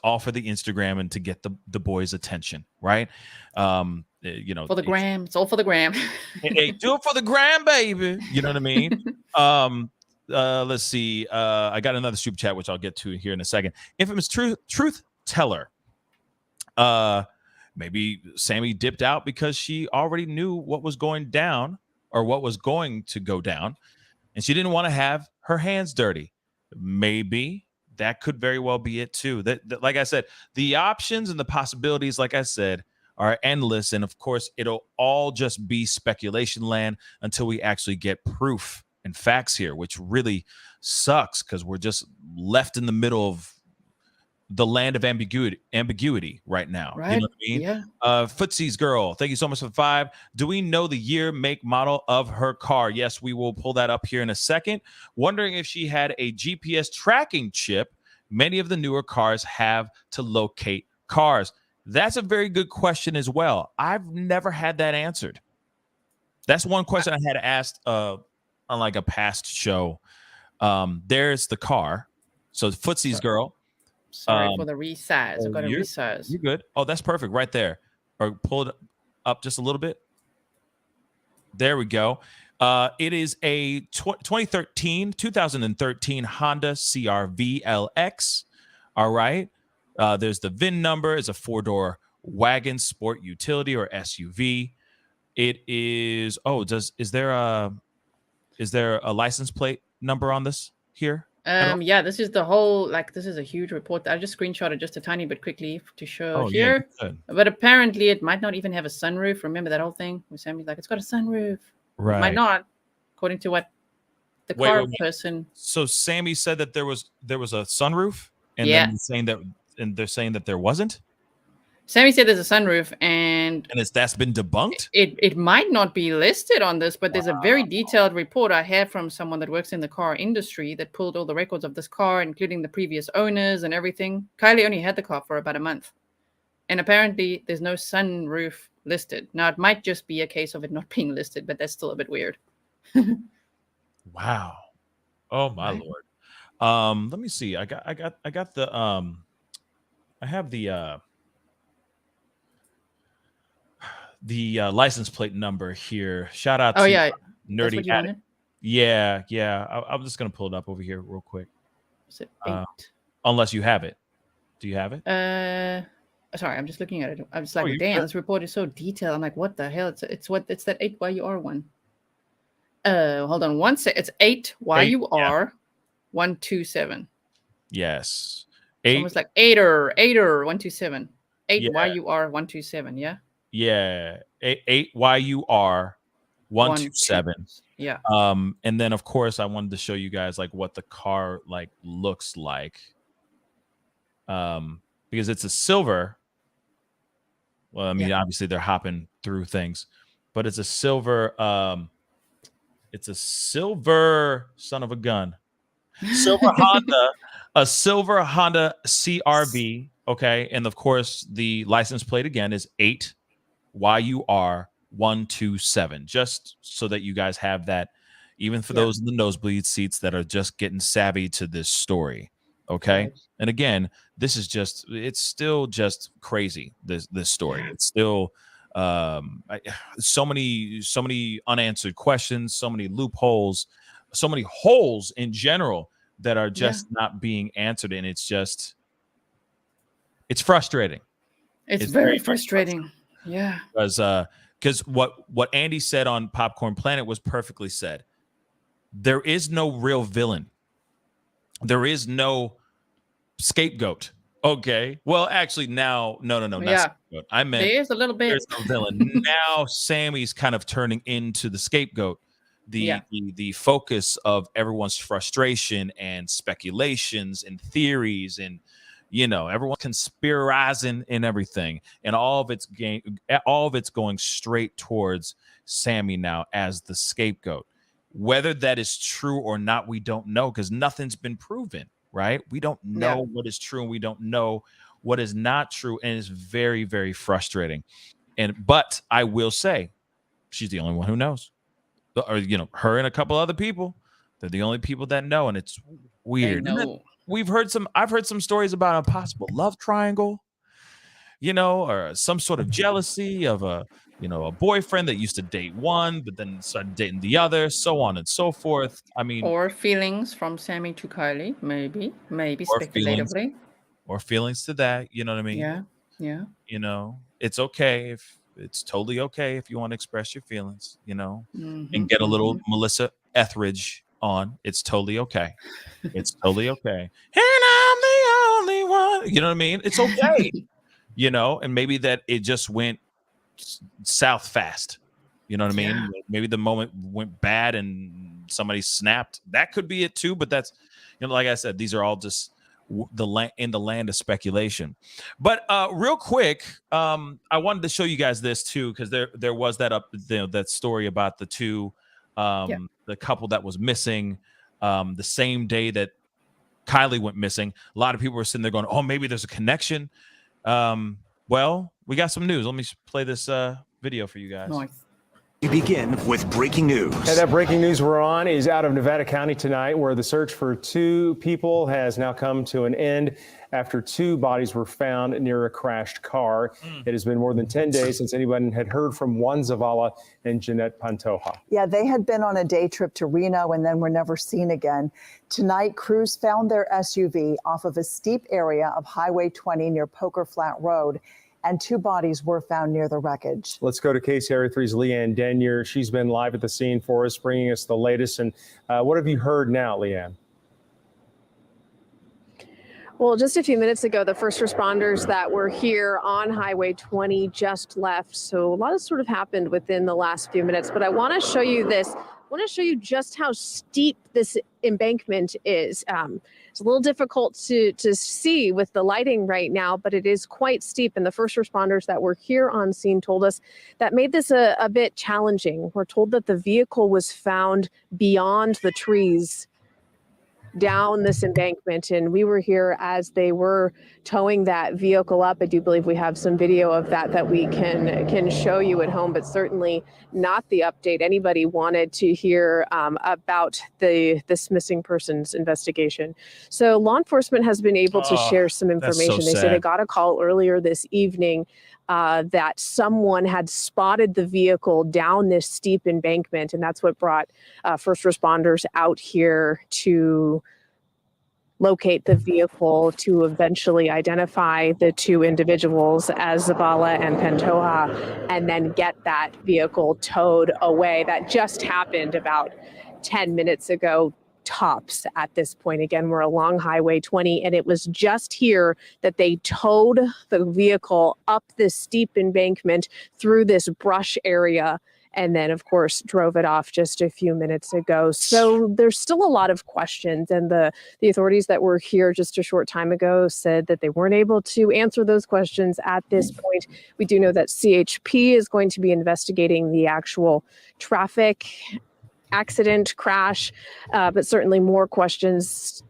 B: all for the Instagram and to get the boys' attention, right?
F: For the gram. It's all for the gram.
B: Hey, do it for the gram, baby. You know what I mean? Let's see. I got another super chat, which I'll get to here in a second. Infamous truth teller. Maybe Sami dipped out because she already knew what was going down or what was going to go down, and she didn't want to have her hands dirty. Maybe that could very well be it too. That like I said, the options and the possibilities, like I said, are endless, and of course, it'll all just be speculation land until we actually get proof and facts here, which really sucks because we're just left in the middle of the land of ambiguity right now.
F: Right.
B: You know what I mean?
F: Yeah.
B: Footsie's girl, thank you so much for the 5. Do we know the year, make, model of her car? Yes, we will pull that up here in a second. Wondering if she had a GPS tracking chip. Many of the newer cars have to locate cars. That's a very good question as well. I've never had that answered. That's one question I had asked on like a past show. There's the car. So Footsie's girl.
F: Sorry for the resize. I've got to resize.
B: You're good. Oh, that's perfect right there. Or pull it up just a little bit. There we go. It is a 2013 Honda CR-V LX. All right. There's the VIN number. It's a 4-door wagon, sport utility, or SUV. It is. Is there a license plate number on this here?
F: Yeah, this is the whole, this is a huge report. I just screenshotted just a tiny bit quickly to show here.
B: Yeah,
F: but apparently it might not even have a sunroof. Remember that whole thing? Sami's like, it's got a sunroof.
B: Right.
F: It might not, according to what the car person.
B: So Sami said that there was a sunroof, and
F: Yeah.
B: then they're saying that there wasn't.
F: Sammy said there's a sunroof, and
B: that's been debunked.
F: It might not be listed on this, but there's a very detailed report I had from someone that works in the car industry that pulled all the records of this car, including the previous owners and everything. Kiely only had the car for about a month, and apparently there's no sunroof listed. Now it might just be a case of it not being listed, but that's still a bit weird.
B: Wow. Oh my Lord. Let me see. I got the I have the license plate number here. Shout out to Nerdy Addict. Yeah. I'm just gonna pull it up over here real quick.
F: Is it 8?
B: Unless you have it. Do you have it?
F: Sorry, I'm just looking at it. I'm just like, damn, this report is so detailed. I'm like, what the hell? It's that 8YUR one. Hold on one sec. It's 8YUR 127.
B: Yes.
F: Almost like 127. 8YUR 127. Yeah.
B: Yeah. 8YUR 127.
F: Yeah.
B: And then of course I wanted to show you guys like what the car like looks like. Because it's a silver. Well, I mean, obviously they're hopping through things, but it's a silver. It's a silver son of a gun. Silver Honda, a silver Honda CRV. Okay, and of course the license plate again is 8YUR 127. Just so that you guys have that, even for those in the nosebleed seats that are just getting savvy to this story. Okay. Right. And again, this is it's still just crazy. This story, it's still so many unanswered questions, so many loopholes, so many holes in general that are just not being answered. And it's frustrating.
F: It's very frustrating. Yeah.
B: Because what Andy said on Popcorn Planet was perfectly said. There is no real villain. There is no scapegoat. Okay. Well, actually, now, no, not scapegoat. I meant
F: there is a little bit.
B: There's no villain. Now Sammy's kind of turning into the scapegoat, the focus of everyone's frustration and speculations and theories, and everyone's conspirizing and everything, and all of it's going straight towards Sammy now as the scapegoat. Whether that is true or not, we don't know, because nothing's been proven, right? We don't know what is true, and we don't know what is not true, and it's very, very frustrating. But I will say, she's the only one who knows, or her and a couple other people. They're the only people that know, and it's weird. I've heard some stories about a possible love triangle, or some sort of jealousy of a boyfriend that used to date one, but then started dating the other, so on and so forth. I mean,
F: or feelings from Sammy to Kiely, maybe speculatively.
B: Or feelings to that, you know what I mean?
F: Yeah.
B: It's okay it's totally okay if you want to express your feelings, and get a little Melissa Etheridge on. It's totally okay. It's totally okay. And I'm the only one. You know what I mean? It's okay. And maybe that it just went south fast. You know what I mean? Yeah. Maybe the moment went bad and somebody snapped. That could be it too. But that's, like I said, these are all just in the land of speculation. But real quick, I wanted to show you guys this too, because there was that story about the two, the couple that was missing the same day that Kiely went missing. A lot of people were sitting there going, "Oh, maybe there's a connection." Well, we got some news. Let me play this video for you guys.
F: Nice.
A: We begin with breaking news.
G: And that breaking news we're on is out of Nevada County tonight, where the search for two people has now come to an end after two bodies were found near a crashed car. It has been more than 10 days since anyone had heard from Juan Zavala and Jeanette Pantoja.
H: Yeah, they had been on a day trip to Reno and then were never seen again. Tonight, crews found their SUV off of a steep area of Highway 20 near Poker Flat Road, and two bodies were found near the wreckage.
G: Let's go to KCRA 3's Leanne Denier. She's been live at the scene for us, bringing us the latest. And what have you heard now, Leanne?
I: Well, just a few minutes ago, the first responders that were here on Highway 20 just left. So a lot has sort of happened within the last few minutes. But I want to show you this want to show you just how steep this embankment is. It's a little difficult to see with the lighting right now, but it is quite steep. And the first responders that were here on scene told us that made this a bit challenging. We're told that the vehicle was found beyond the trees down this embankment, and we were here as they were towing that vehicle up. I do believe we have some video of that we can show you at home, but certainly not the update anybody wanted to hear about this missing persons investigation. So law enforcement has been able to share some information.
B: So
I: they say they
B: sad.
I: got a call earlier this evening that someone had spotted the vehicle down this steep embankment, and that's what brought first responders out here to locate the vehicle, to eventually identify the two individuals as Zavala and Pantoja, and then get that vehicle towed away. That just happened about 10 minutes ago, tops at this point. Again, we're along Highway 20, and it was just here that they towed the vehicle up this steep embankment through this brush area, and then, of course, drove it off just a few minutes ago. So there's still a lot of questions, and the authorities that were here just a short time ago said that they weren't able to answer those questions at this point. We do know that CHP is going to be investigating the actual traffic accident crash, but certainly more questions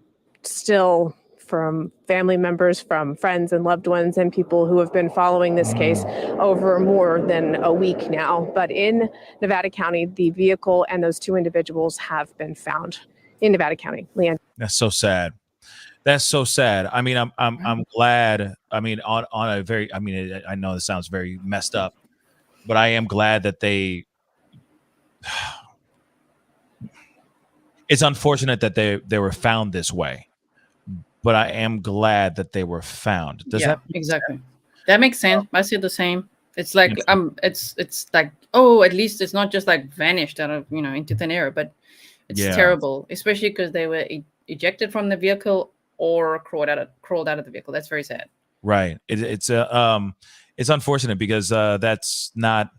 I: still from family members, from friends and loved ones, and people who have been following this case over more than a week now. But in Nevada County, the vehicle and those two individuals have been found in Nevada County. Leanne.
B: That's so sad. That's so sad. I mean, I'm glad. I mean, on a very, I mean, I know this sounds very messed up, but I am glad that they. It's unfortunate that they were found this way, but I am glad that they were found. Does that
F: exactly? That makes sense. I see the same. It's like it's like, oh, at least it's not just like vanished out of into thin air, but it's terrible, especially because they were ejected from the vehicle or crawled out of the vehicle. That's very sad.
B: Right. It's unfortunate because that's not.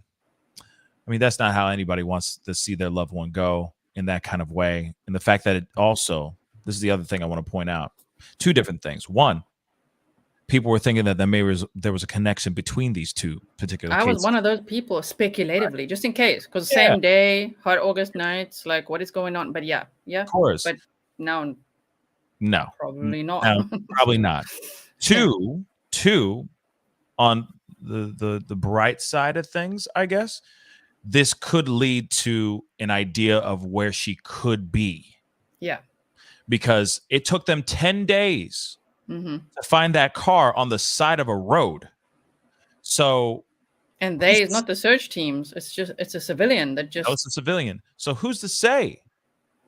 B: I mean, that's not how anybody wants to see their loved one go in that kind of way. And the fact that it also, this is the other thing I want to point out. Two different things. One, people were thinking that there was a connection between these two particular cases.
F: I was one of those people speculatively, just in case, because same day, hot August nights, like what is going on? But yeah,
B: of course.
F: But no, probably not.
B: No, probably not. Two, on the bright side of things, I guess, this could lead to an idea of where she could be.
F: Yeah.
B: Because it took them 10 days to find that car on the side of a road. So,
F: and it's not the search teams. It's a civilian that just.
B: Oh, it's a civilian. So who's to say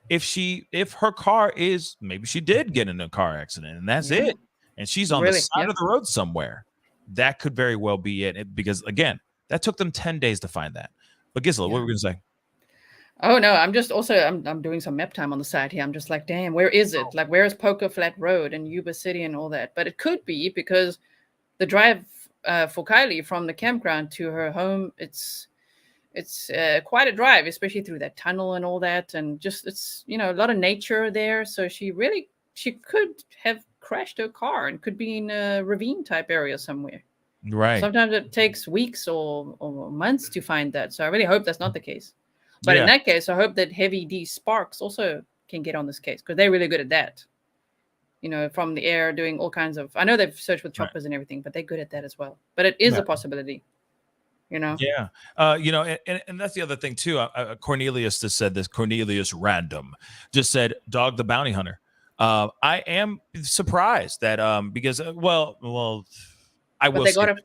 B: if her car is, maybe she did get in a car accident and that's it, and she's on the side of the road somewhere. That could very well be it. Because again, that took them 10 days to find that. But Gisela, what were we going to say?
F: Oh no, I'm just also I'm doing some map time on the side here. I'm just like, damn, where is it? Like, where is Poker Flat Road and Yuba City and all that? But it could be because the drive for Kiely from the campground to her home, it's quite a drive, especially through that tunnel and all that, and just it's a lot of nature there. So she could have crashed her car and could be in a ravine type area somewhere.
B: Right.
F: Sometimes it takes weeks or months to find that. So I really hope that's not the case. But in that case, I hope that Heavy D Sparks also can get on this case because they're really good at that. From the air, doing all kinds of. I know they've searched with choppers and everything, but they're good at that as well. But it is a possibility.
B: Yeah. And that's the other thing too. Cornelius just said this. Cornelius Random just said, "Dog the bounty hunter." I am surprised that because I will.
F: But they gotta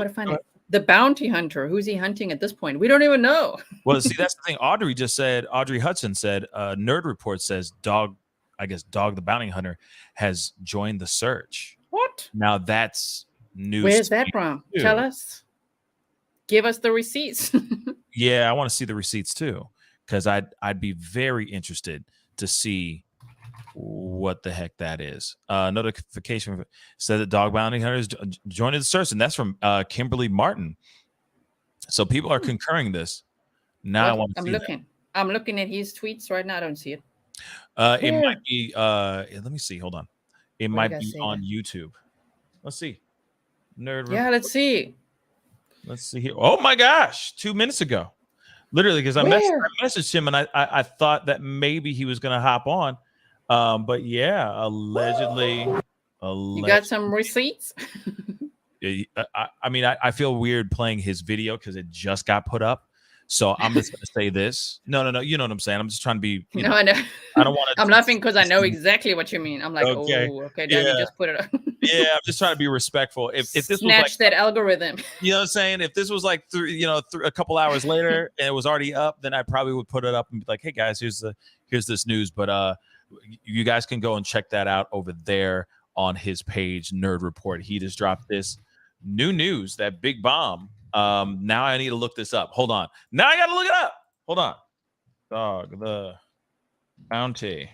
F: find it. The bounty hunter, who's he hunting at this point? We don't even know.
B: Well, see, that's the thing. Audrey Hudson said, Nerd Report says Dog the Bounty Hunter has joined the search.
F: What?
B: Now that's news.
F: Where's that from? Too. Tell us. Give us the receipts.
B: Yeah, I want to see the receipts too. Because I'd be very interested to see what the heck that is. Notification said that Dog Bounty Hunters joined the search, and that's from Kimberly Martin. So people are concurring this. Now I want to see
F: I'm looking at his tweets right now. I don't see it.
B: It
F: Where?
B: might be. Let me see. Hold on. It
F: What
B: might
F: did I
B: be
F: say
B: on
F: there?
B: YouTube. Let's see. Nerd.
F: Yeah, let's see.
B: Let's see here. Oh my gosh! 2 minutes ago, literally, because I
F: Where?
B: messaged him and I thought that maybe he was gonna hop on, but yeah, allegedly.
F: You got some receipts?
B: I mean, I feel weird playing his video because it just got put up. So I'm just going to say this. No. You know what I'm saying? I'm just trying to be.
F: No, I know.
B: I don't want to.
F: I'm laughing because I know exactly what you mean. I'm like,
B: Okay.
F: oh, okay. Then you just put it up.
B: Yeah, I'm just trying to be respectful. If this was
F: Snatch
B: like
F: that algorithm.
B: You know what I'm saying? If this was like a couple hours later and it was already up, then I probably would put it up and be like, hey guys, here's this news. But you guys can go and check that out over there on his page, Nerd Report. He just dropped this new news, that big bomb. Now I need to look this up. Hold on. Now I gotta look it up. Hold on. Dog the bounty.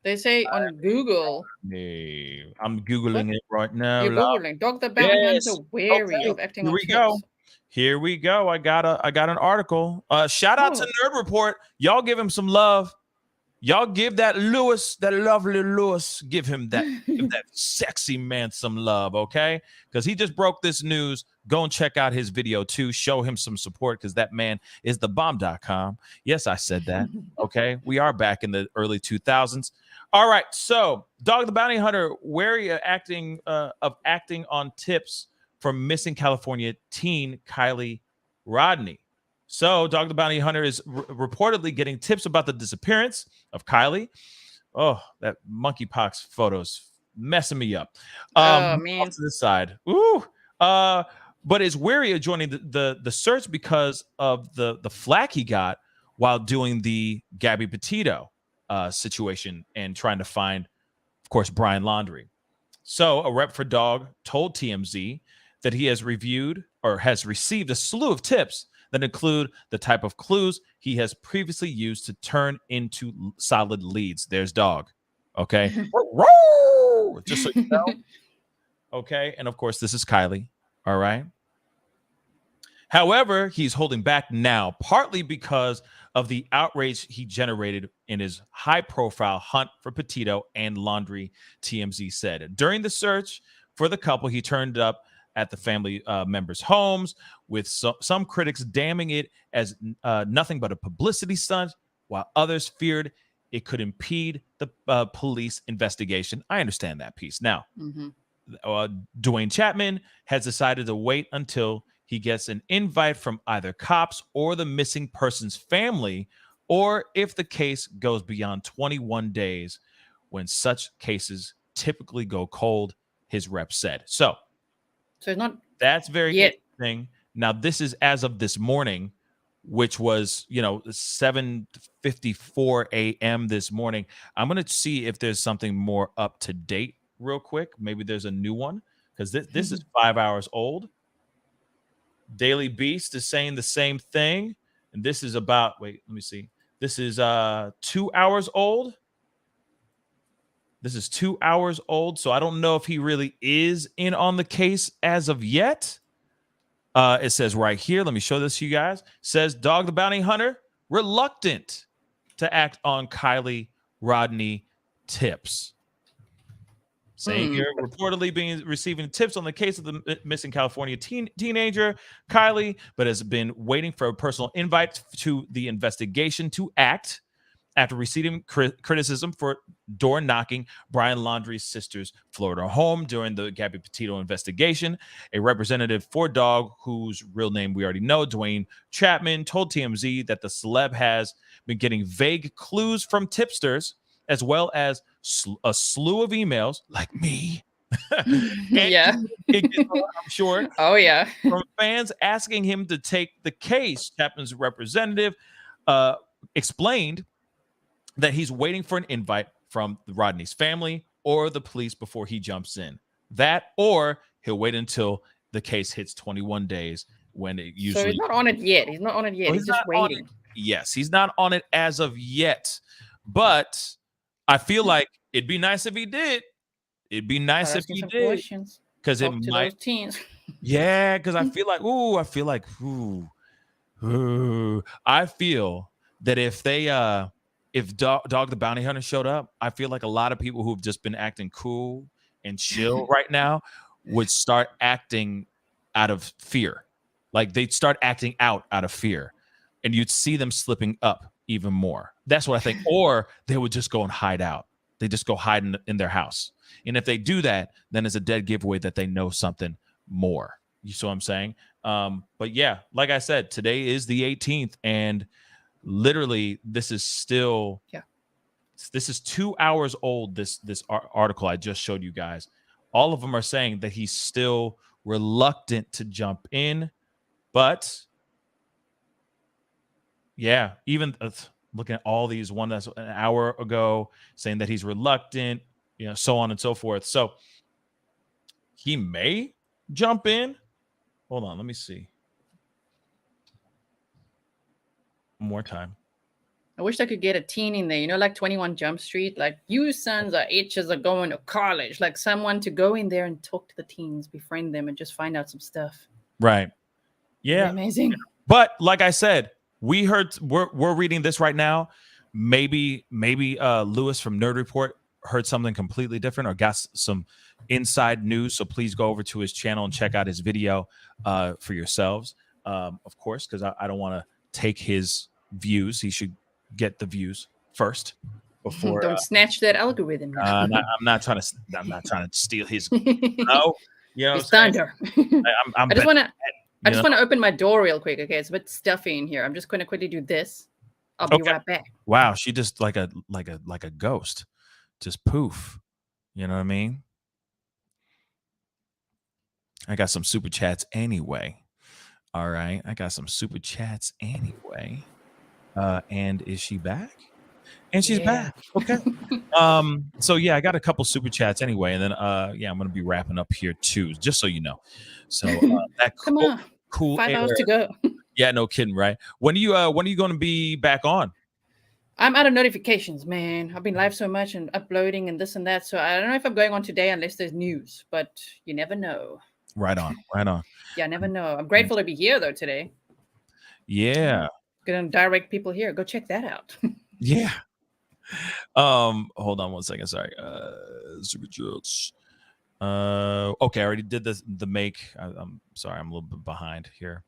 F: They say on Google.
B: Hey, I'm Googling it right now.
F: You're Googling. Dog the bounty hunter wary of acting on tips.
B: Here we go. I got an article. Shout out to Nerd Report. Y'all give him some love. Y'all give that Lewis, that lovely Lewis, give that sexy man some love, okay? Because he just broke this news. Go and check out his video too. Show him some support because that man is thebomb.com. Yes, I said that. Okay, we are back in the early 2000s. All right, so Dog the Bounty Hunter wary of acting on tips from missing California teen Kiely Rodni. So Dog the Bounty Hunter is reportedly getting tips about the disappearance of Kiely. Oh, that monkeypox photos messing me up.
F: Oh man,
B: to the side. Ooh. But is wary of joining the search because of the flack he got while doing the Gabby Petito situation and trying to find, of course, Brian Laundrie. So a rep for Dog told TMZ that he has received a slew of tips that include the type of clues he has previously used to turn into solid leads. There's Dog. Okay. Just so you know. Okay. And of course, this is Kiely. All right. However, he's holding back now, partly because of the outrage he generated in his high-profile hunt for Petito and Laundrie, TMZ said. During the search for the couple, he turned up at the family members' homes, with some critics damning it as nothing but a publicity stunt, while others feared it could impede the police investigation. I understand that piece. Now, Dwayne Chapman has decided to wait until he gets an invite from either cops or the missing person's family, or if the case goes beyond 21 days, when such cases typically go cold, his rep said. So
F: it's not.
B: That's very interesting. Now, this is as of this morning, which was 7:54 a.m. this morning. I'm going to see if there's something more up to date real quick. Maybe there's a new one, because this is 5 hours old. Daily Beast is saying the same thing, and this is about let me see. This is 2 hours old. This is 2 hours old, so I don't know if he really is in on the case as of yet. It says right here, let me show this to you guys. It says Dog the Bounty Hunter reluctant to act on Kiely Rodni tips. Saying here, reportedly receiving tips on the case of the missing California teenager, Kiely, but has been waiting for a personal invite to the investigation to act after receiving criticism for door knocking Brian Laundrie's sister's Florida home during the Gabby Petito investigation. A representative for Dog, whose real name we already know, Dwayne Chapman, told TMZ that the celeb has been getting vague clues from tipsters, as well as a slew of emails, like me.
F: Yeah.
B: I'm sure.
F: Oh, yeah.
B: From fans asking him to take the case. Chapman's representative explained that he's waiting for an invite from Rodney's family or the police before he jumps in. That, or he'll wait until the case hits 21 days, when it usually...
F: So he's not on it yet. He's not on it yet. He's just waiting.
B: Yes, he's not on it as of yet. But I feel like it'd be nice if he did. It'd be nice if he did. Because it might... Yeah, because I feel like, I feel that if they if Dog the Bounty Hunter showed up, I feel like a lot of people who've just been acting cool and chill right now would start acting out of fear. Like they'd start acting out of fear, and you'd see them slipping up even more. That's what I think. Or they would just go and hide out. They just go hide in their house. And if they do that, then it's a dead giveaway that they know something more. You see what I'm saying? But yeah, like I said, today is the 18th, and literally this is still this is 2 hours old. This article I just showed you guys. All of them are saying that he's still reluctant to jump in, but yeah, even looking at all these, one that's an hour ago saying that he's reluctant, so on and so forth. So he may jump in. Hold on, let me see. One more time.
F: I wish I could get a teen in there, like 21 Jump Street, like you sons of H's are going to college, like someone to go in there and talk to the teens, befriend them, and just find out some stuff.
B: Right. Yeah.
F: Amazing.
B: But like I said, we're reading this right now. Maybe Lewis from Nerd Report heard something completely different or got some inside news. So please go over to his channel and check out his video for yourselves, of course, because I don't want to take his views. He should get the views first before.
F: Don't snatch that algorithm.
B: I'm not trying to steal his. No,
F: his thunder.
B: I
F: just want to open my door real quick. Okay, it's a bit stuffy in here. I'm just going to quickly do this. I'll be right back.
B: Wow, she just like a ghost, just poof. You know what I mean? I got some super chats anyway. All right, I got some super chats anyway. And is she back? And she's back. Okay. So yeah, I got a couple super chats anyway, and then I'm gonna be wrapping up here too, just so you know. So that cool
F: 5 hours to go.
B: Yeah, no kidding, right? When are you going to be back on?
F: I'm out of notifications, man. I've been live so much and uploading and this and that, so I don't know if I'm going on today unless there's news, but you never know.
B: Right on.
F: Yeah, I never know. I'm grateful to be here though today.
B: Yeah.
F: Gonna direct people here. Go check that out.
B: Yeah. Hold on one second. Sorry. Super Jokes. Okay, I already did the make. I'm sorry, I'm a little bit behind here.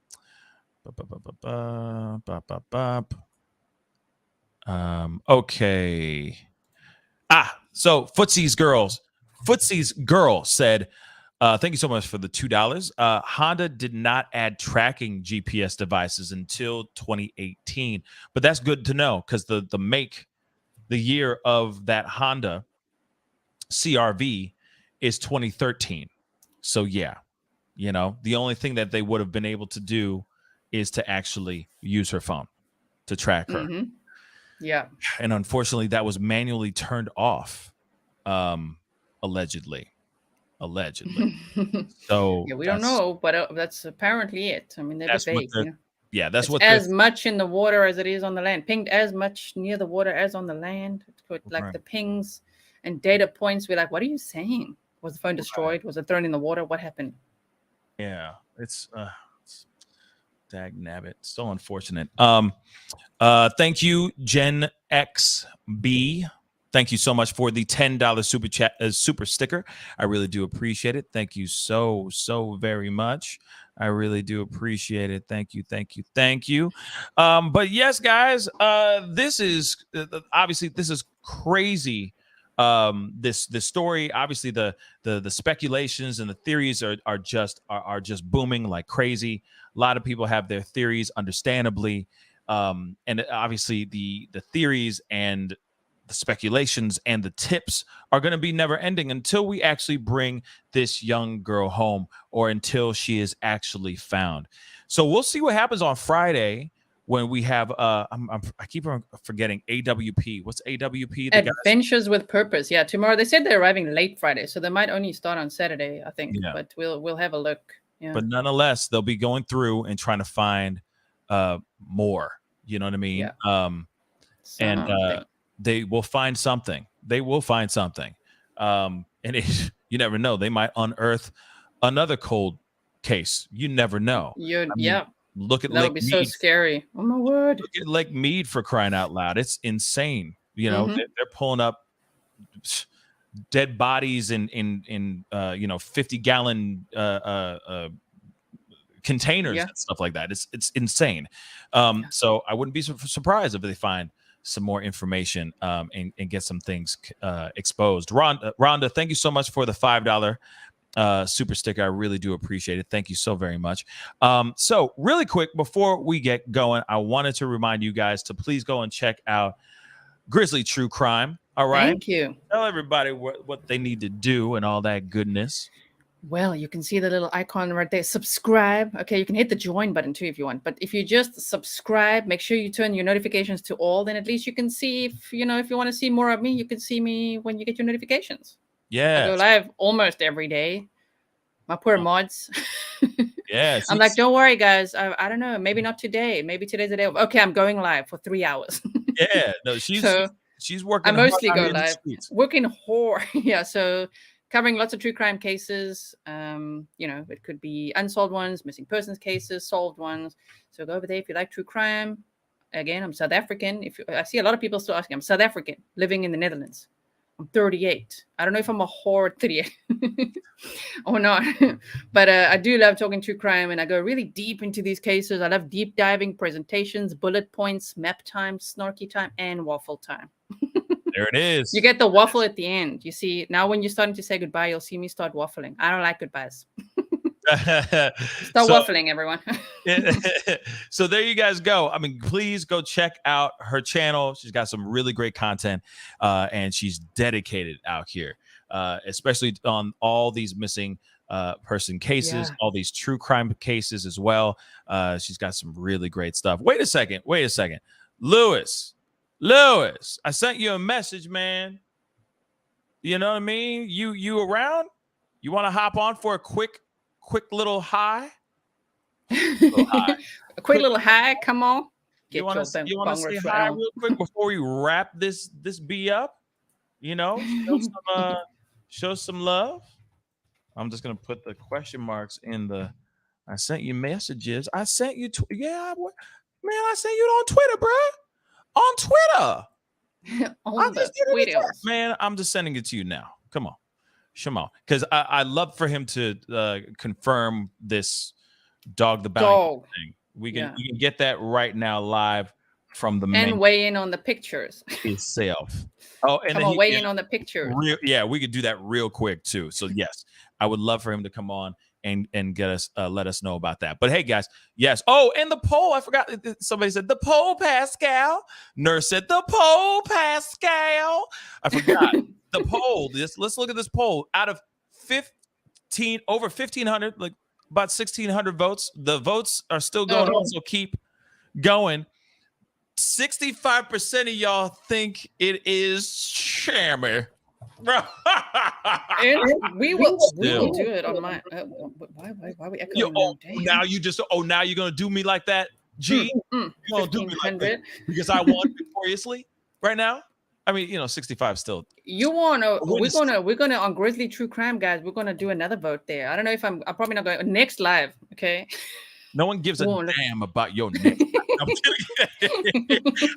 B: Okay. So Footsie's girl said, thank you so much for the $2. Honda did not add tracking GPS devices until 2018, but that's good to know because the year of that Honda CRV is 2013. So yeah, the only thing that they would have been able to do is to actually use her phone to track her.
F: Mm-hmm. Yeah.
B: And unfortunately, that was manually turned off, allegedly. So
F: yeah, we don't know, but that's apparently it. I mean, they're vague.
B: Yeah, that's
F: it's as much in the water as it is on the land. Pinged as much near the water as on the land. Like the pings and data points. We're like, what are you saying? Was the phone destroyed? Was it thrown in the water? What happened?
B: Yeah, it's dag nabbit. So unfortunate. Thank you, Gen XB. Thank you so much for the $10 super chat, super sticker. I really do appreciate it. Thank you so very much. I really do appreciate it. Thank you. But yes, guys, this is obviously this is crazy. This story, obviously the speculations and the theories are just booming like crazy. A lot of people have their theories, understandably, and obviously the theories and the speculations and the tips are going to be never ending until we actually bring this young girl home or until she is actually found. So we'll see what happens on Friday when we have I keep forgetting AWP. What's AWP?
F: Adventures with Purpose. Yeah, tomorrow. They said they're arriving late Friday, so they might only start on Saturday, I think. Yeah. But we'll have a look. Yeah.
B: But nonetheless, they'll be going through and trying to find more. You know what I mean? Yeah. They will find something. And you never know. They might unearth another cold case. You never know. Look at
F: That
B: Lake
F: would be so
B: Mead.
F: scary. Oh my word.
B: Look at Lake Mead, for crying out loud. It's insane. You know, they're pulling up dead bodies in 50-gallon containers and stuff like that. It's insane. So I wouldn't be surprised if they find some more information and get some things exposed. Rhonda, thank you so much for the $5 super sticker. I really do appreciate it. Thank you so very much. So really quick, before we get going, I wanted to remind you guys to please go and check out Grizzly True Crime. All right.
F: Thank you.
B: Tell everybody what they need to do and all that goodness.
F: Well, you can see the little icon right there. Subscribe. Okay, you can hit the join button too if you want. But if you just subscribe, make sure you turn your notifications to all. Then at least you can see if you want to see more of me, you can see me when you get your notifications.
B: Yeah.
F: I go live almost every day. My poor mods.
B: Yeah.
F: I'm like, don't worry, guys. I don't know. Maybe not today. Maybe today's the day. Okay, I'm going live for 3 hours.
B: Yeah. No, she's working.
F: I mostly
B: hard
F: go
B: in the
F: live.
B: streets.
F: Working hard. Yeah. So covering lots of true crime cases. It could be unsolved ones, missing persons cases, solved ones. So go over there if you like true crime. Again, I'm South African. I see a lot of people still asking, I'm South African, living in the Netherlands. I'm 38. I don't know if I'm a whore at 38 or not, but I do love talking true crime, and I go really deep into these cases. I love deep diving presentations, bullet points, map time, snarky time, and waffle time.
B: There it is.
F: You get the waffle at the end. You see, now when you're starting to say goodbye, you'll see me start waffling. I don't like goodbyes. Start waffling, everyone.
B: So there you guys go. I mean, please go check out her channel. She's got some really great content, and she's dedicated out here, especially on all these missing person cases, all these true crime cases as well. She's got some really great stuff. Wait a second. Lewis, I sent you a message, man. You know what I mean? You around? You want to hop on for a quick little high?
F: A quick little high. Come on.
B: You want to say hi real quick before we wrap this B up? Show some love. I'm just gonna put the question marks in the. I sent you messages. I sent you. I sent you on Twitter, bro. On Twitter.
F: On the Twitter.
B: Man, I'm just sending it to you now. Come on. Shimon, because I love for him to confirm this dog the bounty thing. We can get that right now live from the
F: and weigh in on the pictures
B: itself. Oh, and
F: then weigh in on the pictures.
B: We could do that real quick too. So yes, I would love for him to come on and get us let us know about that. But hey, guys, yes. Oh, and the poll. I forgot. Somebody said the poll, Pascal. Nurse said the poll, Pascal. I forgot. The poll. Let's look at this poll. Out of over 1,500, like about 1,600 votes, the votes are still going on. So keep going. 65% of y'all think it is Shammy.
F: we will do it on my. Why we echoing?
B: Now you're gonna do me like that, G. You're gonna do me like that because I won victoriously right now. I mean, 65 still.
F: You wanna? We're gonna on Grizzly True Crime, guys. We're gonna do another vote there. I don't know if I'm probably not going next live. Okay.
B: No one gives a damn about your next.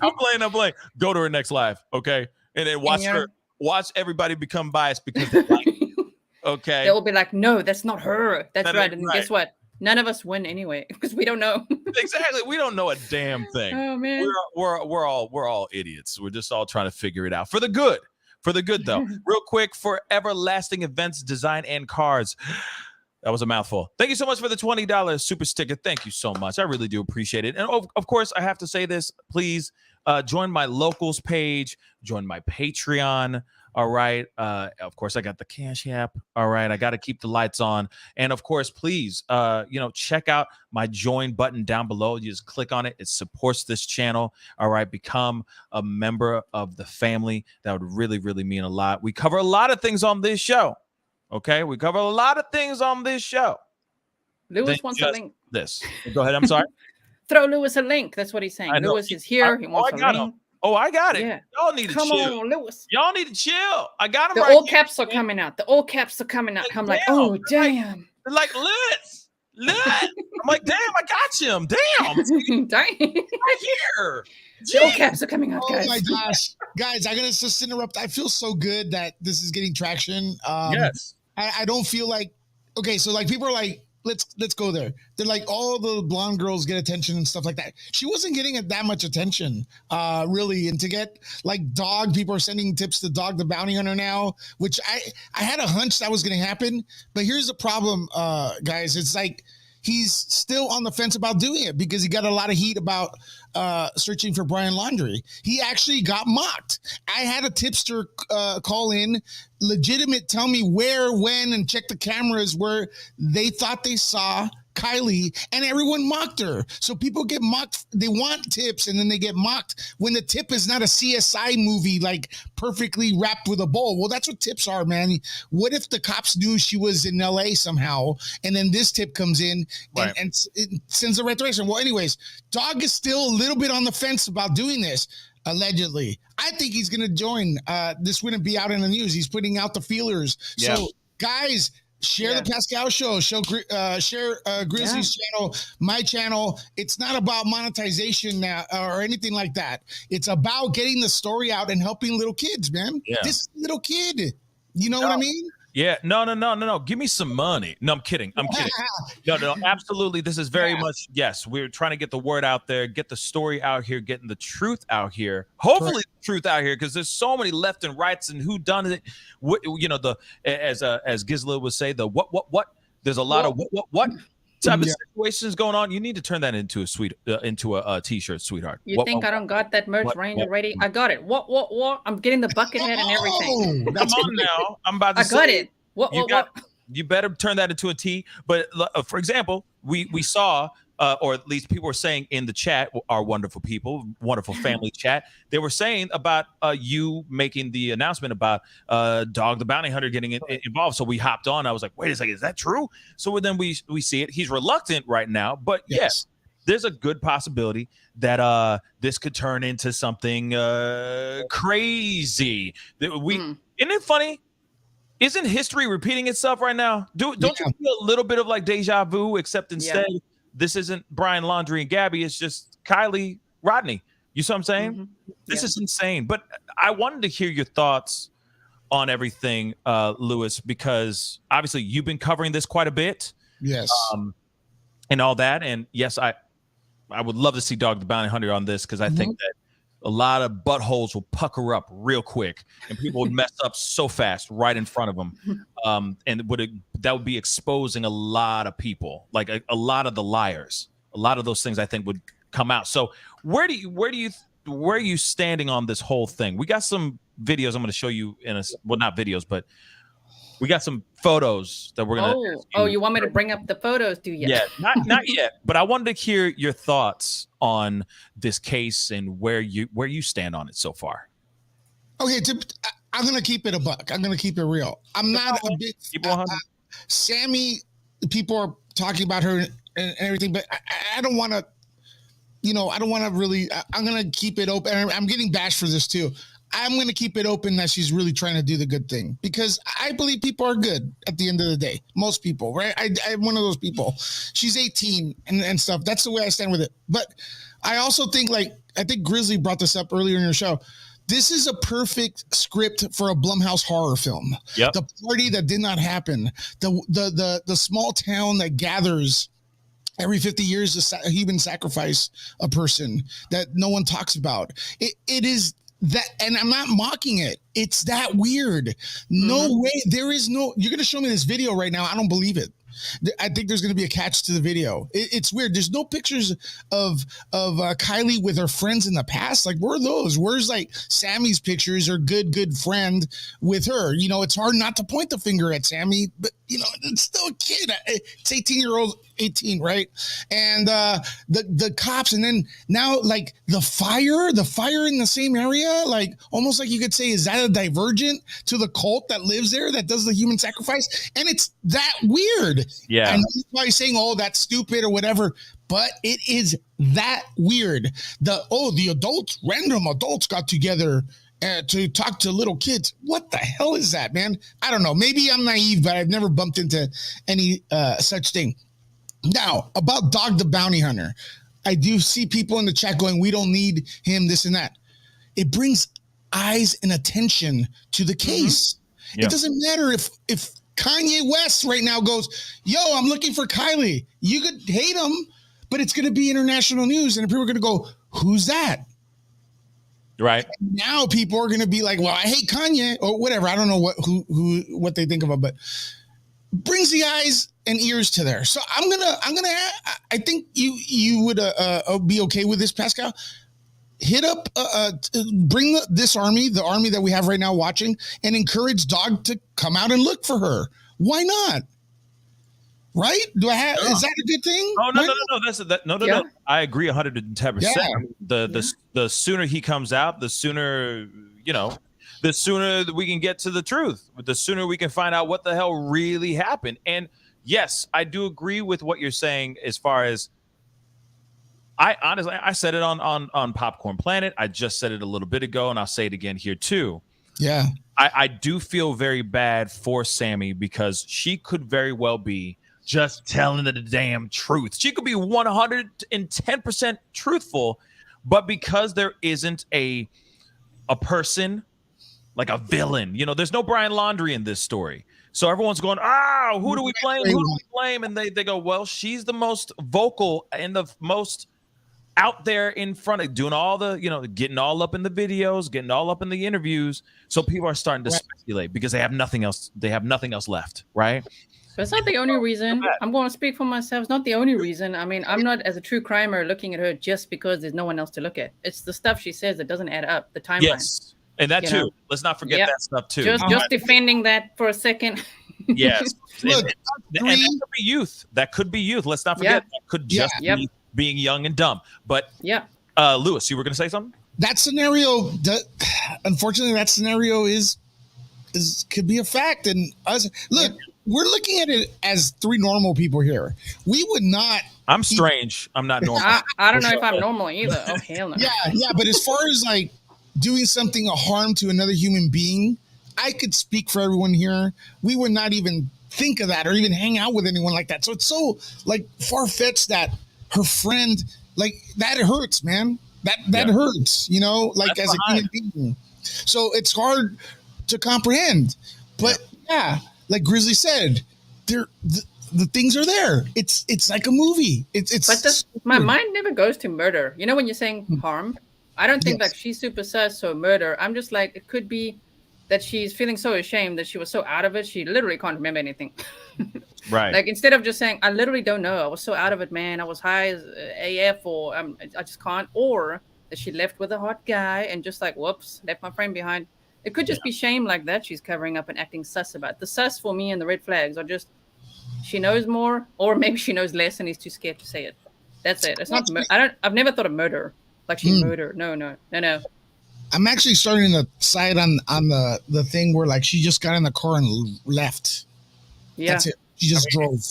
B: I'm playing. Go to her next live, okay, and then watch everybody become biased because they like you. Okay.
F: They will be like, no, that's not her. That's right. And guess what? None of us win anyway because we don't know.
B: Exactly. We don't know a damn thing.
F: Oh man.
B: We're all idiots. We're just all trying to figure it out for the good. For the good though. Real quick, for Everlasting Events Design and Cards. That was a mouthful. Thank you so much for the $20 super sticker. Thank you so much. I really do appreciate it. And of course, I have to say this. Please join my locals page. Join my Patreon. All right. Of course, I got the CashApp. All right. I got to keep the lights on. And of course, please, check out my join button down below. You just click on it. It supports this channel. All right. Become a member of the family. That would really, really mean a lot. We cover a lot of things on this show. Okay, we cover a lot of things on this show.
F: Lewis wants a link.
B: This. Go ahead. I'm sorry.
F: Throw Lewis a link. That's what he's saying. Lewis is here. He wants a link.
B: Oh, I got it.
F: Yeah.
B: Y'all need to chill.
F: Come on, Lewis.
B: Y'all need to chill. I got him.
F: The old caps are coming out. The old caps are coming out. I'm like, oh, damn.
B: They're like, Look. I'm like, damn, I got him. Damn.
F: Dang.
B: Right here.
F: All caps are coming out,
J: Oh
F: guys.
J: my gosh, guys! I'm gonna just interrupt. I feel so good that this is getting traction.
B: Yes.
J: I don't feel like okay. So like people are like, let's go there. They're like all the blonde girls get attention and stuff like that. She wasn't getting that much attention, really. And to get like Dog, people are sending tips to Dog the Bounty Hunter now, which I had a hunch that was gonna happen. But here's the problem, guys. It's like he's still on the fence about doing it because he got a lot of heat about searching for Brian Laundrie. He actually got mocked. I had a tipster call in, legitimate, tell me where, when, and check the cameras where they thought they saw Kiely, and everyone mocked her. So people get mocked. They want tips, and then they get mocked when the tip is not a CSI movie, like perfectly wrapped with a bow. Well, that's what tips are, man. What if the cops knew she was in LA somehow, and then this tip comes in and it sends the right direction? Well, anyways, Dog is still a little bit on the fence about doing this. Allegedly, I think he's going to join. This wouldn't be out in the news. He's putting out the feelers.
B: Yeah.
J: So, guys, share the Pascal show. Share Grizzly's channel, my channel. It's not about monetization now or anything like that. It's about getting the story out and helping little kids, man.
B: Yeah.
J: This little kid. You know what I mean?
B: Yeah, no. Give me some money. No, I'm kidding. No, absolutely. This is very much, yes, we're trying to get the word out there, get the story out here, getting the truth out here. Hopefully the truth out here, because there's so many left and rights and who done it. What, as Gizla would say, the what. There's a lot of what type of situations going on. You need to turn that into a t-shirt, sweetheart.
F: You think I don't got that merch already? I got it. What? I'm getting the bucket head and everything.
B: Come on now. I'm about to say.
F: I got it. What?
B: You better turn that into a T. But for example, we saw, or at least people were saying in the chat, our wonderful people, wonderful family chat, they were saying about you making the announcement about Dog the Bounty Hunter getting involved. So we hopped on. I was like, wait a second, is that true? So then we see it. He's reluctant right now, but yes, there's a good possibility that this could turn into something crazy. Isn't it funny? Isn't history repeating itself right now? Don't you feel a little bit of like deja vu, except instead this isn't Brian Laundrie and Gabby, it's just Kiely Rodni. You see what I'm saying? This is insane. But I wanted to hear your thoughts on everything, Lewis, because obviously you've been covering this quite a bit.
J: Yes.
B: And all that. And yes, I would love to see Dog the Bounty Hunter on this, because I think that a lot of buttholes will pucker up real quick and people would mess up so fast right in front of them. And that would be exposing a lot of people, like a lot of the liars. A lot of those things I think would come out. So where are you standing on this whole thing? We got some videos I'm going to show you not videos, but we got some photos that we're going to.
F: You want me to bring up the photos?
B: Yeah, not yet. But I wanted to hear your thoughts on this case and where you stand on it so far.
J: Okay, I'm going to keep it a buck. I'm going to keep it real. I'm not a big Sami. People are talking about her and everything, but I don't want to. I don't want to really. I'm going to keep it open. I'm getting bashed for this too. I'm going to keep it open that she's really trying to do the good thing, because I believe people are good at the end of the day. Most people, right? I'm one of those people. She's 18 and stuff. That's the way I stand with it. But I also think, I think Grizzly brought this up earlier in your show. This is a perfect script for a Blumhouse horror film.
B: Yep.
J: The party that did not happen. The small town that gathers every 50 years to human sacrifice a person that no one talks about. It is that, and I'm not mocking it. It's that weird. No way. You're going to show me this video right now. I don't believe it. I think there's going to be a catch to the video. It's weird. There's no pictures of Kiely with her friends in the past. Like, where are those? Where's Sami's pictures, her good friend with her? It's hard not to point the finger at Sami, but it's still a kid. It's 18, right? And the cops, and then now the fire in the same area, almost like you could say, is that a divergent to the cult that lives there that does the human sacrifice? And it's that weird.
B: Yeah.
J: And he's probably saying, that's stupid or whatever, but it is that weird. Random adults got together to talk to little kids. What the hell is that, man? I don't know. Maybe I'm naive, but I've never bumped into any such thing. Now, about Dog the Bounty Hunter, I do see people in the chat going, we don't need him, this and that. It brings eyes and attention to the case.
B: Yeah.
J: It doesn't matter if Kanye West right now goes, yo, I'm looking for Kylie. You could hate him, but it's going to be international news. And people are going to go, who's that?
B: Right.
J: And now people are going to be like, well, I hate Kanye or whatever. I don't know what they think of him, but brings the eyes and ears to there. So I think you would be okay with this, Pascal. Hit up, bring this army, the army that we have right now watching, and encourage Dog to come out and look for her. Why not? Right? Is that a good thing?
B: Oh, no. I agree 110%.
J: Yeah.
B: The sooner he comes out, the sooner, the sooner that we can get to the truth, the sooner we can find out what the hell really happened. And yes, I do agree with what you're saying as far as, I said it on Popcorn Planet. I just said it a little bit ago, and I'll say it again here too.
J: Yeah.
B: I do feel very bad for Sami because she could very well be just telling the damn truth. She could be 110% truthful, but because there isn't a person, like a villain, there's no Brian Laundrie in this story. So everyone's going, who do we blame? Who do we blame? And they go, well, she's the most vocal and the most out there in front of doing all the, getting all up in the videos, getting all up in the interviews. So people are starting to speculate because they have nothing else. They have nothing else left. Right.
F: But it's not the only reason. I'm going to speak for myself. It's not the only reason. I mean, I'm not, as a true crimer, looking at her just because there's no one else to look at. It's the stuff she says that doesn't add up. The timeline.
B: Yes. And that too. Let's not forget that stuff too.
F: Just defending that for a second.
B: Yes.
J: Look,
B: and that could be youth. That could be youth. Let's not forget that could just be being young and dumb. But Lewis, you were going to say something?
J: That scenario, unfortunately, that scenario could be a fact. And we're looking at it as three normal people here. We would not.
B: I'm strange. I'm not normal.
F: I don't know if I'm normal either. Oh, hell no.
J: Yeah. But as far as like doing something a harm to another human being, I could speak for everyone here. We would not even think of that or even hang out with anyone like that. So it's so like far-fetched that her friend, like that hurts, man. That hurts, like as a human being. So it's hard to comprehend. But like Grizzly said, the things are there. It's like a movie. But
F: my mind never goes to murder. When you're saying harm, I don't think like she's super sus or murder. I'm just like, it could be that she's feeling so ashamed that she was so out of it, she literally can't remember anything.
B: Right.
F: Like instead of just saying, I literally don't know. I was so out of it, man. I was high as AF, or I just can't. Or that she left with a hot guy and just like, whoops, left my friend behind. It could just be shame like that she's covering up and acting sus about. The sus for me and the red flags are just, she knows more, or maybe she knows less and he's too scared to say it. That's it. It's not. I've never thought of murder. Like she murdered. No.
J: I'm actually starting to side on the thing where like she just got in the car and left.
F: Yeah.
J: That's it. She just drove.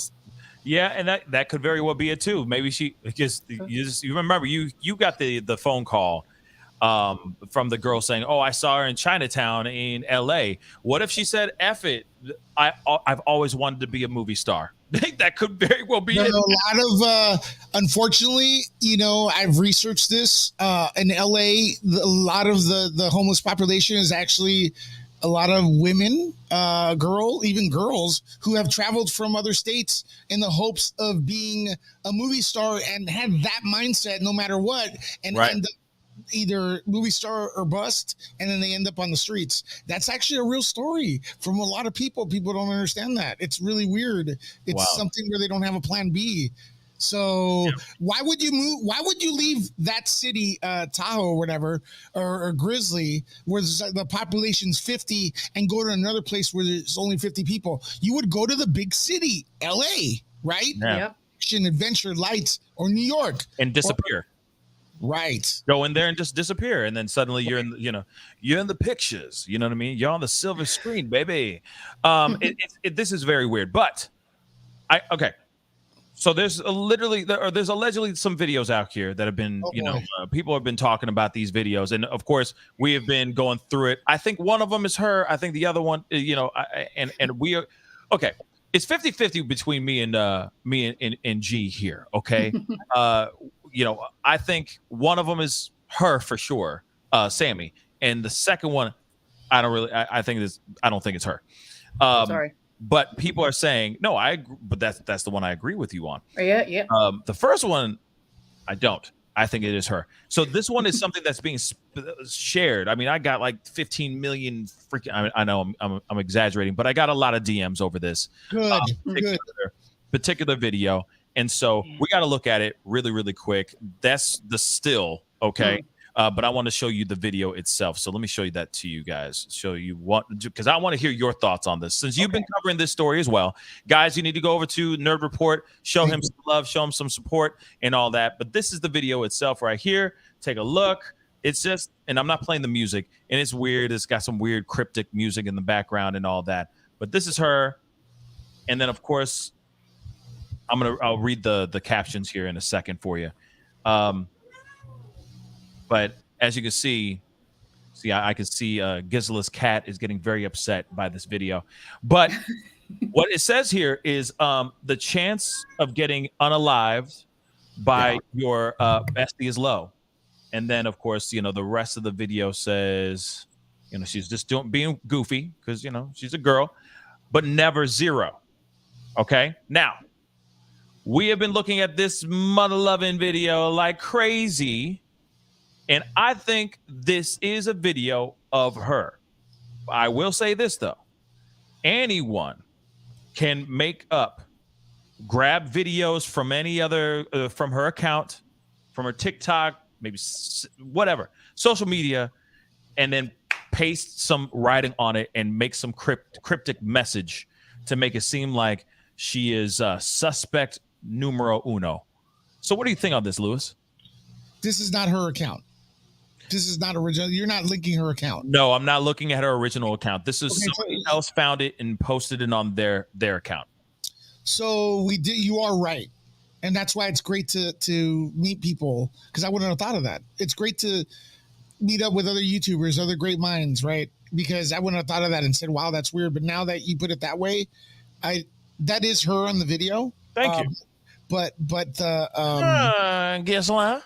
B: Yeah, and that could very well be it too. Maybe she because you remember you got the phone call from the girl saying, "Oh, I saw her in Chinatown in L.A." What if she said, "F it, I've always wanted to be a movie star"? That could very well be it.
J: A lot of, unfortunately, I've researched this. In LA, a lot of the homeless population is actually a lot of women, even girls who have traveled from other states in the hopes of being a movie star and had that mindset no matter what, and end up either movie star or bust, and then they end up on the streets. That's actually a real story from a lot of people. People don't understand that. It's really weird. It's something where they don't have a plan B. So why would you move? Why would you leave that city, Tahoe or whatever, or Grizzly, where the population's 50, and go to another place where there's only 50 people? You would go to the big city, LA, right?
B: Yeah.
J: Action, adventure, lights, or New York,
B: and disappear.
J: Right.
B: Go in there and just disappear, and then suddenly you're in, you're in the pictures. You know what I mean? You're on the silver screen, baby. This is very weird, but So there's there's allegedly some videos out here that have been, people have been talking about these videos, and of course we have been going through it. I think one of them is her. I think the other one, and we are okay. it's 50-50 between me and G here. Okay. I think one of them is her for sure, Sami, and the second one, I don't think it's her.
F: Sorry.
B: But people are saying no. But that's the one I agree with you on.
F: Yeah.
B: The first one, I don't. I think it is her. So this one is something that's being shared. I mean, I got like 15 million freaking. I know I'm exaggerating, but I got a lot of DMs over this particular video, and so we got to look at it really, really quick. That's the still, okay. But I want to show you the video itself. So let me show you that to you guys. Show you what, because I want to hear your thoughts on this. Since you've been covering this story as well, guys, you need to go over to Nerd Report, show him some love, show him some support and all that. But this is the video itself right here. Take a look. It's just, and I'm not playing the music, and it's weird. It's got some weird cryptic music in the background and all that. But this is her. And then, of course, I'll read the captions here in a second for you. But as you can see, I can see Gizla's cat is getting very upset by this video. But what it says here is the chance of getting unalived by your bestie is low. And then, of course, the rest of the video says, she's just being goofy because, she's a girl, but never zero. Okay. Now, we have been looking at this mother-loving video like crazy. And I think this is a video of her. I will say this, though. Anyone can grab videos from any other, from her account, from her TikTok, maybe whatever, social media, and then paste some writing on it and make some cryptic message to make it seem like she is suspect numero uno. So what do you think on this, Lewis?
J: This is not her account. This is not original. You're not linking her account.
B: No, I'm not looking at her original account. This is somebody else found it and posted it on their account.
J: So you are right. And that's why it's great to meet people, because I wouldn't have thought of that. It's great to meet up with other YouTubers, other great minds, right? Because I wouldn't have thought of that and said, wow, that's weird. But now that you put it that way, that is her on the video.
B: Thank you.
J: But
B: guess what?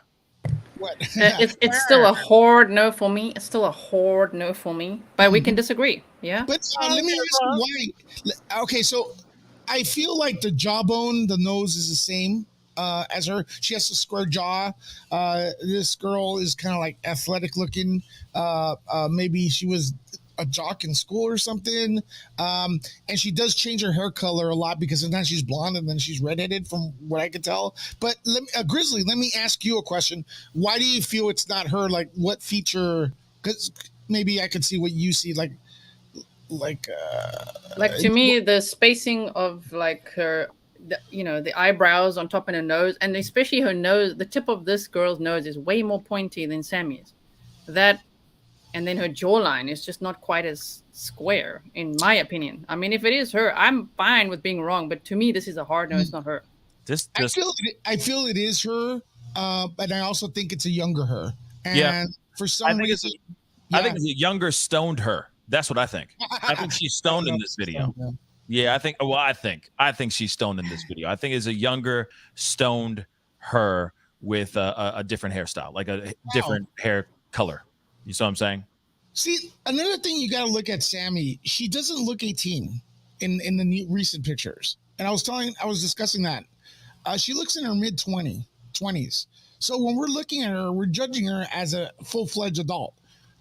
J: What?
F: It's still a hard no for me. It's still a hard no for me. But we can disagree. Yeah.
J: But let me ask you why. Okay, so I feel like the jawbone, the nose is the same as her. She has a square jaw. This girl is kind of like athletic looking. Maybe she was a jock in school or something. And she does change her hair color a lot because sometimes she's blonde and then she's redheaded from what I could tell. But Grizzly, let me ask you a question. Why do you feel it's not her? Like what feature? Because maybe I could see what you see. Like
F: to me, the spacing of like her, the eyebrows on top of her nose, and especially her nose, the tip of this girl's nose is way more pointy than Sami's. And then her jawline is just not quite as square, in my opinion. I mean, if it is her, I'm fine with being wrong, but to me, this is a hard no. It's not her.
J: I feel it is her, but I also think it's a younger her. And for some reason,
B: I think it's a younger stoned her. That's what I think. I think she's stoned in this video. Yeah, I think she's stoned in this video. I think it's a younger stoned her with a different hairstyle, like a different hair color. You see what I'm saying?
J: See, another thing you got to look at Sami. She doesn't look 18 in the recent pictures, and I was discussing that. She looks in her mid 20s. So when we're looking at her, we're judging her as a full-fledged adult.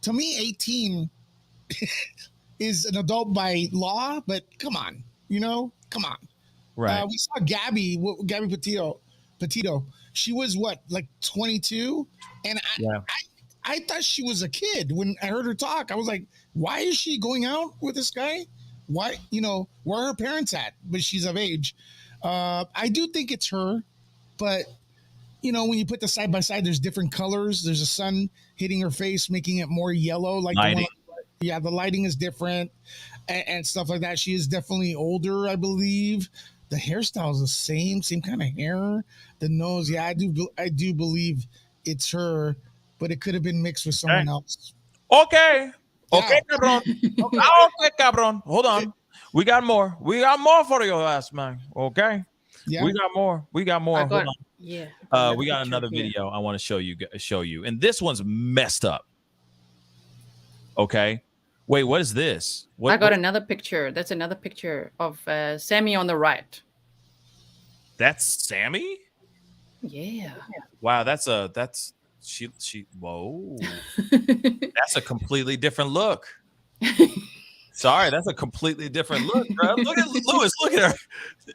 J: To me, 18 is an adult by law, but come on, come on.
B: Right.
J: We saw Gabby Petito. She was what, like 22, and I thought she was a kid when I heard her talk. I was like, why is she going out with this guy? Why, where are her parents at? But she's of age. I do think it's her, but when you put the side by side, there's different colors. There's a sun hitting her face, making it more yellow. Like the lighting is different and stuff like that. She is definitely older, I believe. The hairstyle is the same kind of hair. The nose, I do believe it's her. But it could have been mixed with someone else.
B: Okay, cabron. Okay, cabron. Hold on. We got more. We got more for your ass, man. Okay.
J: Yeah.
B: We got more. We got more. Hold on.
F: Yeah.
B: We got another video I want to show you. And this one's messed up. Okay. Wait, what is this?
F: I got another picture. That's another picture of Sami on the right.
B: That's Sami?
F: Yeah.
B: Wow, she whoa. That's a completely different look. Sorry, that's a completely different look, bro. Look at Lewis. Look at her.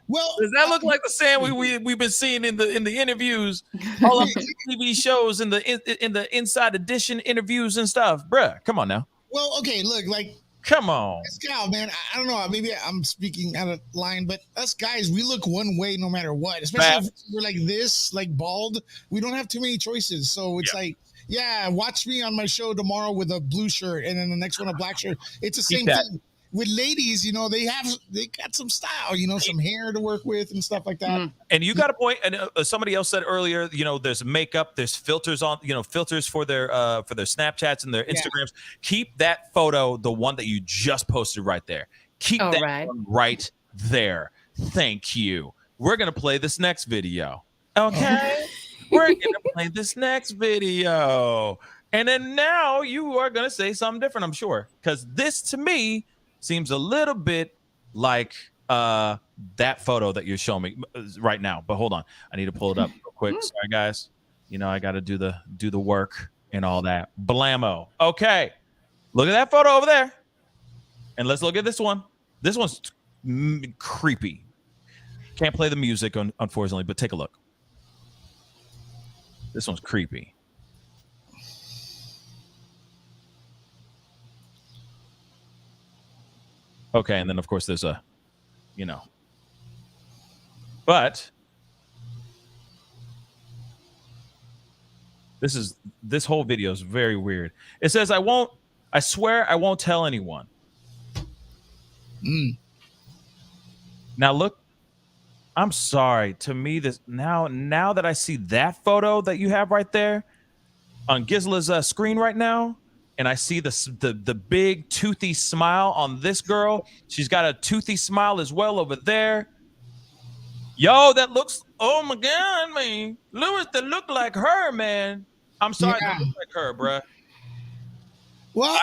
J: Well,
B: does that look like the Sam we've been seeing in the interviews, all of the TV shows, in the Inside Edition interviews and stuff, bruh? Come on now.
J: Well, okay, look, like,
B: come on,
J: Pascal, man. I don't know. Maybe I'm speaking out of line, but us guys, we look one way no matter what. Especially if we're like this, like bald. We don't have too many choices, so it's like. Yeah, watch me on my show tomorrow with a blue shirt and then the next one a black shirt. It's the same thing. With ladies, you know, they got some style, you know, some hair to work with and stuff like that.
B: And you got a point. And somebody else said earlier, you know, there's makeup, there's filters on, you know, filters for their Snapchats and their Instagrams. Keep that photo, the one that you just posted right there. Keep that one right there. Thank you. We're gonna play this next video. Okay. We're going to play this next video. And then now you are going to say something different, I'm sure. Because this, to me, seems a little bit like that photo that you're showing me right now. But hold on. I need to pull it up real quick. Sorry, guys. You know, I got to do the work and all that. Blammo. Okay. Look at that photo over there. And let's look at this one. This one's creepy. Can't play the music, unfortunately, but take a look. This one's creepy. Okay, and then of course there's a, you know. But this whole video is very weird. It says, I swear I won't tell anyone. Now look. I'm sorry. To me, this now that I see that photo that you have right there on Gizla's screen right now, and I see the big toothy smile on this girl. She's got a toothy smile as well over there. Yo, that looks. Oh my God, man, Lewis, that look like her, man. I'm sorry, that look like her, bruh.
J: Well,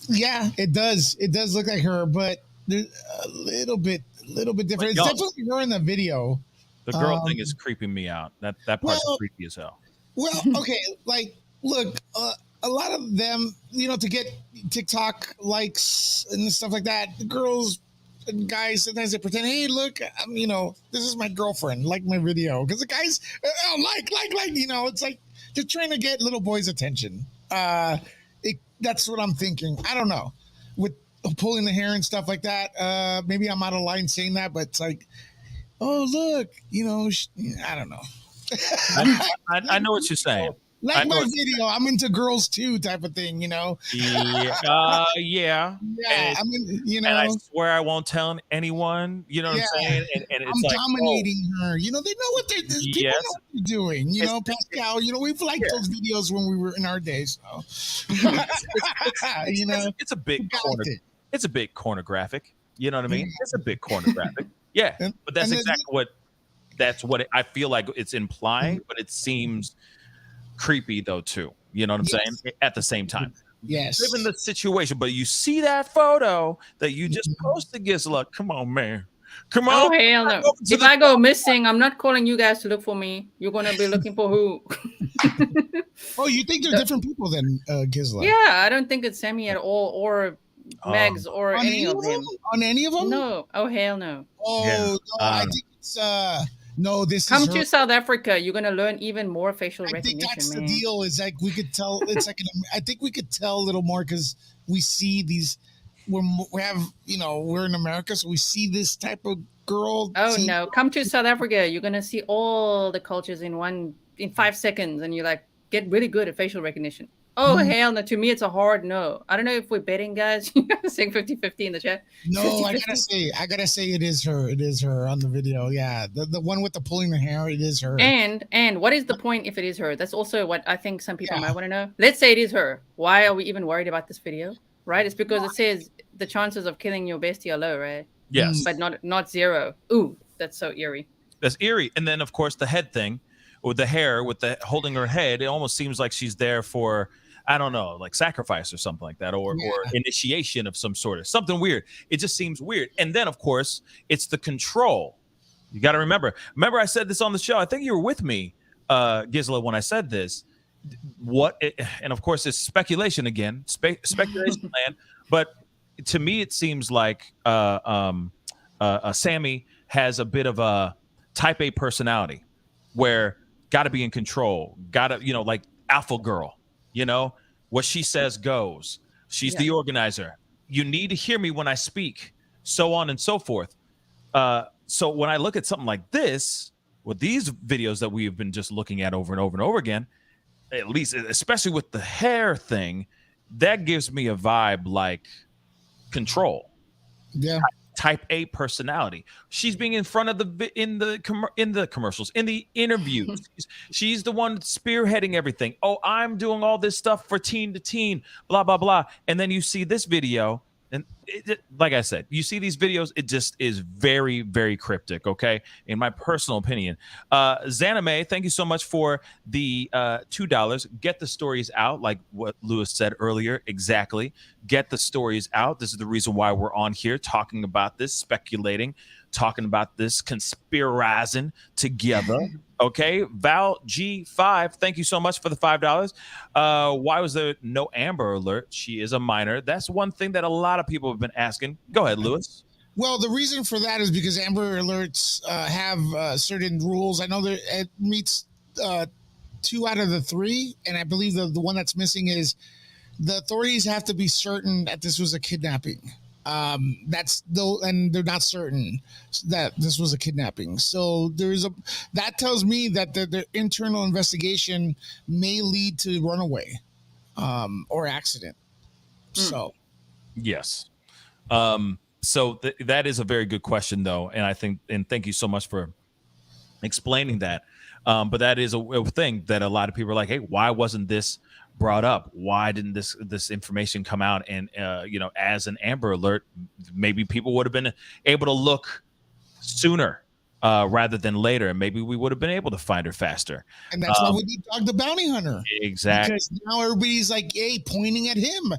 J: yeah, it does. It does look like her, but there's a little bit different. It's definitely her in the video.
B: The girl thing is creeping me out. That part's creepy as hell.
J: Well, okay, like, look, a lot of them, you know, to get TikTok likes and stuff like that, the girls and guys sometimes they pretend, hey, look, you know, this is my girlfriend, like my video, because the guys, like, you know, it's like they're trying to get little boys' attention. That's what I'm thinking. I don't know, with pulling the hair and stuff like that. Maybe I'm out of line saying that, but it's like, oh, look, you know, I don't know.
B: I know what you're saying.
J: Like my video, I'm into girls too, type of thing, you know.
B: Yeah.
J: Yeah. I mean, you know.
B: And I swear I won't tell anyone. You know what I'm saying? And it's
J: I'm
B: like
J: dominating her. You know, they know what they're doing. People know what they're doing. You know, Pascal. You know, we've liked those videos when we were in our days. So. You know,
B: it's a big corner. It's a big cornographic. You know what I mean? It's a big cornographic. Yeah, but that's exactly what I feel like it's implying. But it seems creepy though too. You know what I'm saying? At the same time.
J: Yes.
B: Given the situation, but you see that photo that you just posted, Gisela. Come on, man. Come on.
F: Oh, hell no. If I go missing, I'm not calling you guys to look for me. You're going to be looking for who?
J: Oh, you think they're different people than Gisela?
F: Yeah, I don't think it's Sami at all, or Megs, or any of them.
J: On any of them?
F: No. Oh, hell no.
J: Oh, no, I think it's... No, this
F: come
J: is
F: to South Africa. You're gonna learn even more facial recognition.
J: I think that's
F: man.
J: the deal. Is like we could tell. It's like I think we could tell a little more because we see these. We have, you know, we're in America, so we see this type of girl.
F: Oh no! Come to South Africa. You're gonna see all the cultures in 5 seconds, and you're like get really good at facial recognition. Oh, hell no. To me, it's a hard no. I don't know if we're betting, guys. You guys saying 50-50 in the chat.
J: No, I gotta say it is her. It is her on the video. Yeah. The one with the pulling the hair, it is her.
F: And what is the point if it is her? That's also what I think some people might want to know. Let's say it is her. Why are we even worried about this video? right? It's because it says the chances of killing your bestie are low, right?
B: Yes.
F: But not zero. Ooh, that's so eerie.
B: That's eerie. And then, of course, the head thing with the hair, with the holding her head, it almost seems like she's there for, I don't know, like sacrifice or something like that, or initiation of some sort, of something weird. It just seems weird. And then, of course, it's the control. You got to remember I said this on the show. I think you were with me, Gisela, when I said this. And of course, it's speculation again, speculation land. But to me, it seems like Sami has a bit of a type A personality where got to be in control, got to, like alpha girl, what she says goes. She's the organizer. You need to hear me when I speak, so on and so forth. So when I look at something like this, with these videos that we have been just looking at over and over and over again, at least, especially with the hair thing, that gives me a vibe like control.
J: Yeah.
B: Type A personality. She's being in front of in the commercials, in the interviews. She's the one spearheading everything. Oh, I'm doing all this stuff for teen to teen, blah blah blah. And then you see this video, and like I said, you see these videos. It just is very, very cryptic. Okay, in my personal opinion. Zaname, thank you so much for the $2. Get the stories out, like what Lewis said earlier. Exactly. Get the stories out. This is the reason why we're on here talking about this, speculating, talking about this, conspirizing together. Okay, Val G5, thank you so much for the $5. Why was there no Amber Alert? She is a minor. That's one thing that a lot of people have been asking. Go ahead, Lewis.
J: Well, the reason for that is because Amber Alerts have certain rules. I know that it meets 2 out of the 3, and I believe the one that's missing is the authorities have to be certain that this was a kidnapping. And they're not certain that this was a kidnapping. So that tells me that the internal investigation may lead to runaway or accident. So
B: yes. So that is a very good question, though, and thank you so much for explaining that. But that is a thing that a lot of people are like, hey, why wasn't this brought up? Why didn't this information come out? And as an Amber Alert, maybe people would have been able to look sooner rather than later, and maybe we would have been able to find her faster.
J: And that's why we need Dog the Bounty Hunter.
B: Exactly.
J: Because now everybody's like, hey, pointing at him.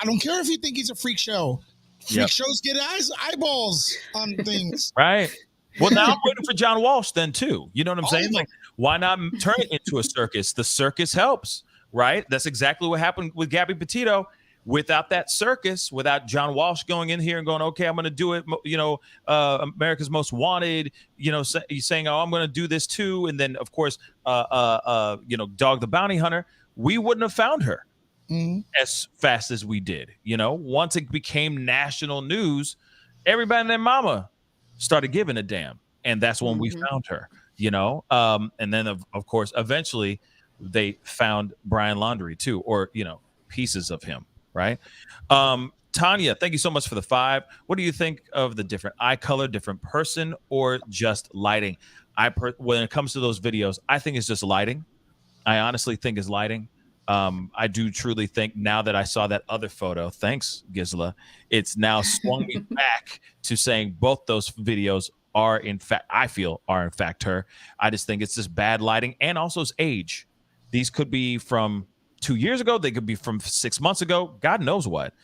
J: I don't care if you think he's a freak show. Freak shows get eyeballs on things.
B: Right. Well, now I'm waiting for John Walsh then too. You know what I'm saying? Like, why not turn it into a circus? The circus helps, right? That's exactly what happened with Gabby Petito. Without that circus, without John Walsh going in here and going, okay, I'm going to do it, America's Most Wanted, saying, oh, I'm going to do this too. And then, of course, Dog the Bounty Hunter, we wouldn't have found her as fast as we did. Once it became national news, everybody and their mama started giving a damn. And that's when we found her, and then, of course, eventually they found Brian Laundrie too, or, pieces of him. Right. Tanya, thank you so much for the 5. What do you think of the different eye color, different person, or just lighting? When it comes to those videos, I think it's just lighting. I honestly think it's lighting. I do truly think now that I saw that other photo, thanks, Gisela, it's now swung me back to saying both those videos are in fact her. I just think it's just bad lighting and also it's age. These could be from 2 years ago. They could be from 6 months ago. God knows what.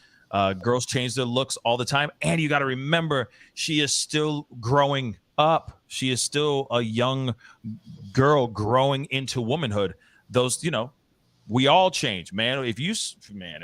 B: Girls change their looks all the time. And you got to remember, she is still growing up. She is still a young girl growing into womanhood. Those, we all change, man.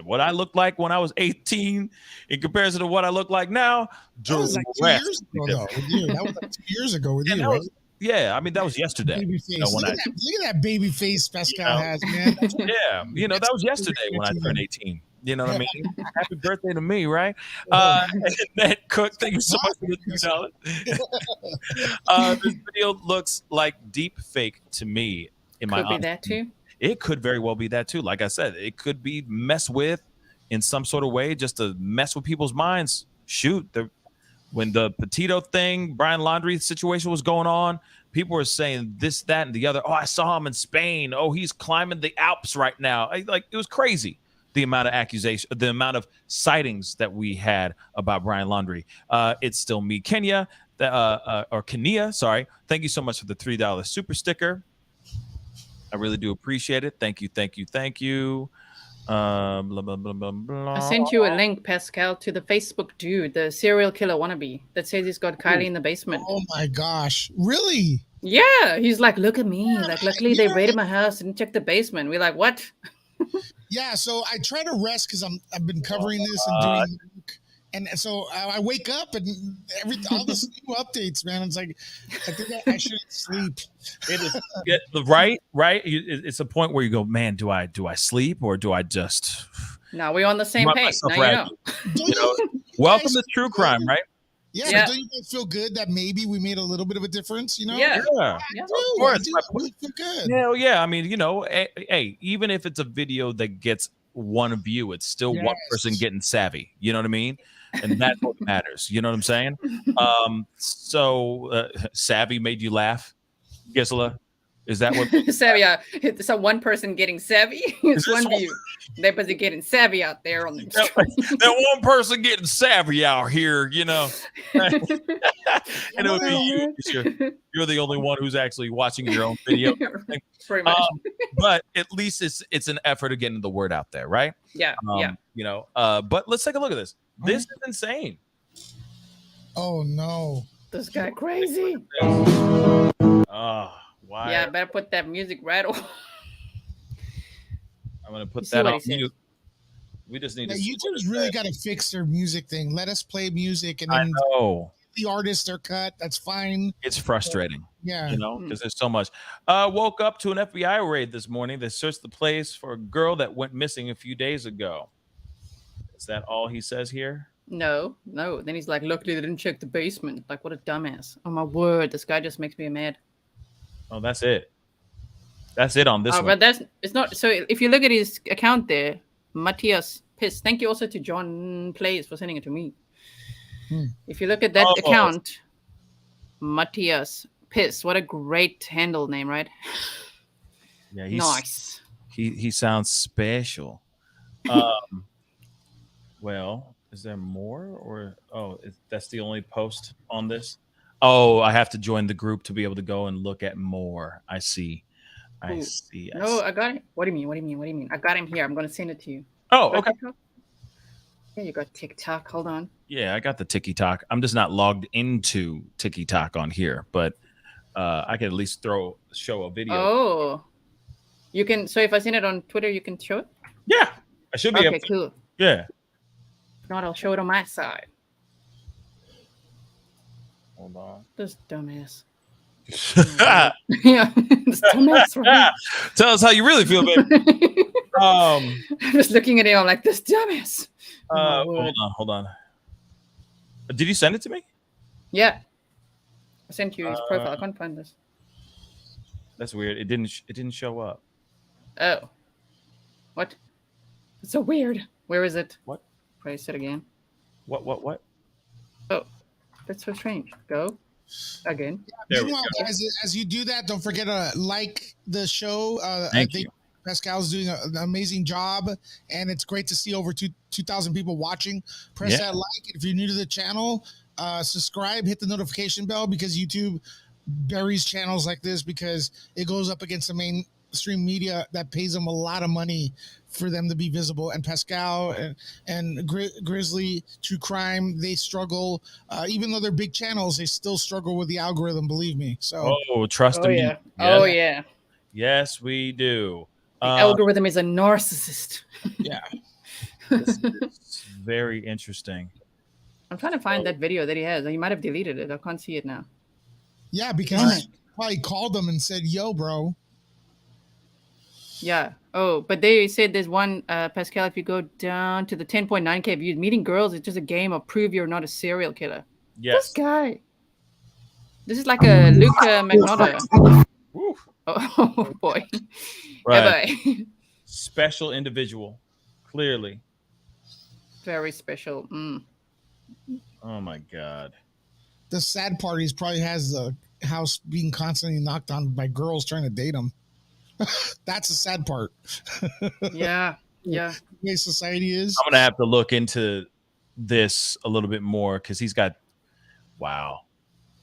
B: What I looked like when I was 18 in comparison to what I look like now.
J: That was like 2 years ago, though. That was like 2 years ago with you, right?
B: Yeah, I mean, that was yesterday.
J: Look at that baby face Pascal has, man.
B: That was yesterday when I turned 18. You know what I mean? Happy birthday to me, right? And then Cook, thank you so much for the $2. This video looks like deep fake to me.
F: Could be that too.
B: It could very well be that too. Like I said, it could be messed with in some sort of way just to mess with people's minds. Shoot, when the Petito thing, Brian Laundrie situation was going on, people were saying this, that, and the other. Oh, I saw him in Spain. Oh, he's climbing the Alps right now. It was crazy. the amount of the amount of sightings that we had about Brian Laundrie. It's still me, Kenya, or Kenya. Sorry. Thank you so much for the $3 super sticker. I really do appreciate it. Thank you, thank you, thank you. Blah, blah, blah, blah, blah.
F: I sent you a link, Pascal, to the Facebook dude, the serial killer wannabe, that says he's got Kiely in the basement.
J: Oh my gosh. Really?
F: Yeah. He's like, look at me. Like, luckily they raided my house and checked the basement. We're like, what?
J: Yeah. So I try to rest because I've been covering this and doing work. And so I wake up and all this new updates, man. It's like, I think I shouldn't sleep.
B: It is right. It's a point where you go, man, do I sleep or do I just?
F: Now we're on the same page. Now
B: you know. Welcome to true crime, right?
J: Yeah, but don't you guys feel good that maybe we made a little bit of a difference? You know?
F: Yeah.
J: Of course. I really feel good.
B: Hell yeah. I mean, you know, hey, even if it's a video that gets one view, it's still one person getting savvy. You know what I mean? And that's what matters. You know what I'm saying? So savvy made you laugh, Gisela? Is that what?
F: Savvy? It's a one person getting savvy. It's one view. They're busy getting savvy out there on the street.
B: That one person getting savvy out here, you know. And it would be you. You're the only one who's actually watching your own video.
F: Pretty much.
B: But at least it's an effort of getting the word out there, right?
F: Yeah.
B: You know. But let's take a look at this. This is insane.
J: Oh no.
F: This guy crazy.
B: Oh, why?
F: Yeah, better put that music right on.
B: I'm gonna put that on mute. We just need to.
J: YouTube's really got to fix their music thing. Let us play music and then
B: I know
J: the artists are cut. That's fine.
B: It's frustrating.
J: Yeah,
B: you know, because there's so much. Woke up to an FBI raid this morning. They searched the place for a girl that went missing a few days ago. Is that all he says here?
F: No. Then he's like, luckily they didn't check the basement. Like, what a dumbass. Oh my word, this guy just makes me mad.
B: Oh, that's it. That's it on this one.
F: But it's not. So if you look at his account there, Matthias Piss. Thank you also to John Plays for sending it to me. If you look at that account, Matthias Piss. What a great handle name, right?
B: Yeah,
F: nice.
B: He sounds special. Well, is there more or that's the only post on this? Oh, I have to join the group to be able to go and look at more. I see. I see.
F: I got it. What do you mean? I got him here. I'm going to send it to you.
B: Oh, okay.
F: Here you got TikTok. Hold on.
B: Yeah, I got the TikTok. I'm just not logged into TikTok on here, but I can at least show a video.
F: Oh, you can. So if I send it on Twitter, you can show it?
B: Yeah, I should be able to.
F: Cool.
B: Yeah.
F: If not, I'll show it on my side.
B: Hold on.
F: This dumbass. Yeah, this dumbass. Right?
B: Tell us how you really feel, baby.
F: I'm just looking at him. I'm like, this dumbass.
B: Hold on. Did you send it to me?
F: Yeah, I sent you his profile. I can't find this.
B: That's weird. It didn't show up.
F: Oh, what? It's so weird. Where is it?
B: What?
F: Praise it again.
B: What?
F: Oh, that's so strange. Go again.
J: Meanwhile, as you do that, don't forget to like the show.
B: Thank you.
J: Pascal's doing an amazing job, and it's great to see over 2,000 people watching. Press that like. If you're new to the channel, subscribe, hit the notification bell, because YouTube buries channels like this because it goes up against the mainstream media that pays them a lot of money for them to be visible. And Pascal and Grizzly True Crime, they struggle. Even though they're big channels, they still struggle with the algorithm, believe me. So
B: trust me.
F: Yeah. Oh, yeah.
B: Yes, we do.
F: The algorithm is a narcissist.
J: Yeah.
B: This is very interesting.
F: I'm trying to find that video that he has. He might have deleted it. I can't see it now.
J: Yeah, because I probably called them and said, yo, bro.
F: Yeah. Oh, but they said there's one, Pascal, if you go down to the 10.9K views, meeting girls is just a game of prove you're not a serial killer.
B: Yes.
F: This guy. This is like a Luca Magnotta. Oh, boy.
B: Right. Special individual. Clearly.
F: Very special.
B: Oh, my God.
J: The sad part is probably has the house being constantly knocked on by girls trying to date him. That's the sad part.
F: Yeah.
J: way society is.
B: I'm gonna have to look into this a little bit more because he's got wow.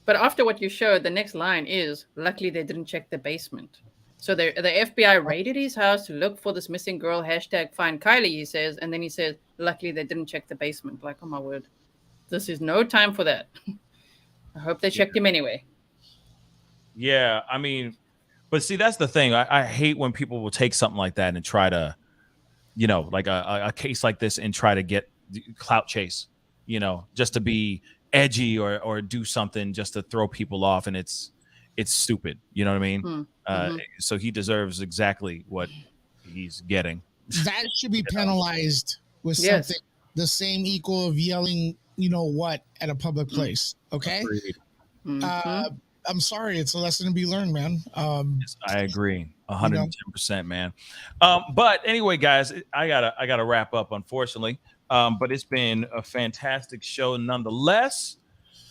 F: But after what you showed, the next line is, luckily they didn't check the basement. So the FBI raided his house to look for this missing girl, hashtag find Kiely, he says. And then he says, luckily they didn't check the basement. Like, oh my word. This is no time for that. I hope they checked him anyway.
B: Yeah, I mean, but see, that's the thing. I hate when people will take something like that and try to, like a case like this and try to get clout chase, just to be edgy or do something just to throw people off. And it's stupid. You know what I mean?
F: Mm-hmm.
B: So he deserves exactly what he's getting.
J: That should be penalized with something the same equal of yelling, at a public place. Okay.
F: Mm-hmm.
J: I'm sorry. It's a lesson to be learned, man.
B: Yes, I agree. 110%, man. But anyway, guys, I gotta wrap up, unfortunately. But it's been a fantastic show nonetheless.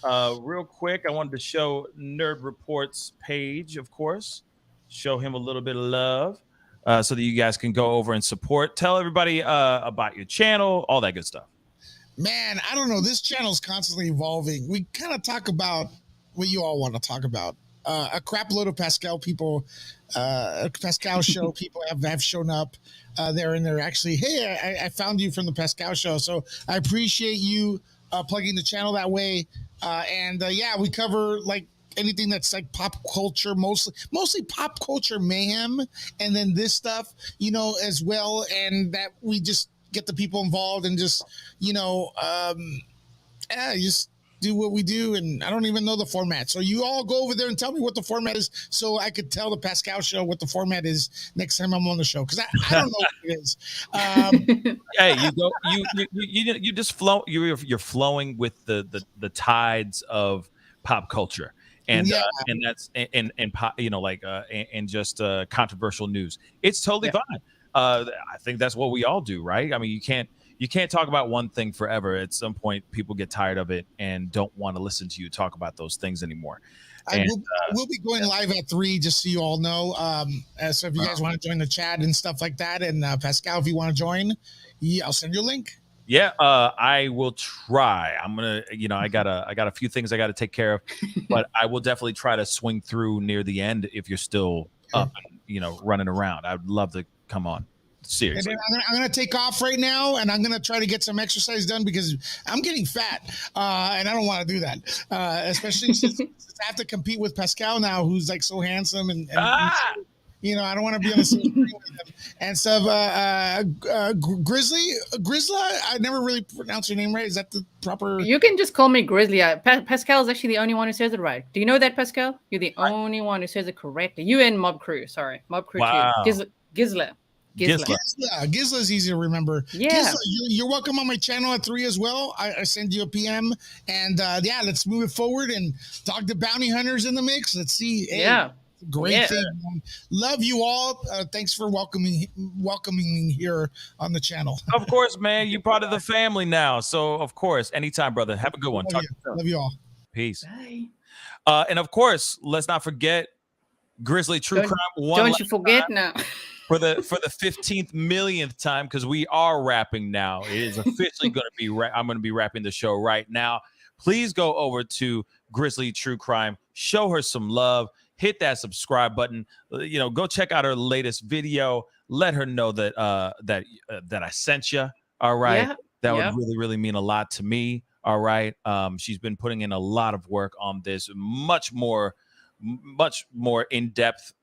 B: Real quick, I wanted to show Nerd Report's page, of course. Show him a little bit of love so that you guys can go over and support. Tell everybody about your channel, all that good stuff.
J: Man, I don't know. This channel's constantly evolving. We kind of talk about what you all want to talk about. A crap load of Pascal people, Pascal show people have shown up there, and they're actually, hey, I found you from the Pascal show. So I appreciate you plugging the channel that way. And we cover like anything that's like pop culture, mostly pop culture mayhem, and then this stuff, as well. And that we just get the people involved and just, just do what we do. And I don't even know the format. So you all go over there and tell me what the format is so I could tell the Pascal show what the format is next time I'm on the show. Cause I don't know what it is.
B: Hey, you go, you just flow. You're flowing with the tides of pop culture. And that's and pop, and just controversial news. It's totally fine. I think that's what we all do, right? I mean, you can't talk about one thing forever. At some point, people get tired of it and don't want to listen to you talk about those things anymore.
J: We'll be going live at 3, just so you all know. So if you guys want to join the chat and stuff like that, and Pascal, if you want to join, I'll send you a link.
B: Yeah, I will try. I'm gonna, I got a few things I got to take care of, but I will definitely try to swing through near the end if you're still up, and, running around. I'd love to come on. Seriously.
J: And then I'm gonna take off right now, and I'm gonna try to get some exercise done because I'm getting fat, and I don't want to do that, especially since I have to compete with Pascal now, who's like so handsome and I don't want to be on the same screen with him and stuff. Grizzla, I never really pronounced your name right. Is that the proper?
F: You can just call me Grizzly. Pascal is actually the only one who says it right. Do you know that, Pascal? You're the only one who says it correctly. You and Mob Crew. Sorry, Mob Crew too. Gizla.
J: Gizla's easy to remember.
F: Yeah.
J: Gizla, you're welcome on my channel at 3 as well. I send you a PM, and let's move it forward and talk to bounty hunters in the mix. Let's see. Hey, great thing. Man. Love you all. Thanks for welcoming me here on the channel.
B: Of course, man. You're part of the family now. So, of course, anytime, brother. Have a good one.
J: Love you all.
B: Peace.
F: Bye.
B: And of course, let's not forget Grizzly True Crime.
F: Don't you forget now.
B: For the 15th millionth time, because we are wrapping now. It is officially going to be. I'm going to be wrapping the show right now. Please go over to Grizzly True Crime. Show her some love. Hit that subscribe button. Go check out her latest video. Let her know that that I sent you. All right, that would really, really mean a lot to me. All right, she's been putting in a lot of work on this. Much more in depth,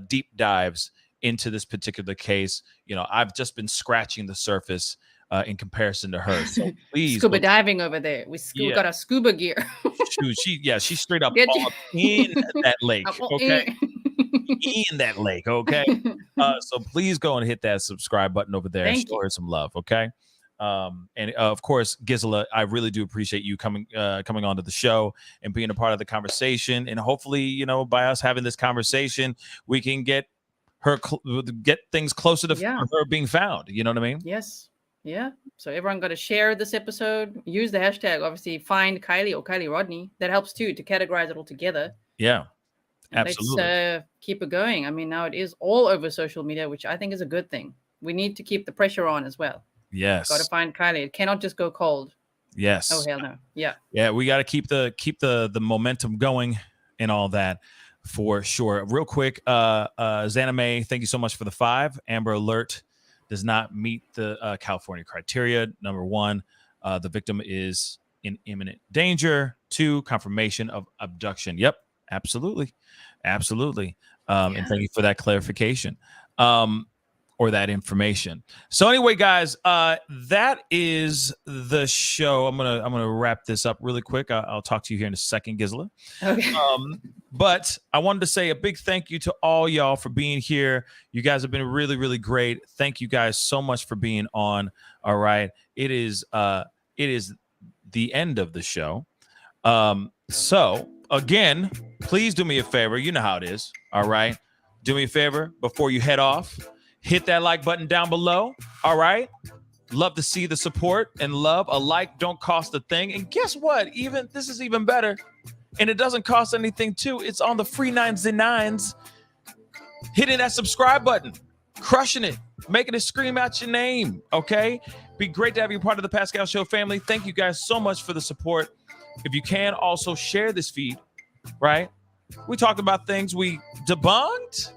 B: deep dives into this particular case. I've just been scratching the surface in comparison to her. So please,
F: scuba diving over there. We got our scuba gear.
B: She's straight up all in that lake. Okay, in that lake. Okay, so please go and hit that subscribe button over there and show her some love. Okay. And of course, Gizla, I really do appreciate you coming onto the show and being a part of the conversation. And hopefully, by us having this conversation, we can get things closer to her being found. You know what I mean?
F: Yes. Yeah. So everyone got to share this episode. Use the hashtag, obviously, find Kiely or Kiely Rodni. That helps too, to categorize it all together.
B: Yeah. Absolutely.
F: Let's keep it going. I mean, now it is all over social media, which I think is a good thing. We need to keep the pressure on as well.
B: Yes.
F: Got to find Kiely. It cannot just go cold.
B: Yes.
F: Oh, hell no. Yeah.
B: Yeah, we got to keep the momentum going and all that for sure. Real quick, Xana May, thank you so much for the 5. Amber Alert does not meet the California criteria. Number 1, the victim is in imminent danger. 2, confirmation of abduction. Yep, absolutely. Absolutely. And thank you for that clarification. Or that information. So anyway, guys, that is the show. I'm gonna wrap this up really quick. I'll talk to you here in a second, Gisela.
F: Okay.
B: But I wanted to say a big thank you to all y'all for being here. You guys have been really, really great. Thank you guys so much for being on. All right, it is the end of the show. So again, please do me a favor. You know how it is. All right, do me a favor before you head off. Hit that like button down below. All right. Love to see the support and love. A like don't cost a thing. And guess what? Even this is even better. And it doesn't cost anything too. It's on the free 9s. Hitting that subscribe button. Crushing it. Making it scream out your name. Okay. Be great to have you part of the Pascal Show family. Thank you guys so much for the support. If you can, also share this feed. Right. We talked about things we debunked.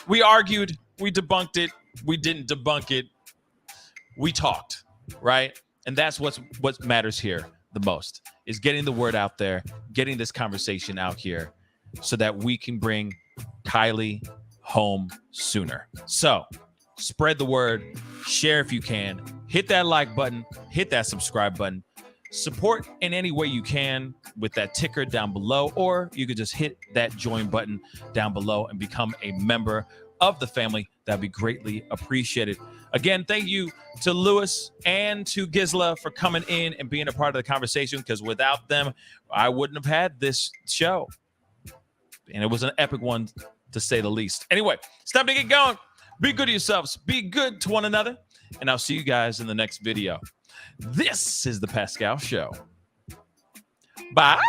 B: We argued, we debunked it, we didn't debunk it. We talked, right? And that's what matters here the most, is getting the word out there, getting this conversation out here so that we can bring Kiely home sooner. So spread the word, share if you can, hit that like button, hit that subscribe button, support in any way you can with that ticker down below, or you could just hit that join button down below and become a member of the family. That'd be greatly appreciated. Again, thank you to Lewis and to Gisela for coming in and being a part of the conversation, because without them, I wouldn't have had this show. And it was an epic one, to say the least. Anyway, it's time to get going. Be good to yourselves. Be good to one another. And I'll see you guys in the next video. This is The Pascal Show. Bye.